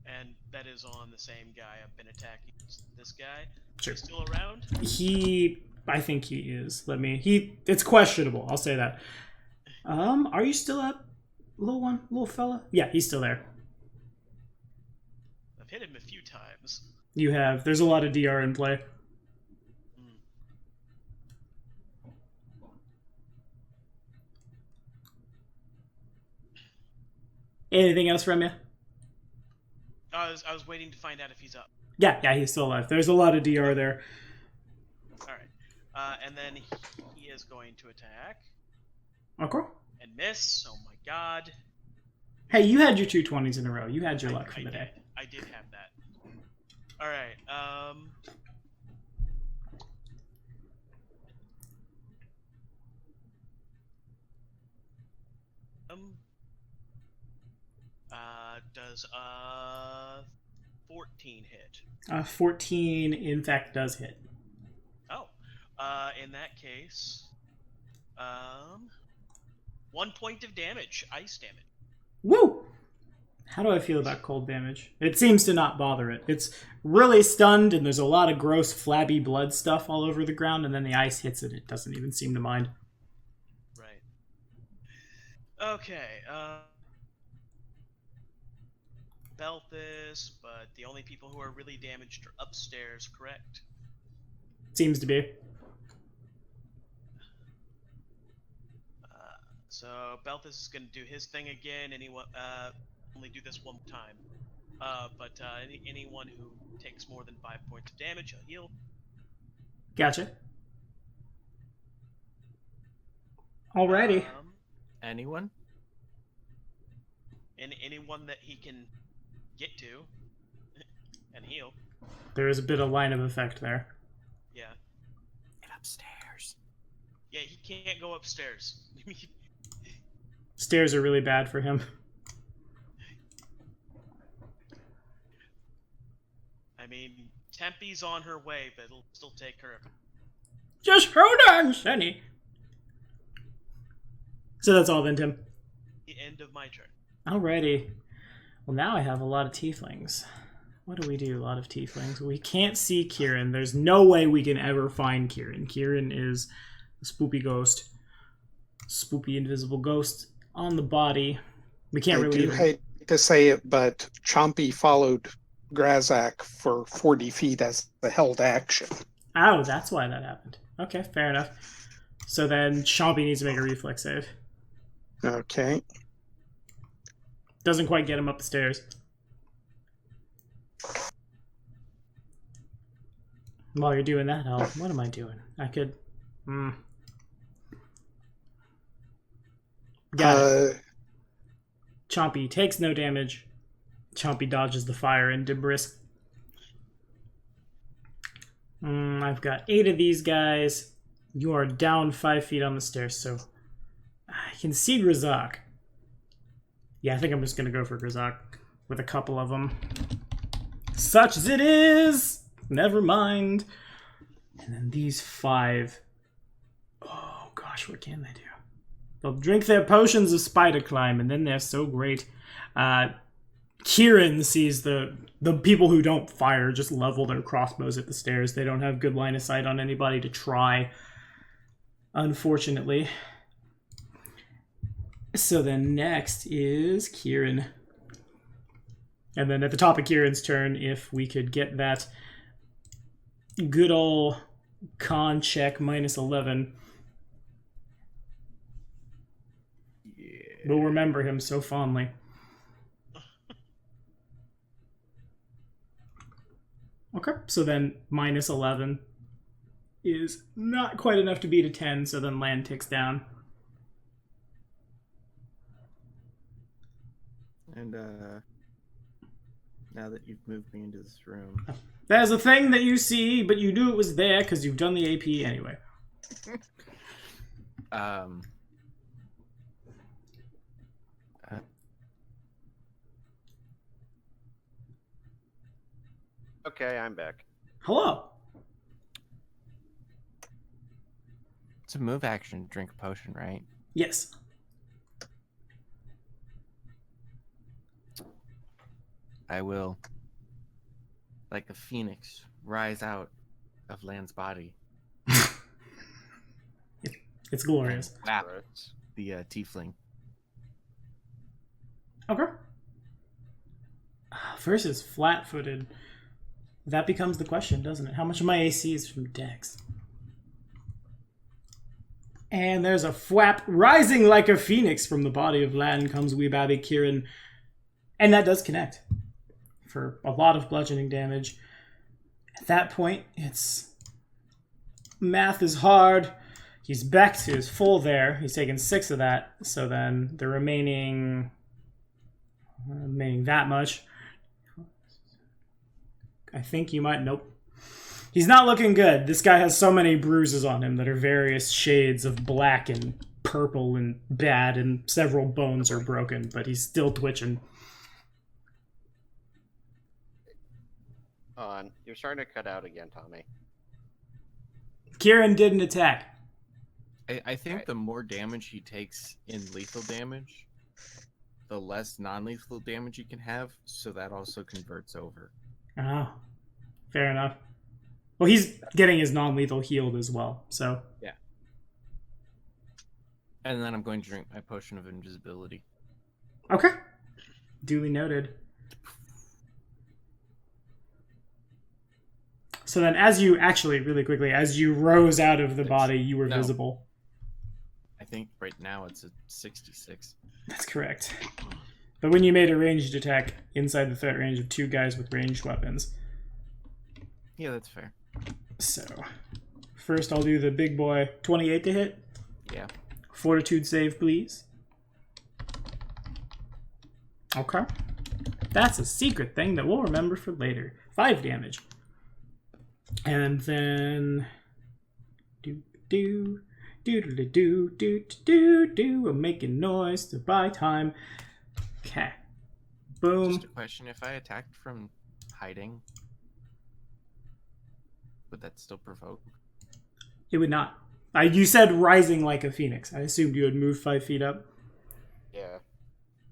And that is on the same guy I've been attacking. This guy. Sure. Is he still around? I think he is. It's questionable, I'll say that. Are you still up, little fella? Yeah, he's still there. I've hit him a few times. You have. There's a lot of DR in play. Anything else from you? I was waiting to find out if he's up. Yeah, he's still alive. There's a lot of DR there. Alright. And then he is going to attack. Okay. And miss. Oh my god. Hey, you had your 2 20s in a row. You had your luck for the day. I did have that. Alright, does 14 hit? 14, in fact, does hit. Oh. In that case, 1 point of damage, ice damage. Woo! How do I feel about cold damage? It seems to not bother it. It's really stunned, and there's a lot of gross, flabby blood stuff all over the ground, and then the ice hits it. It doesn't even seem to mind. Right. Okay, Belthus, but the only people who are really damaged are upstairs, correct? Seems to be. So Belthus is going to do his thing again, and he only do this one time. But anyone who takes more than 5 points of damage, he'll heal. Gotcha. Alrighty. Anyone? And anyone that he can get to and heal. There is a bit of line of effect there. Yeah. Get upstairs. Yeah, he can't go upstairs. Stairs are really bad for him. I mean, Tempe's on her way, but it'll still take her. Just hold on, Sonny. So that's all then, Tim. The end of my turn. Alrighty. Well, now I have a lot of tieflings. What do we do? A lot of tieflings. We can't see Kieran. There's no way we can ever find Kieran. Kieran is a spoopy ghost. Spoopy invisible ghost on the body. We can't I really... do hate to say it, but Chompy followed Grazak for 40 feet as the held action. Oh, that's why that happened. Okay, fair enough. So then Chompy needs to make a reflex save. Okay. Doesn't quite get him up the stairs. While you're doing that, what am I doing? I could... Got it. Chompy takes no damage. Chompy dodges the fire and debris. I've got 8 of these guys. You are down 5 feet on the stairs, so I can see Grazak. Yeah, I think I'm just going to go for Grazak with a couple of them. Such as it is! never mind. And then these 5. Oh gosh, what can they do? They'll drink their potions of spider climb, and then they're so great. Kieran sees the people who don't fire just level their crossbows at the stairs. They don't have good line of sight on anybody to try, unfortunately. So then next is Kieran. And then at the top of Kieran's turn, if we could get that good old con check -11. Yeah. We'll remember him so fondly. Okay, so then -11 is not quite enough to beat a 10, so then land ticks down. And now that you've moved me into this room, There's a thing that you see, but you knew it was there because you've done the AP anyway. Okay, I'm back. Hello. it's a move action. Drink a potion, right? Yes. I will, like a phoenix, rise out of Land's body. It's glorious. Whap Right. the tiefling. Okay. Versus flat-footed. That becomes the question, doesn't it? How much of my AC is from Dex? And there's a thwap rising like a phoenix from the body of Lan comes Weebaby Kieran. And that does connect for a lot of bludgeoning damage. At that point, it's... math is hard. He's back to his full there. He's taken 6 of that. So then the remaining that much. I think you might... Nope. He's not looking good. This guy has so many bruises on him that are various shades of black and purple and bad, and several bones are broken, but he's still twitching. You're starting to cut out again, Tommy. Kieran did an attack. I think Right. the more damage he takes in lethal damage, the less non-lethal damage he can have, so that also converts over. Oh, fair enough. Well, he's getting his non-lethal healed as well, so... Yeah. And then I'm going to drink my potion of invisibility. Okay. Duly noted. So then as you... Actually, really quickly, as you rose out of the body, you were No. visible. I think right now it's a 66. That's correct. But when you made a ranged attack inside the threat range of 2 guys with ranged weapons. Yeah, that's fair. So, first I'll do the big boy 28 to hit. Yeah. Fortitude save, please. Okay. That's a secret thing that we'll remember for later. 5 damage. And then... Do. I'm making noise to buy time. Okay. Boom. Just a question, if I attacked from hiding, would that still provoke? It would not. You said rising like a phoenix. I assumed you had moved 5 feet up. Yeah.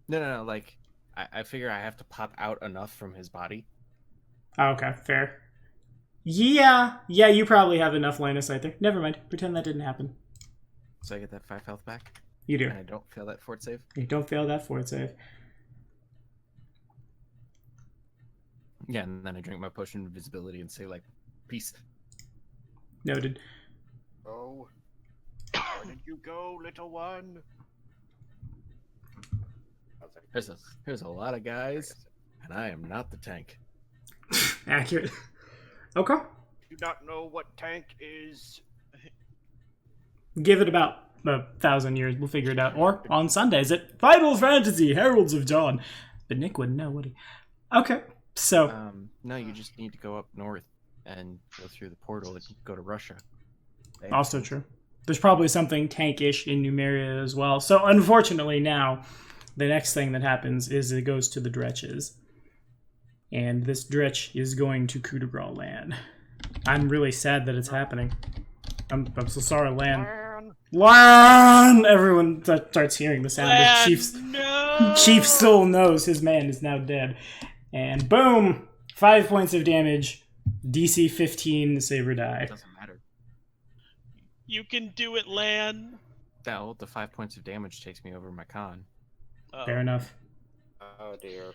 No, like, I figure I have to pop out enough from his body. Oh, okay, fair. Yeah, you probably have enough line of sight there. Never mind. Pretend that didn't happen. So I get that 5 health back, You do. and I don't fail that fort save? You don't fail that fort save. Yeah, and then I drink my potion of invisibility and say, like, peace. Noted. Oh. Where did you go, little one? There's a lot of guys, and I am not the tank. Accurate. Okay. Do not know what tank is. Give it about 1,000 years. We'll figure it out. Or on Sundays at Final Fantasy Heralds of Dawn. But Nick wouldn't know, would he? Okay. So, No, you just need to go up north and go through the portal and go to Russia. also true. There's probably something tankish in Numeria as well. So, unfortunately now, the next thing that happens is it goes to the Dretches. And this Dretch is going to coup de grace land. I'm really sad that it's happening. I'm so sorry, Lan. Lan! Lan! Everyone starts hearing the sound of Chief's... No! Chief Soul knows his man is now dead. And boom! 5 points of damage. DC 15 Saber die. Doesn't matter. You can do it, Lan. No, the 5 points of damage takes me over my con. Oh. Fair enough. Oh dear.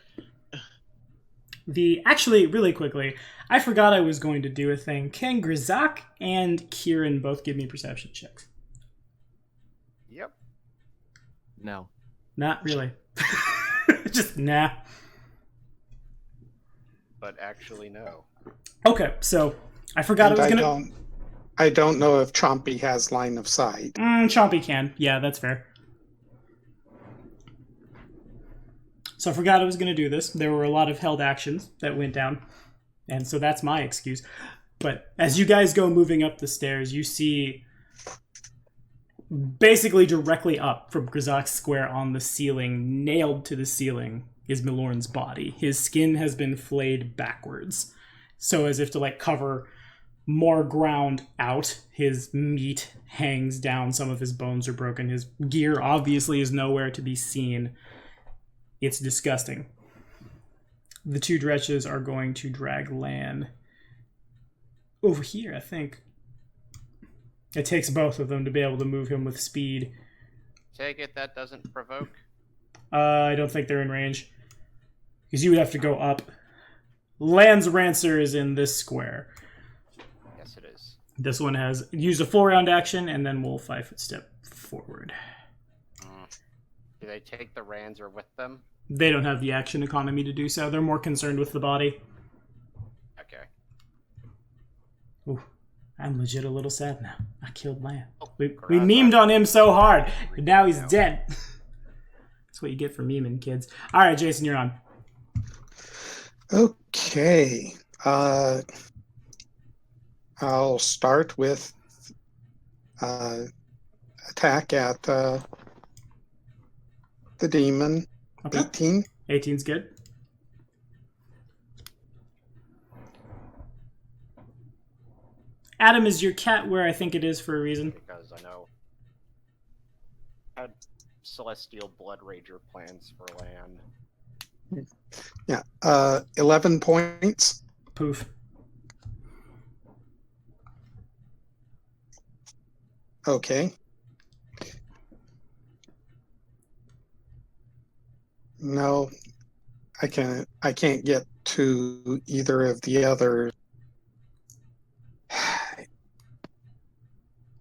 Actually, really quickly, I forgot I was going to do a thing. Can Grzak and Kieran both give me perception checks? Yep. No. Not really. Just nah. But actually, no. Okay, so I forgot And I was gonna. I don't know if Chompy has line of sight. Chompy can. Yeah, that's fair. So I forgot I was going to do this. There were a lot of held actions that went down. And so that's my excuse. But as you guys go moving up the stairs, you see basically directly up from Grzak's square on the ceiling, nailed to the ceiling, is Milorn's body. His skin has been flayed backwards. So as if to like cover more ground out, his meat hangs down, some of his bones are broken, his gear obviously is nowhere to be seen. It's disgusting. The two dretches are going to drag Lan over here, I think. It takes both of them to be able to move him with speed. Take it that doesn't provoke. I don't think they're in range. Because you would have to go up. Lan's Rancer is in this square. Yes, it is. This one has used a full round action, and then we'll 5-foot step forward. Do they take the Ranzer with them? They don't have the action economy to do so. They're more concerned with the body. Okay. Ooh, I'm legit a little sad now. I killed Lan. Oh, We Grazak. memed on him so hard, and now he's dead. That's what you get for memeing, kids. All right, Jason, you're on. Okay. I'll start with attack at the demon. Okay. 18. 18's good. Adam, is your cat where I think it is for a reason? Because I know I had Celestial Blood Rager plans for Lan. Yeah. 11 points. Poof. Okay. No, I can't get to either of the other.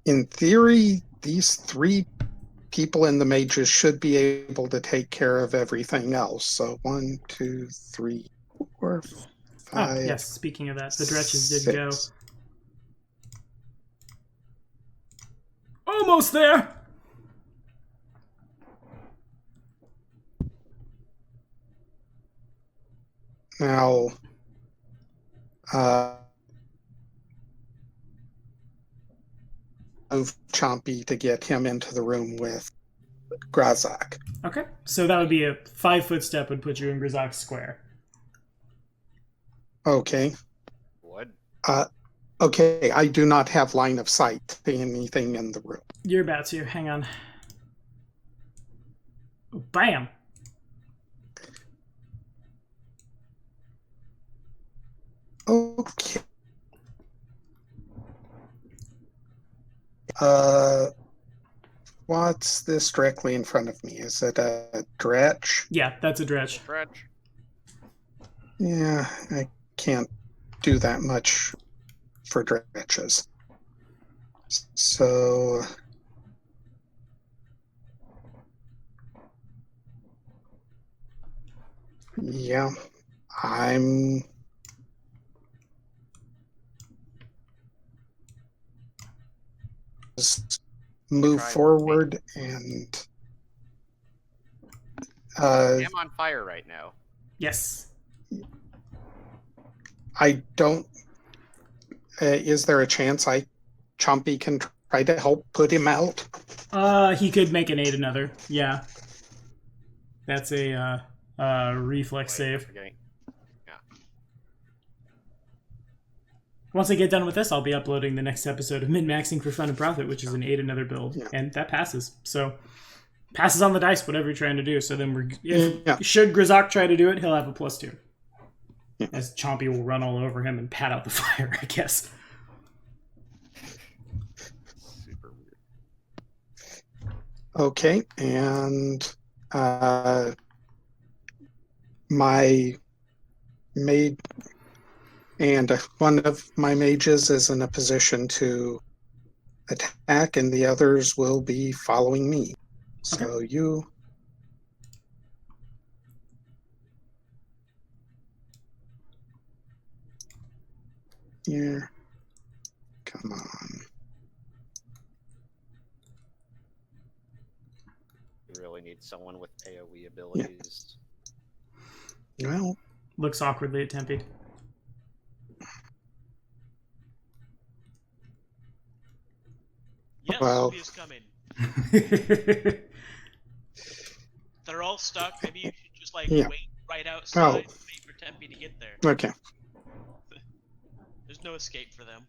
In theory, these 3 people in the mages should be able to take care of everything else. So 1, 2, 3, 4, 5. Oh, yes, speaking of that, the dretches did go. 6. Almost there! Now, move Chompy to get him into the room with Grazak. Okay, so that would be a 5-foot step would put you in Grzak's square. Okay. Would? Okay, I do not have line of sight to anything in the room. You're about to. Hang on. Bam! Okay. What's this directly in front of me? Is it a dretch? Yeah, that's a dretch. Stretch. Yeah, I can't do that much for dretches. So yeah, I'm just move Try forward and I'm on fire right now. Yes. I don't. Is there a chance Chompy can try to help put him out? He could make an 8 another. Yeah. That's a reflex Wait, I'm save. forgetting. Yeah. Once I get done with this, I'll be uploading the next episode of Min-Maxing for Fun and Profit, which is an Aid Another build, and that passes. So, passes on the dice, whatever you're trying to do. So then, should Grizok try to do it, he'll have a +2. Yeah. As Chompy will run all over him and pat out the fire, I guess. Super weird. Okay, and my maid and one of my mages is in a position to attack, and the others will be following me. So you. Here. Come on. You really need someone with AoE abilities. Well, Looks awkwardly at Tempe. Yes, Well. Sophie is coming. They're all stuck. Maybe you should just like Yeah. wait right outside and wait for Tempe to get there. okay. There's no escape for them.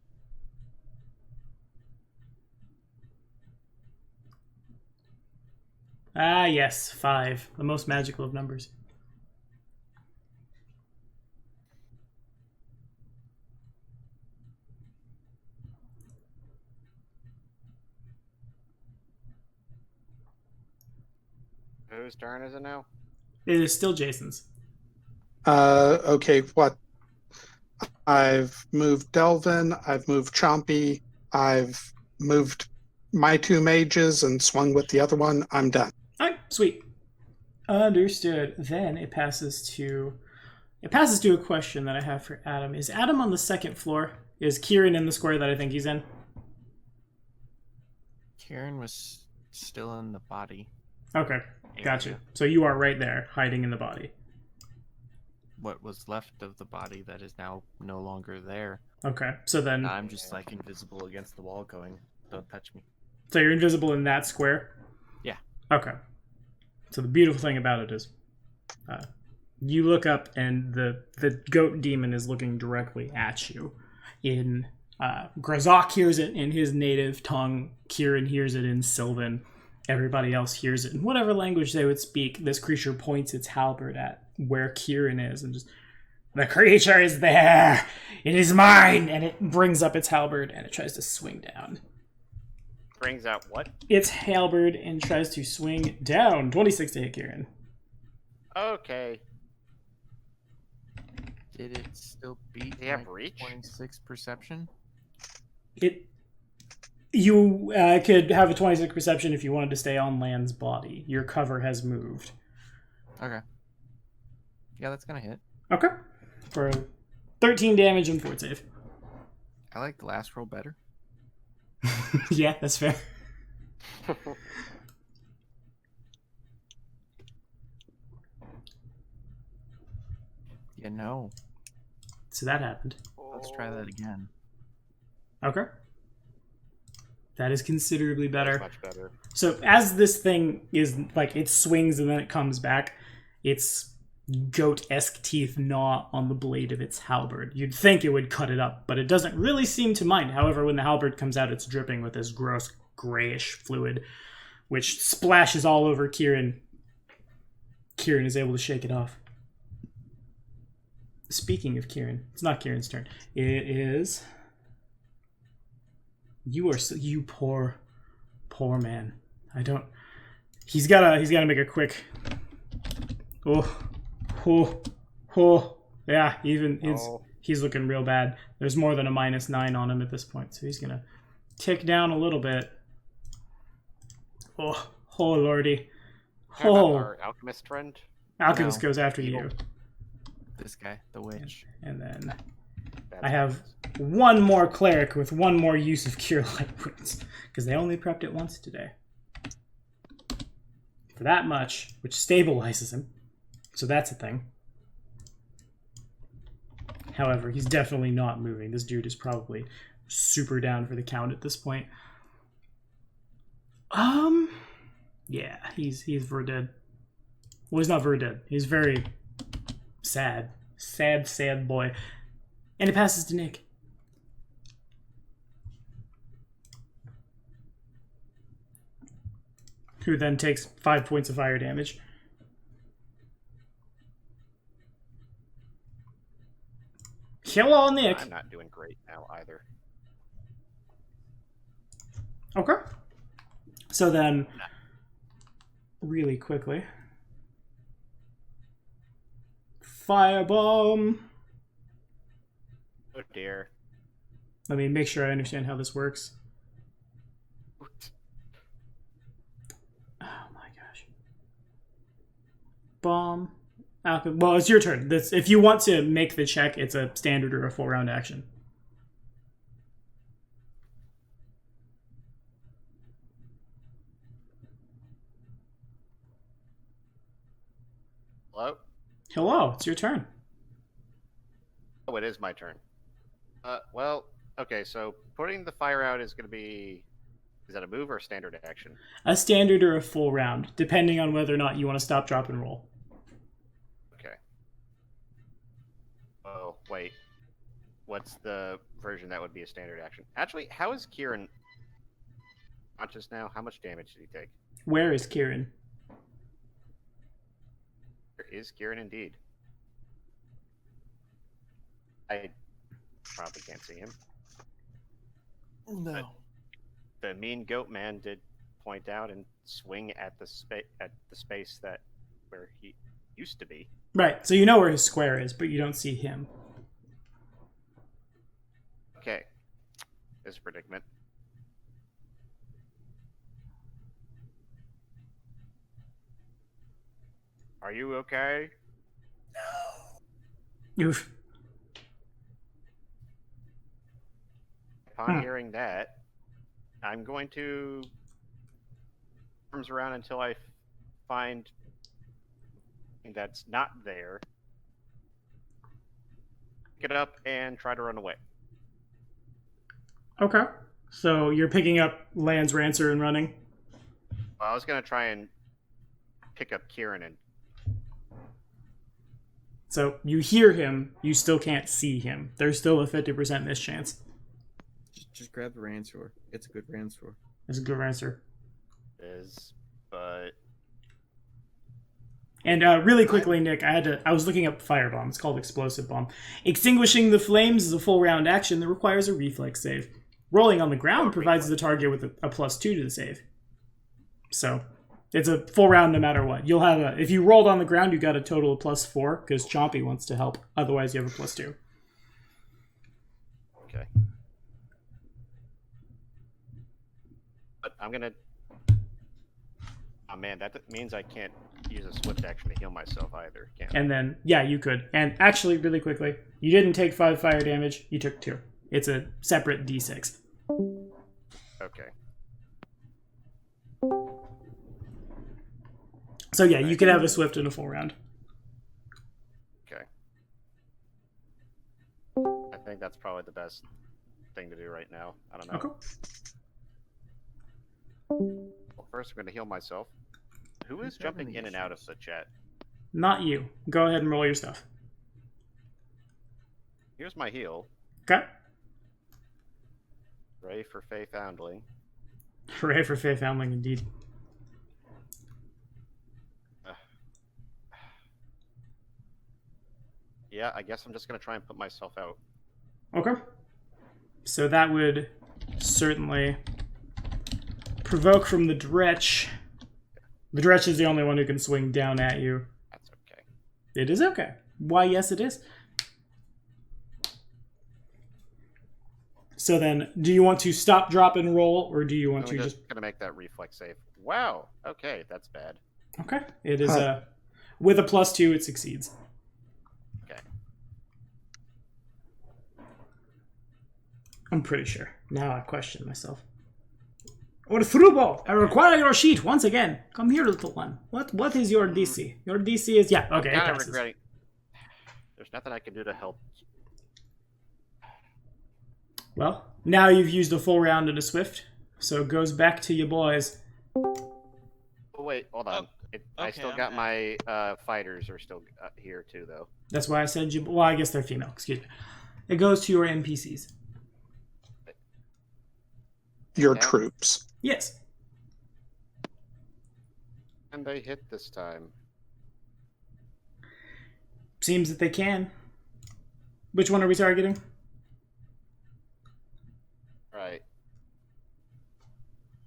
Ah, yes, 5. The most magical of numbers. Whose turn is it now? It is still Jason's. Okay, what? I've moved Delvin, I've moved Chompy, I've moved my 2 mages and swung with the other one. I'm done. Alright, sweet. Understood. Then it passes to a question that I have for Adam. Is Adam on the second floor? Is Kieran in the square that I think he's in? Kieran was still in the body. Okay, gotcha. So you are right there, hiding in the body. What was left of the body that is now no longer there. Okay, so then... I'm just like invisible against the wall going, don't touch me. So you're invisible in that square? Yeah. Okay. So the beautiful thing about it is, you look up and the goat demon is looking directly at you. Grazok hears it in his native tongue. Kieran hears it in Sylvan. Everybody else hears it in whatever language they would speak. This creature points its halberd at where Kieran is and just, the creature is there! It is mine! And it brings up its halberd and it tries to swing down. Brings out what? Its halberd and tries to swing down. 26 to hit Kieran. Okay. Did it still beat They have my reach? 26 perception? You could have a 26 perception if you wanted to stay on Land's body. Your cover has moved. Okay. Yeah, that's gonna hit. Okay. For 13 damage and fort save. I like the last roll better. Yeah, that's fair. Yeah, no. So that happened. Let's try that again. Okay. That is considerably better. Much better. So as this thing is, like, it swings and then it comes back, its goat-esque teeth gnaw on the blade of its halberd. You'd think it would cut it up, but it doesn't really seem to mind. However, when the halberd comes out, it's dripping with this gross grayish fluid, which splashes all over Kieran. Kieran is able to shake it off. Speaking of Kieran, it's not Kieran's turn. It is... You poor man. I don't... He's gotta make a quick... Yeah, he's looking real bad. There's more than a -9 on him at this point, so he's gonna tick down a little bit. Oh lordy. How about our alchemist friend? Alchemist No. goes after you. This guy, the witch. And then That's I have one more cleric with one more use of Cure Light Wounds, because they only prepped it once today. For that much, which stabilizes him. So that's a thing. However, he's definitely not moving. This dude is probably super down for the count at this point. Yeah, he's very dead. Well, he's not very dead. He's very sad. Sad boy. And it passes to Nick. who then takes 5 points of fire damage. Hello, Nick. I'm not doing great now either. Okay. So then, really quickly, firebomb. Oh dear. Let me make sure I understand how this works. Oh my gosh. Bomb. Well, it's your turn. If you want to make the check, it's a standard or a full round action. Hello? Hello, it's your turn. Oh, it is my turn. Well, okay, so putting the fire out is going to be... Is that a move or a standard action? A standard or a full round, depending on whether or not you want to stop, drop, and roll. Okay. Oh, wait. What's the version that would be a standard action? Actually, how is Kieran conscious now? How much damage did he take? Where is Kieran? There is Kieran indeed. I probably can't see him. No. The mean goat man did point out and swing at the space that where he used to be. Right, so you know where his square is, but you don't see him. Okay. This is a predicament. Are you okay? Oof. Upon hearing that, I'm going to arms around until I find that's not there. Pick it up and try to run away. Okay. So you're picking up Lance Rancer and running? Well, I was going to try and pick up Kieran and... So you hear him, you still can't see him. There's still a 50% mischance. Just grab the Ransor. It's a good Ransor. That's a good answer. But... And really quickly, Nick, I was looking up firebomb. It's called explosive bomb. Extinguishing the flames is a full round action that requires a reflex save. Rolling on the ground provides the target with a +2 to the save. So it's a full round no matter what. You'll have if you rolled on the ground, you got a total of +4 because Chompy wants to help. Otherwise, you have a +2. Okay. But I'm gonna... Oh man, that means I can't use a swift action to heal myself either, can I? And then, yeah, you could. And actually, really quickly, you didn't take 5 fire damage. You took 2. It's a separate d6. Okay. So yeah, you could have a swift and a full round. Okay. I think that's probably the best thing to do right now. I don't know. Okay. Well, first, I'm going to heal myself. Who is jumping in and out of the chat? Not you. Go ahead and roll your stuff. Here's my heal. Okay. Ray for Faye Foundling. Hooray for Faye Foundling, indeed. Yeah, I guess I'm just going to try and put myself out. Okay. So that would certainly provoke from the Dretch. The Dretch is the only one who can swing down at you. That's okay. It is okay. Why, yes, it is. So then, do you want to stop, drop, and roll, or do you want to just... going to make that reflex save. Wow. Okay, that's bad. Okay. It is with a +2, it succeeds. Okay. I'm pretty sure. Now I question myself. Orthrubo, I require your sheet once again. Come here, little one. What is your DC? Your DC is... Yeah, okay, it I'm passes. regretting. There's nothing I can do to help. Well, now you've used a full round and a swift, so it goes back to you boys. Oh, wait, hold on. I okay, still got my fighters are still here too, though. That's why I said you... Well, I guess they're female. Excuse me. It goes to your NPCs. Your Yeah. troops. Yes. And they hit this time. Seems that they can. Which one are we targeting? Right.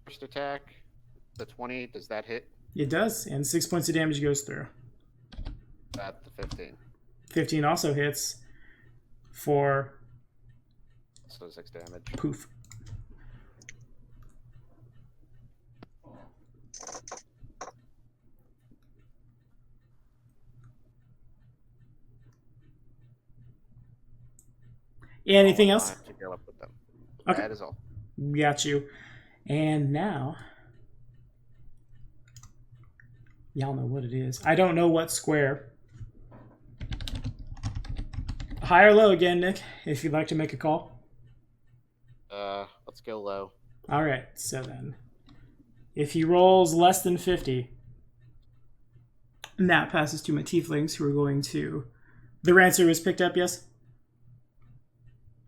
First attack, the 20, does that hit? It does, and 6 points of damage goes through. At the 15. 15 also hits for So 6 damage. poof. Anything else? To go up with them. Okay. That is all. Got you. And now, y'all know what it is. I don't know what square. High or low again, Nick, if you'd like to make a call. Let's go low. All right, so then, if he rolls less than 50, and that passes to my tieflings, who are going to... The Rancer was picked up, yes?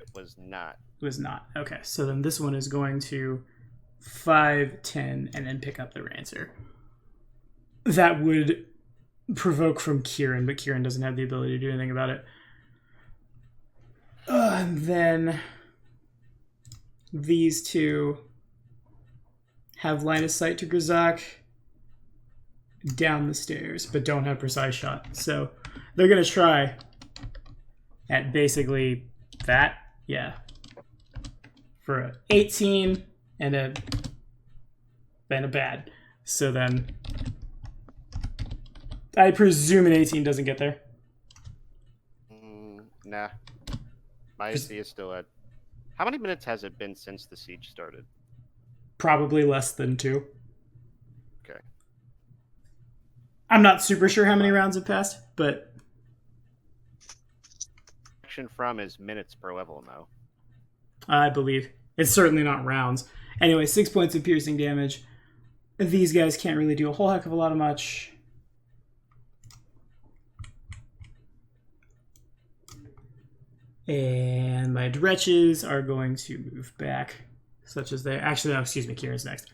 It was not. It was not. Okay, so then this one is going to 5, 10, and then pick up the Rancer. That would provoke from Kieran, but Kieran doesn't have the ability to do anything about it. And then these two have line of sight to Grzak down the stairs, but don't have precise shot. So they're going to try at basically that. Yeah. For a 18 and a bad. So then I presume an 18 doesn't get there. Nah. My AC is still at... How many minutes has it been since the siege started? Probably less than 2. Okay. I'm not super sure how many rounds have passed, but... Action from is minutes per level now. I believe. It's certainly not rounds. Anyway, 6 points of piercing damage. These guys can't really do a whole heck of a lot of much. And my dretches are going to move back, such as they... Actually, no, excuse me, Kieran's next.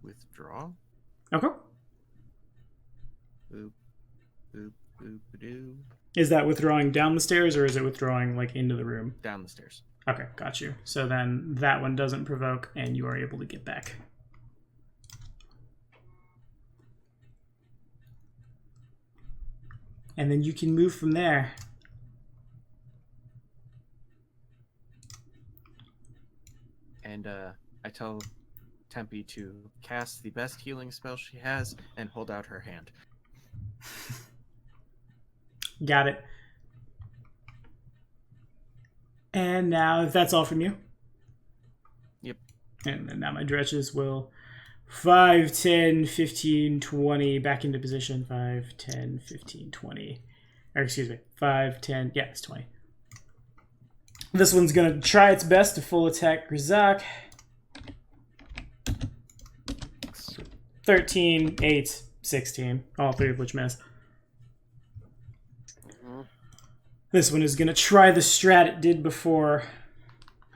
Withdraw. Okay. Boop, boop, boop, doo. Is that withdrawing down the stairs, or is it withdrawing, like, into the room? Down the stairs. Okay, got you. So then that one doesn't provoke, and you are able to get back. And then you can move from there. And I tell Tempe to cast the best healing spell she has and hold out her hand. Got it. And now, if that's all from you. Yep. And then now my dretches will 5, 10, 15, 20 back into position. 5, 10, 15, 20. Or excuse me, 5, 10, yeah, it's 20. This one's going to try its best to full attack Grzak. 13, 8, 16, all three of which miss. This one is going to try the strat it did before,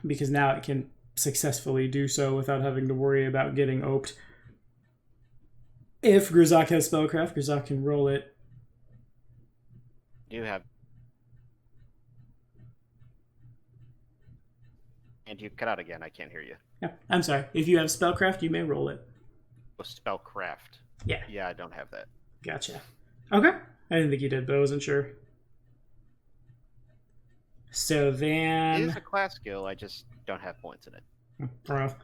because now it can successfully do so without having to worry about getting oped. If Grzak has spellcraft, Grzak can roll it. You have... And you cut out again, I can't hear you. Yeah, I'm sorry. If you have spellcraft, you may roll it. Oh, spellcraft. Yeah. Yeah, I don't have that. Gotcha. Okay. I didn't think you did, but I wasn't sure. So It then... is a class skill, I just don't have points in it. Fair enough.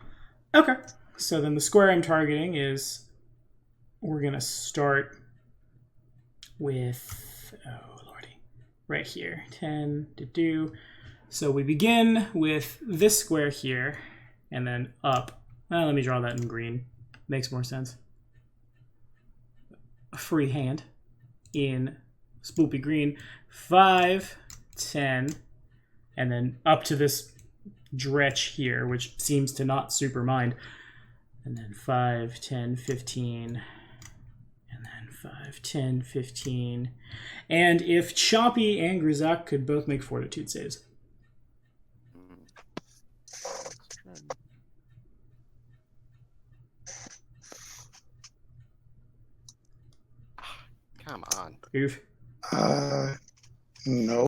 Okay. So then the square I'm targeting is... We're going to start with... Oh, lordy. Right here. 10 to do. So we begin with this square here, and then up. Let me draw that in green. Makes more sense. A free hand in spoopy green. 5, 10, and then up to this dretch here, which seems to not super mind. And then 5, 10, 15, and then 5, 10, 15. And if Choppy and Grzak could both make fortitude saves. Come on. Oof. No.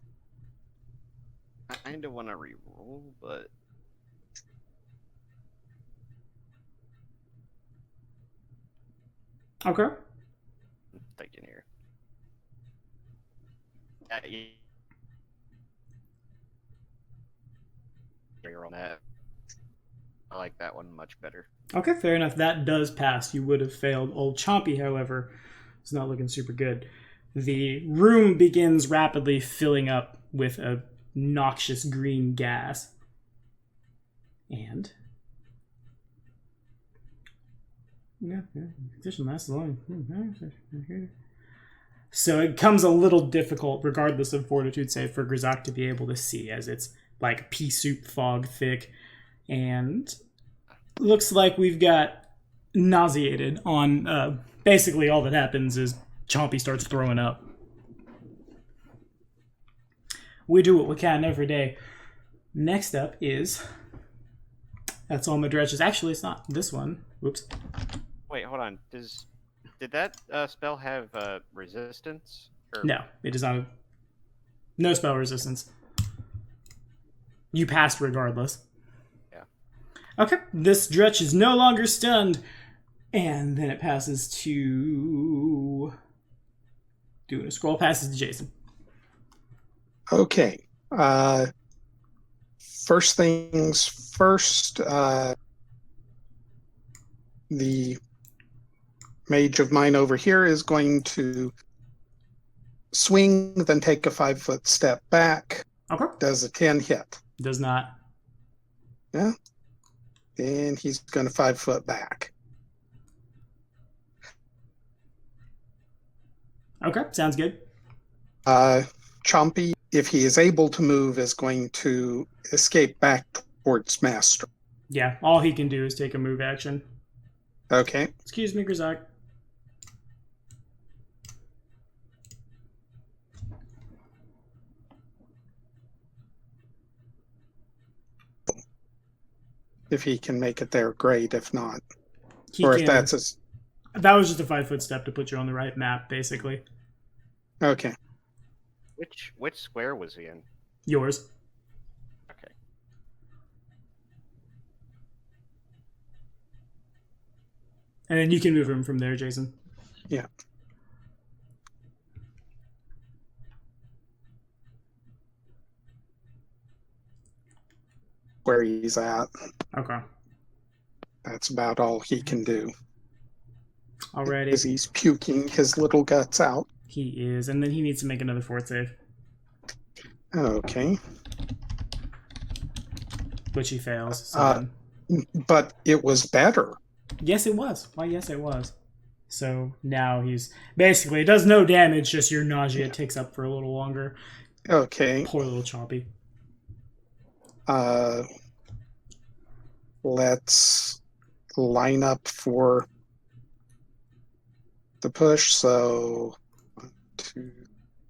I kind of want to reroll, but Okay. I'm thinking here. Reroll that. I like that one much better. Okay, fair enough. That does pass. You would have failed. Old Chompy, however, is not looking super good. The room begins rapidly filling up with a noxious green gas. And condition lasts long. So it becomes a little difficult, regardless of fortitude save, for Grizak to be able to see, as it's like pea soup fog thick. And looks like we've got nauseated on basically all that happens is Chompy starts throwing up. We do what we can every day. Next up is... That's all my dredges. Actually, it's not this one. Whoops. Wait, hold on. Did that spell have resistance? Or... No, it does not. No spell resistance. You passed regardless. Yeah. Okay, this dredge is no longer stunned. And then it passes to... Doing a scroll passes to Jason. Okay. First things first, the mage of mine over here is going to swing, then take a 5-foot step back. Okay. Does a 10 hit? Does not. Yeah. Then he's going to 5-foot back. Okay, sounds good. Chompy, if he is able to move, is going to escape back towards Master. Yeah, all he can do is take a move action. Okay. Excuse me, Grizak. If he can make it there, great. If not, He or can, if that's his... That was just a 5-foot step to put you on the right map, basically. Okay. Which square was he in? Yours. Okay. And then you can move him from there, Jason. Yeah. Where he's at. Okay. That's about all he can do. Alrighty. As he's puking his little guts out. He is, and then he needs to make another fort save, Okay. which he fails. So But it was better. yes, it was. Why, yes, it was. So now he's basically, it does no damage, just your nausea ticks up for a little longer. Okay. Poor little Chompy. Let's line up for the push. So 1, 2,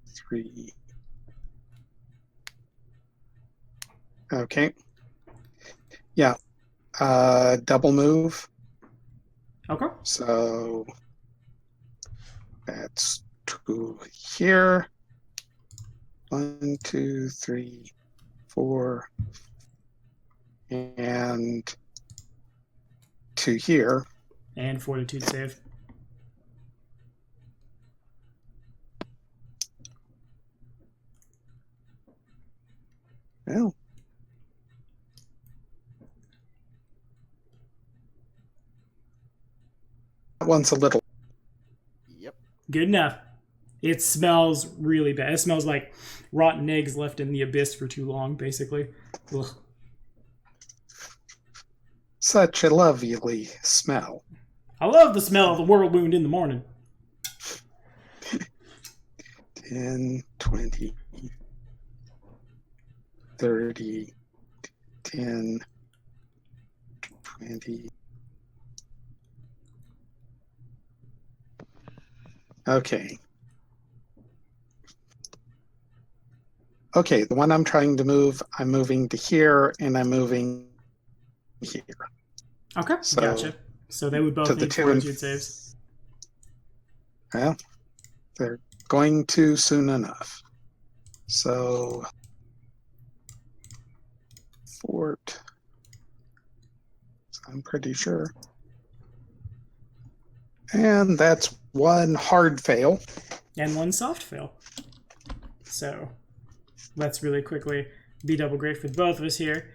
3. Okay. Yeah. Double move. Okay. So that's 2 here. 1, 2, 3, 4, and 2 here. And fortitude save. Well, that one's a little. Yep. Good enough. It smells really bad. It smells like rotten eggs left in the abyss for too long, basically. Ugh. Such a lovely smell. I love the smell of the world wound in the morning. 10, 20, 30, 10, 20. Okay. Okay, the one I'm trying to move, I'm moving to here, and I'm moving here. Okay, So, gotcha. So they would both to the need 2 and fortitude saves. Well, They're going to soon enough. So, fort. I'm pretty sure. And that's one hard fail. And one soft fail. So let's really quickly be double great for both of us here.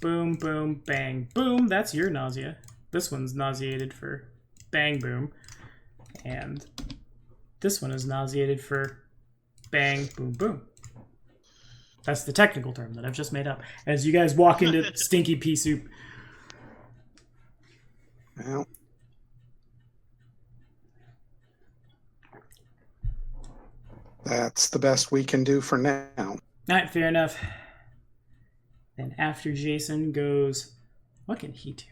Boom, boom, bang, boom. That's your nausea. This one's nauseated for bang, boom. And this one is nauseated for bang, boom, boom. That's the technical term that I've just made up. As you guys walk into stinky pea soup. Well, that's the best we can do for now. All right, fair enough. Then after Jason goes, what can he do?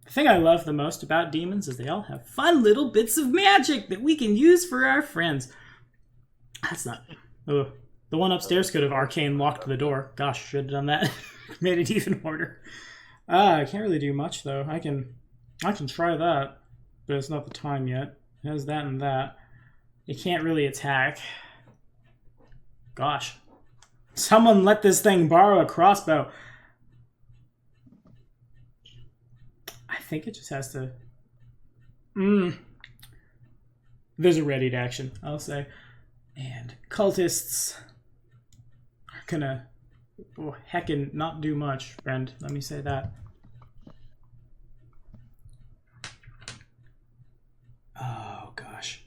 The thing I love the most about demons is they all have fun little bits of magic that we can use for our friends. That's not... Ugh. The one upstairs could have arcane locked the door. Gosh, should have done that. Made it even harder. I can't really do much, though. I can try that, but it's not the time yet. It has that and that. It can't really attack. Gosh. Someone let this thing borrow a crossbow. I think it just has to... There's a ready to action, I'll say. And cultists are gonna heckin' not do much, friend. Let me say that. Oh, gosh.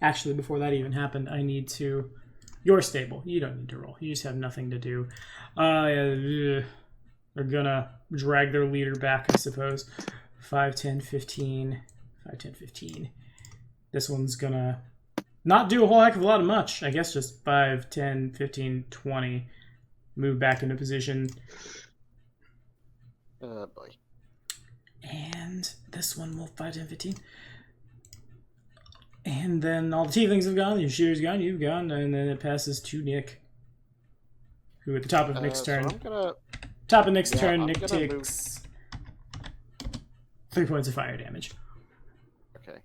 Actually, before that even happened, I need to... You're stable. You don't need to roll. You just have nothing to do. They're gonna drag their leader back, I suppose. 5, 10, 15. 5, 10, 15. This one's gonna not do a whole heck of a lot of much. I guess just 5, 10, 15, 20. Move back into position. Boy. And this one will 5, 10, 15. And then all the tieflings have gone, your shear's gone, you've gone, and then it passes to Nick. Who at the top of Nick's turn. Top of Nick's turn, Nick takes 3 points of fire damage. Okay.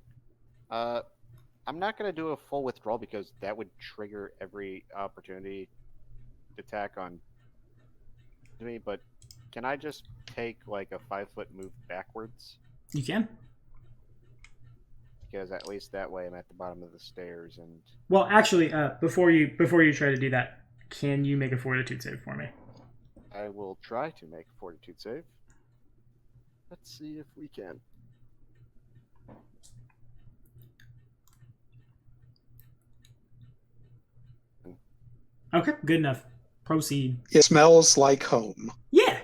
I'm not gonna do a full withdrawal because that would trigger every opportunity attack on me, but can I just take like a 5-foot move backwards? You can. Because at least that way I'm at the bottom of the stairs and... Well, actually, before you try to do that, can you make a fortitude save for me? I will try to make a fortitude save. Let's see if we can. Okay, good enough. Proceed. It smells like home. Yeah.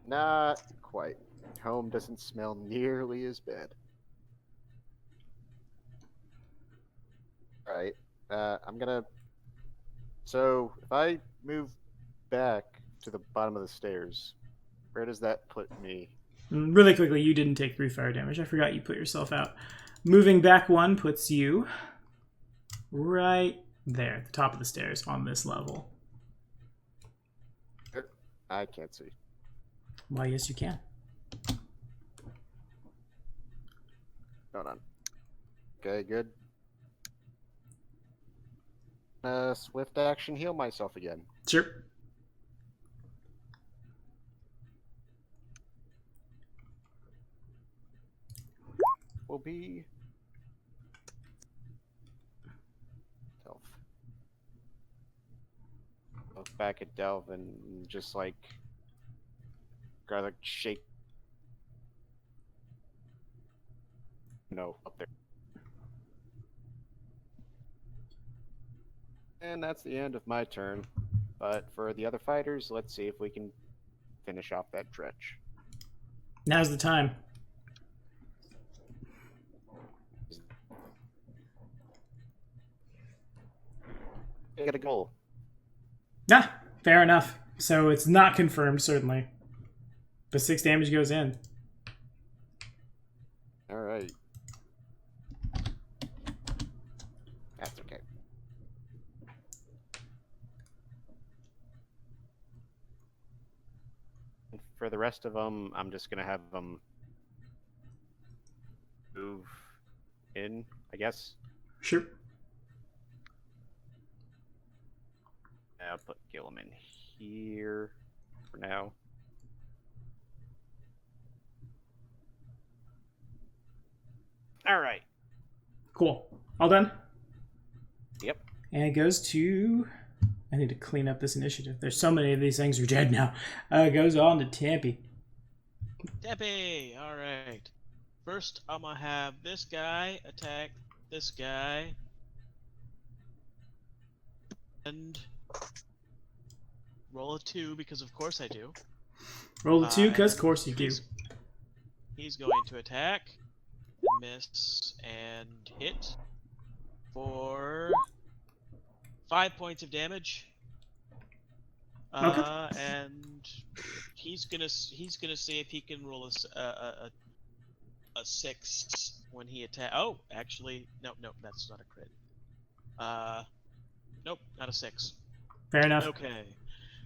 Not quite. Home doesn't smell nearly as bad. Alright. I'm gonna... So, if I move back to the bottom of the stairs, where does that put me? Really quickly, you didn't take 3 fire damage. I forgot you put yourself out. Moving back 1 puts you right there at the top of the stairs on this level. I can't see. Why, yes, you can. Hold on. Okay, good. Swift action, heal myself again. Sure. Will be... Delve. Look back at Delve and just like... Gotta shake... No, up there. And that's the end of my turn. But for the other fighters, let's see if we can finish off that dredge. Now's the time. I got a goal. Ah, fair enough. So it's not confirmed, certainly. But 6 damage goes in. Alright. That's okay. For the rest of them, I'm just going to have them move in, I guess. Sure. I'll put Gilliam in here for now. All right. Cool. All done? Yep. And it goes to... I need to clean up this initiative. There's so many of these things are dead now. It goes on to Tampy. Debbie! Alright. First, I'm gonna have this guy attack this guy. And roll a 2, because of course I do. Roll a 2, because and of course you do. He's going to attack, miss, and hit for 5 points of damage. Okay. And he's gonna see if he can roll a 6 when he attack. Oh, actually, no, that's not a crit. Nope, not a 6. Fair enough. Okay,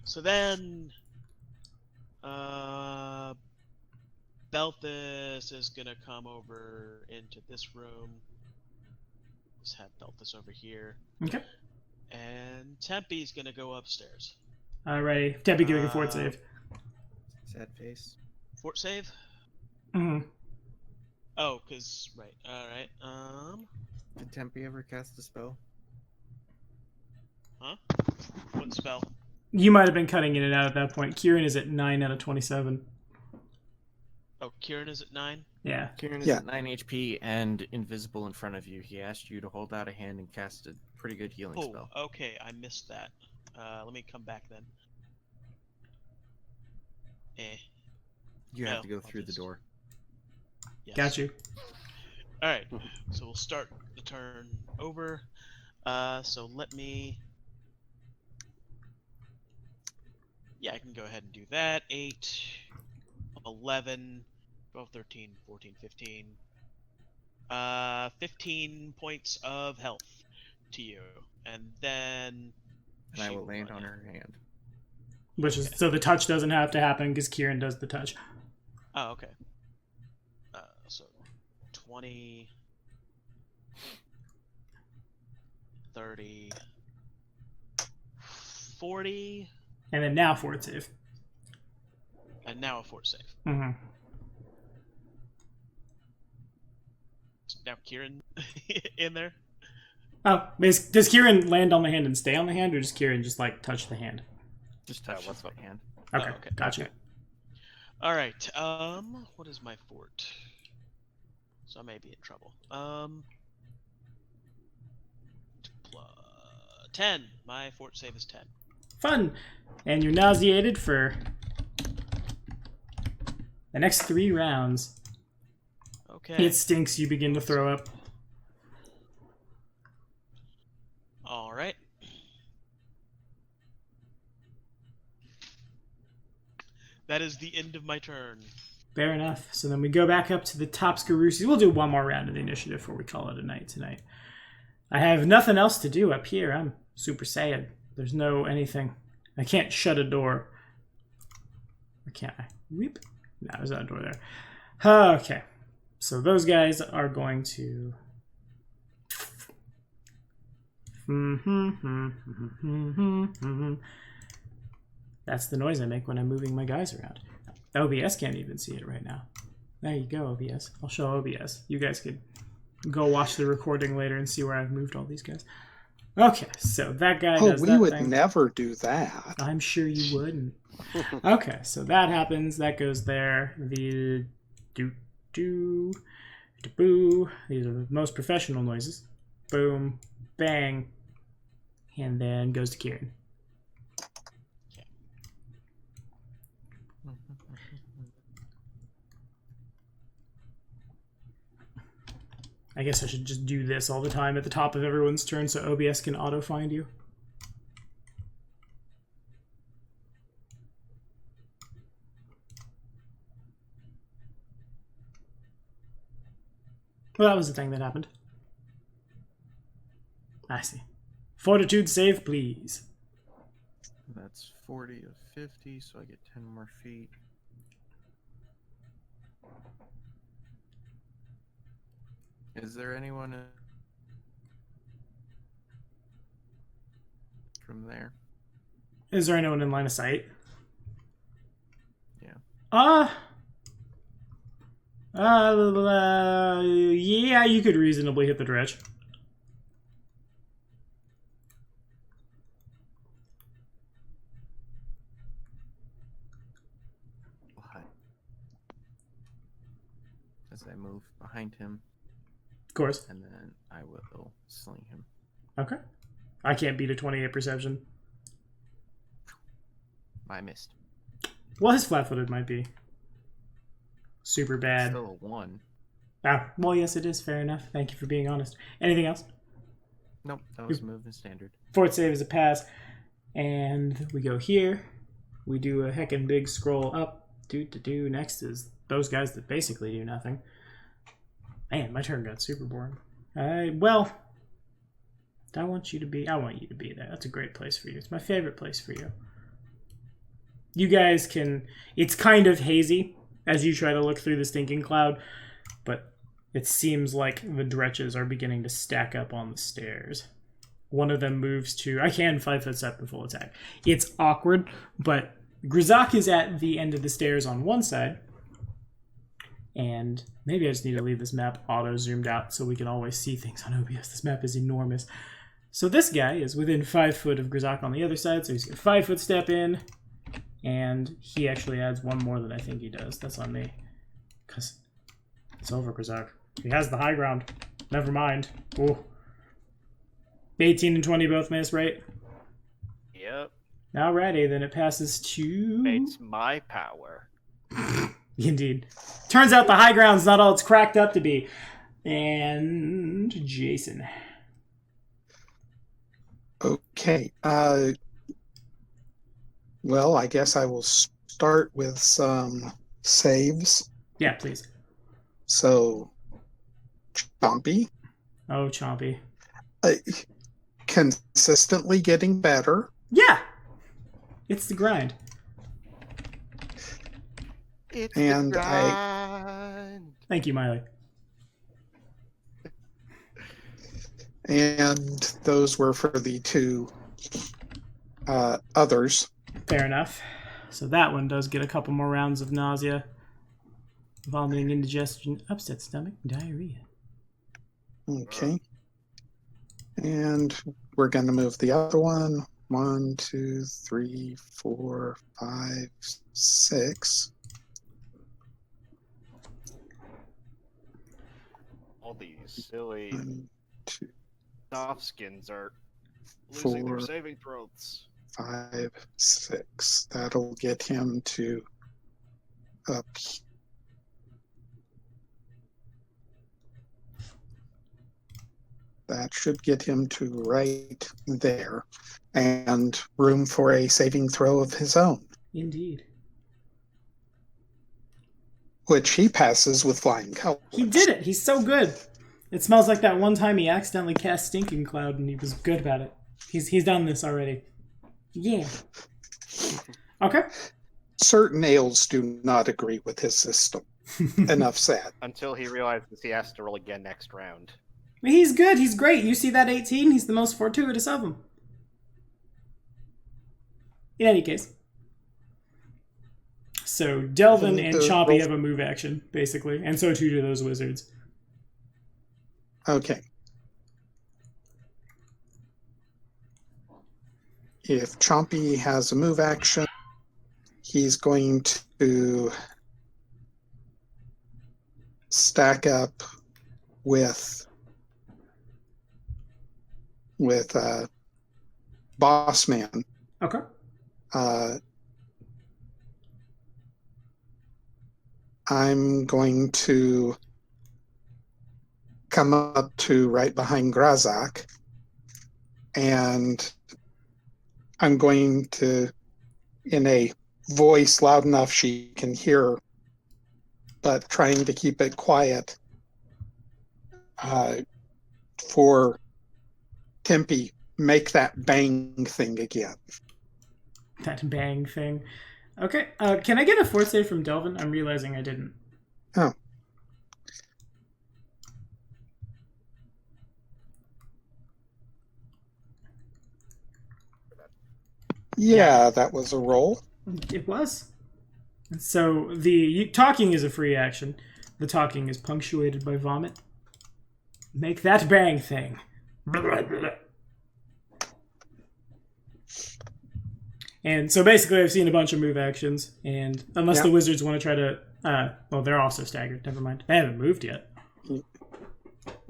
so then, Belthus is gonna come over into this room. Let's have Belthus over here. Okay. And Tempe's gonna go upstairs. Alrighty. Tampy giving a fort save. Sad face. Fort save? Mm-hmm. Oh, cause right. All right. Did Tempe ever cast a spell? Huh? What spell? You might have been cutting in and out at that point. Kieran is at 9 out of 27. Oh, Kieran is at 9. Yeah. Kieran is Yeah. at 9 HP and invisible in front of you. He asked you to hold out a hand and cast a pretty good healing Oh, spell. okay. I missed that. Let me come back then. You have Well, to go I'll through the just- door. Yes. Got you. All right. So we'll start the turn over. So let me. Yeah, I can go ahead and do that. 8, 11, 12, 13, 14, 15. 15 points of health to you. And then. And I she will land run on out. her hand. Which is so the touch doesn't have to happen because Kieran does the touch. Oh, okay. So 20, 30, 40, And then now fort save. and now a fort save. Mm-hmm. Now Kieran in there. Oh, does Kieran land on the hand and stay on the hand, or does Kieran just like touch the hand? Just touch what's my up? hand. Okay, okay. gotcha. All right. What is my fort? So I may be in trouble. Plus 10. My fort save is 10. Fun. And you're nauseated for the next 3 rounds. Okay. It stinks. You begin to throw up. All right. That is the end of my turn. Fair enough. So then we go back up to the top Skarusi. We'll do one more round of the initiative before we call it a night tonight. I have nothing else to do up here. I'm super sad. There's no anything. I can't shut a door. Or can I? Weep. No, there's not a door there. Okay. So those guys are going to... That's the noise I make when I'm moving my guys around. OBS can't even see it right now. There you go, OBS. I'll show OBS. You guys could go watch the recording later and see where I've moved all these guys. Okay, so that guy Oh, does we that would thing. never do that. I'm sure you wouldn't. Okay, so that happens. That goes there. The do boo. These are the most professional noises. Boom, bang, and then goes to Kieran. I guess I should just do this all the time at the top of everyone's turn so OBS can auto-find you. Well, that was the thing that happened. I see. Fortitude save, please. That's 40 of 50, so I get 10 more feet. Is there anyone from there? Is there anyone in line of sight? Yeah. Yeah, you could reasonably hit the dredge. What? As I move behind him, Of course. and then I will sling him. Okay. I can't beat a 28 perception. I missed. Well, his flat-footed might be super bad. Still a 1. Ah, well, yes, it is. Fair enough. Thank you for being honest. Anything else? Nope, that was movement standard. Fort save is a pass. And we go here. We do a heckin' big scroll up. Next is those guys that basically do nothing. Man, my turn got super boring. Well, I want you to be there. That's a great place for you. It's my favorite place for you. You guys can... It's kind of hazy as you try to look through the stinking cloud, but it seems like the dretches are beginning to stack up on the stairs. One of them moves to... I can 5 foot step and full attack. It's awkward, but Grizak is at the end of the stairs on one side, and maybe I just need to leave this map auto-zoomed out so we can always see things on OBS. This map is enormous. So this guy is within 5 foot of Grizak on the other side, so he's going to 5 foot step in, and he actually adds one more than I think he does. That's on me. Because it's over, Grizak. He has the high ground. Never mind. Ooh. 18 and 20 both miss, right? Yep. Alrighty, then it passes to... It's my power. Indeed. Turns out the high ground's not all it's cracked up to be. And Jason. Okay. Well, I guess I will start with some saves. Yeah, please. So, Chompy. Oh, Chompy. Consistently getting better. Yeah! It's the grind. It's And the grind. Thank you, Miley. And those were for the two others. Fair enough. So that one does get a couple more rounds of nausea, vomiting, indigestion, upset stomach, diarrhea. Okay. And we're going to move the other one. 1, 2, 3, 4, 5, 6. All these silly 1, 2, soft skins are losing their 4, saving throws. 5, 6. That'll get him to up. That should get him to right there. And room for a saving throw of his own, Indeed. which he passes with flying colors. He did it! He's so good! It smells like that one time he accidentally cast Stinking Cloud and he was good about it. He's done this already. Yeah. Okay. Certain ales do not agree with his system. Enough said. Until he realizes he has to roll again next round. He's good. He's great. You see that 18? He's the most fortuitous of them. In any case. So Delvin and Chompy have a move action, basically. And so too do those wizards. Okay. If Chompy has a move action, he's going to stack up with Boss Man. Okay. I'm going to come up to right behind Grazak, and I'm going to, in a voice loud enough she can hear, but trying to keep it quiet, for Tempe, make that bang thing again. That bang thing. Okay. Can I get a fort save from Delvin? I'm realizing I didn't. Oh. Yeah, that was a roll. It was. And so talking is a free action. The talking is punctuated by vomit. Make that bang thing. And so basically I've seen a bunch of move actions, and unless the wizards want to try to... well, they're also staggered. Never mind. They haven't moved yet.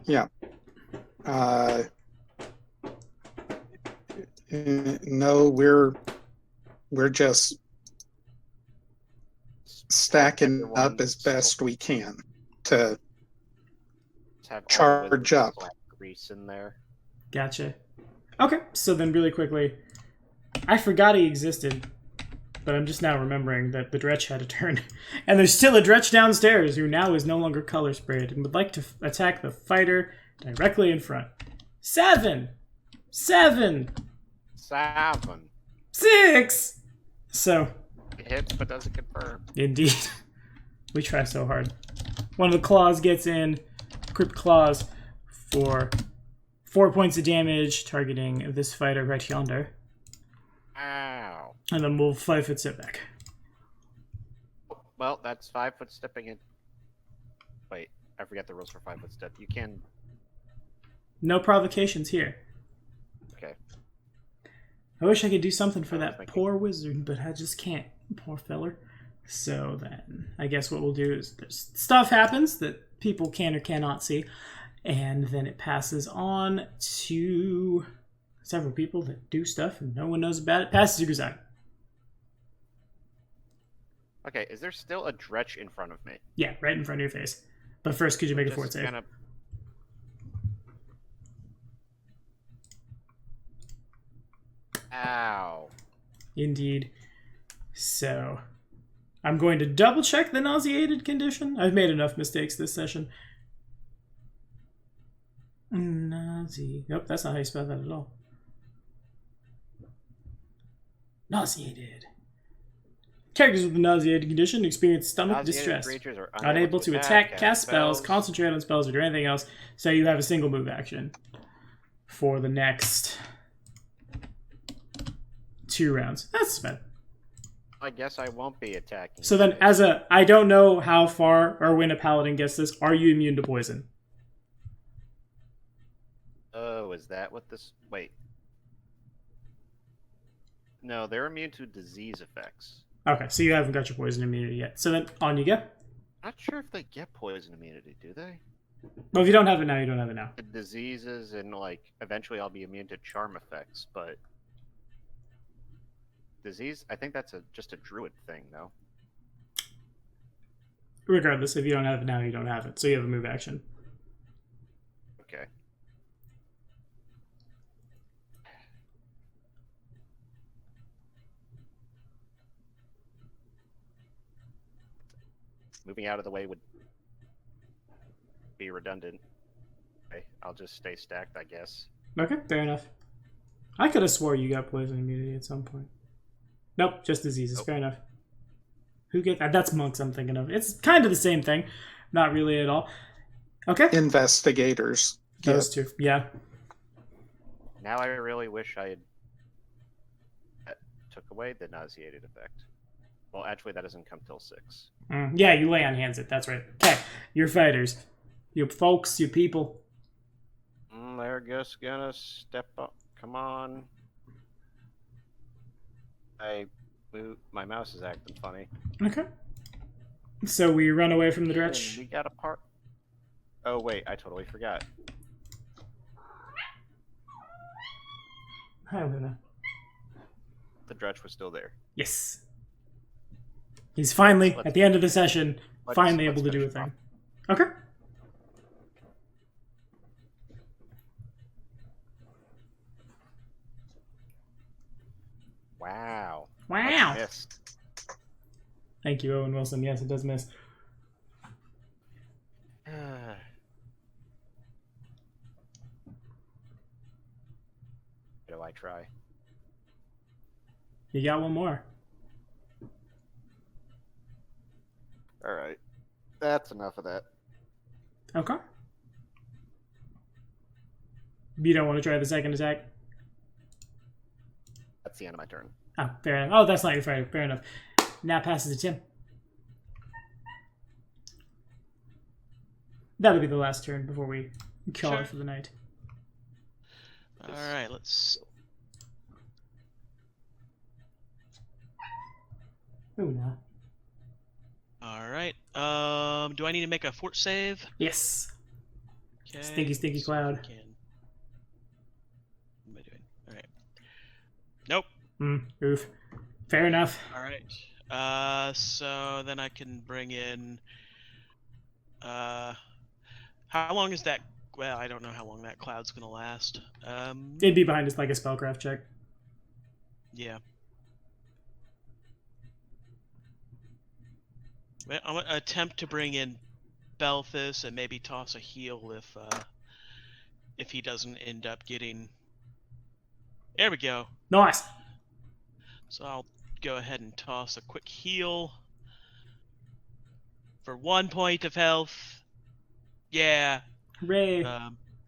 Yeah. No, we're just stacking up as best we can to have charge up. Black grease in there. Gotcha. Okay, so then really quickly, I forgot he existed, but I'm just now remembering that the Dretch had a turn. And there's still a Dretch downstairs who now is no longer color sprayed and would like to attack the fighter directly in front. 7! 7. 6! So... It hits, but doesn't confirm. Indeed. We try so hard. One of the claws gets in. Crypt claws for 4 points of damage, targeting this fighter right yonder. Ow. And then we'll 5-foot step back. Well, that's 5-foot stepping in. Wait, I forget the rules for 5-foot step. You can... No provocations here. Okay. I wish I could do something for that poor wizard, but I just can't. Poor feller. So then, I guess what we'll do is stuff happens that people can or cannot see, and then it passes on to several people that do stuff and no one knows about it. Passes to Guzan. Okay, is there still a Dretch in front of me? Yeah, right in front of your face. But first, could you make a fort save? Ow. Indeed. So, I'm going to double check the nauseated condition. I've made enough mistakes this session. Nope, that's not how you spell that at all. Nauseated. Characters with a nauseated condition experience stomach distress. Are unable to attack, cast spells, concentrate on spells, or do anything else. So you have a single move action for the next 2 rounds. That's bad. I guess I won't be attacking. So then, I don't know how far or when a paladin gets this. Are you immune to poison? Oh, is that what this... Wait. No, they're immune to disease effects. Okay, so you haven't got your poison immunity yet. So then, on you go. Not sure if they get poison immunity, do they? Well, if you don't have it now, you don't have it now. The diseases and, like, eventually I'll be immune to charm effects, but... Disease? I think that's just a druid thing, though. Regardless, if you don't have it now, you don't have it. So you have a move action. Okay. Moving out of the way would be redundant. Okay, I'll just stay stacked, I guess. Okay, fair enough. I could have swore you got poison immunity at some point. Nope, just diseases. Nope. Fair enough. Who get that? That's monks I'm thinking of. It's kind of the same thing. Not really at all. Okay. Investigators. Those two. Yeah. Now I really wish I had took away the nauseated effect. Well, actually, that doesn't come till 6. Yeah, you lay on hands it. That's right. Okay, you're fighters. You folks, you people. They're just gonna step up. Come on. My mouse is acting funny. Okay. So we run away from the Dretch. We got a part. Oh wait, I totally forgot. Hi, Luna. The Dretch was still there. Yes. He's finally, at the end of the session, finally able to do a thing. Okay. Wow. Wow. Missed. Thank you, Owen Wilson. Yes, it does miss. Do I try? You got one more. Alright. That's enough of that. Okay. You don't want to try the second attack? That's the end of my turn. Oh, fair enough. Oh, that's not your fighter. Fair enough. Now passes to Tim. That'll be the last turn before we call it for the night. All right, let's. Oh, no. All right. Do I need to make a fort save? Yes. Okay. Stinky cloud. What am I doing? All right. Nope. Oof. Fair enough. All right. So then I can bring in. How long is that? Well, I don't know how long that cloud's gonna last. It'd be behind us like a spellcraft check. Yeah. Well, I'm gonna attempt to bring in Belthus and maybe toss a heal if he doesn't end up getting. There we go. Nice. So I'll go ahead and toss a quick heal for 1 point of health. Yeah. Hooray.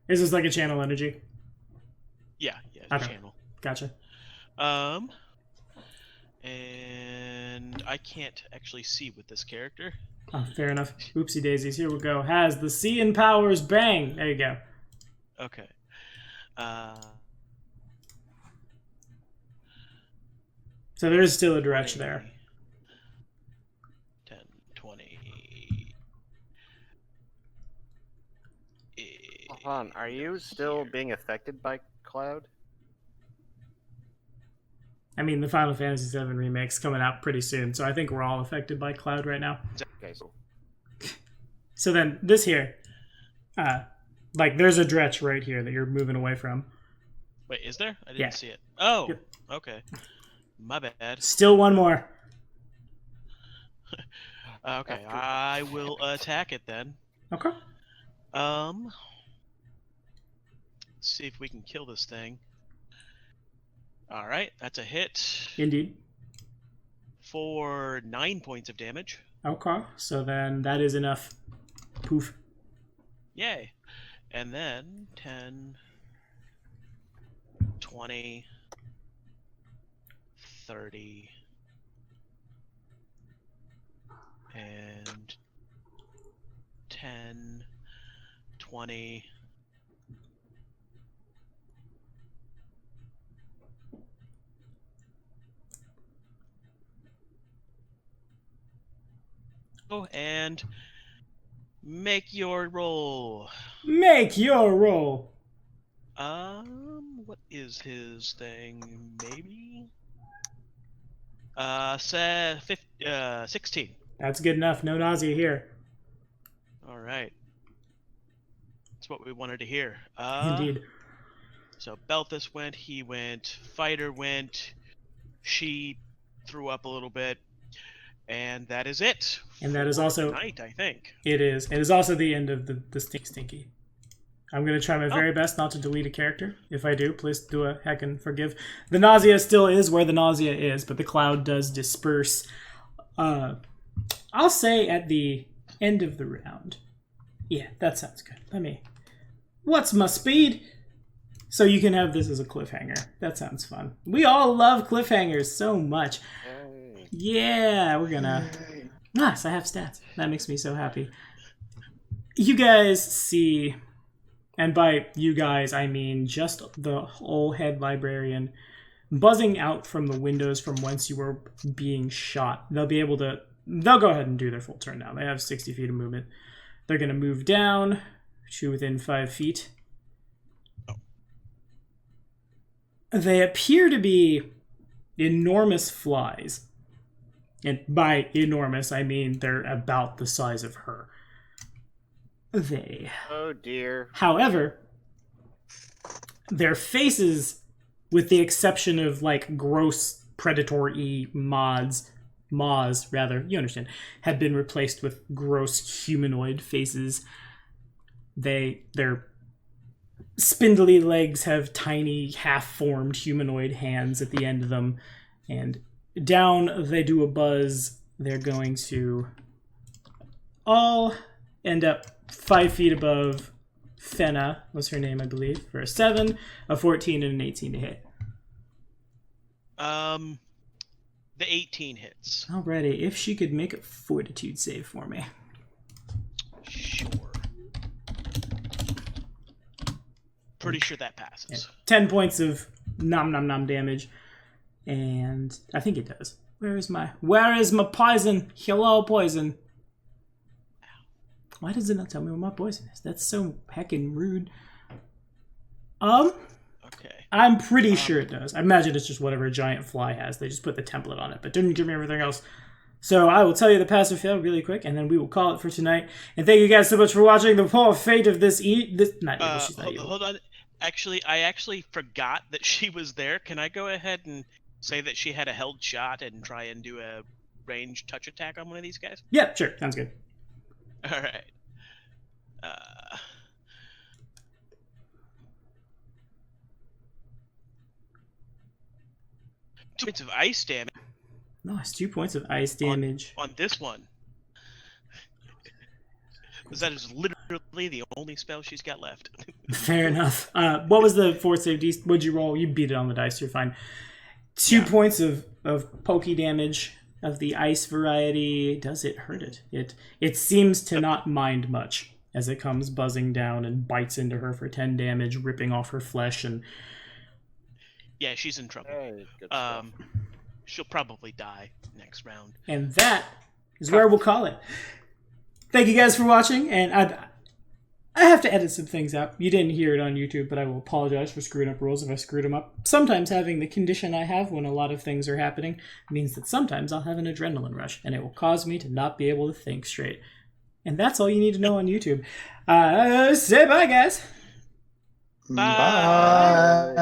Is this like a channel energy? Yeah, Okay. channel. Gotcha. And I can't actually see with this character. Oh, fair enough. Oopsie daisies. Here we go. Has the sea and powers. Bang. There you go. Okay. So there is still a dretch there. 10, 20. Hold on, are you still being affected by Cloud? I mean, the Final Fantasy VII remake's coming out pretty soon, so I think we're all affected by Cloud right now. Okay, so So then, this here, like, there's a dretch right here that you're moving away from. Wait, is there? I didn't Yeah. see it. Oh, Yep. okay. My bad. Still one more. Okay, I will attack it then. Okay. Let's see if we can kill this thing. All right, that's a hit Indeed. for 9 points of damage. Okay. So then that is enough. Poof. Yay. And then 10, 20, 30, and 10, 20. Oh, and make your roll. Make your roll. What is his thing? Maybe? 16. That's good enough. No nausea here. All right. That's what we wanted to hear. Indeed. So Belthus went, he went, Fighter went, she threw up a little bit, and that is it. And that is also... Night, I think. It is. It is also the end of the Stinky. I'm going to try my very best not to delete a character. If I do, please do a heck and forgive. The nausea still is where the nausea is, but the cloud does disperse. I'll say at the end of the round. Yeah, that sounds good. What's my speed? So you can have this as a cliffhanger. That sounds fun. We all love cliffhangers so much. hey. Yeah, we're gonna... Nice, I have stats. That makes me so happy. You guys see... And by you guys, I mean just the whole head librarian buzzing out from the windows from whence you were being shot. They'll go ahead and do their full turn now. They have 60 feet of movement. They're going to move down to within 5 feet. They appear to be enormous flies. And by enormous, I mean they're about the size of her. Oh dear. However, their faces, with the exception of like gross predatory maws rather, you understand, have been replaced with gross humanoid faces. Their spindly legs have tiny half-formed humanoid hands at the end of them, and down they do a buzz. They're going to all end up 5 feet above Fenna, was her name, I believe, for a 7, a 14, and an 18 to hit. The 18 hits. Alrighty, if she could make a fortitude save for me. Sure. Pretty sure that passes. Yeah. 10 points of nom nom nom damage. And I think it does. Where is my poison? Hello, poison. Why does it not tell me what my poison is? That's so heckin' rude. Okay. I'm pretty sure it does. I imagine it's just whatever a giant fly has. They just put the template on it, but didn't give me everything else. So I will tell you the pass or fail really quick, and then we will call it for tonight. And thank you guys so much for watching the poor fate of this not evil, she's not evil. Hold on. Actually, I forgot that she was there. Can I go ahead and say that she had a held shot and try and do a ranged touch attack on one of these guys? Yeah, sure. Sounds good. All right. 2 points of ice damage. Nice, 2 points of ice damage. On this one. Because that is literally the only spell she's got left. Fair enough. What was the fort save? What'd you roll? You beat it on the dice. You're fine. 2 points of pokey damage of the ice variety. Does it hurt it? It seems to not mind much as it comes buzzing down and bites into her for 10 damage, ripping off her flesh. And yeah, she's in trouble. Hey, good stuff. She'll probably die next round. And that is where we'll call it. Thank you guys for watching, and I have to edit some things out. You didn't hear it on YouTube, but I will apologize for screwing up rules if I screwed them up. Sometimes having the condition I have when a lot of things are happening means that sometimes I'll have an adrenaline rush, and it will cause me to not be able to think straight. And that's all you need to know on YouTube. Say bye, guys. Bye.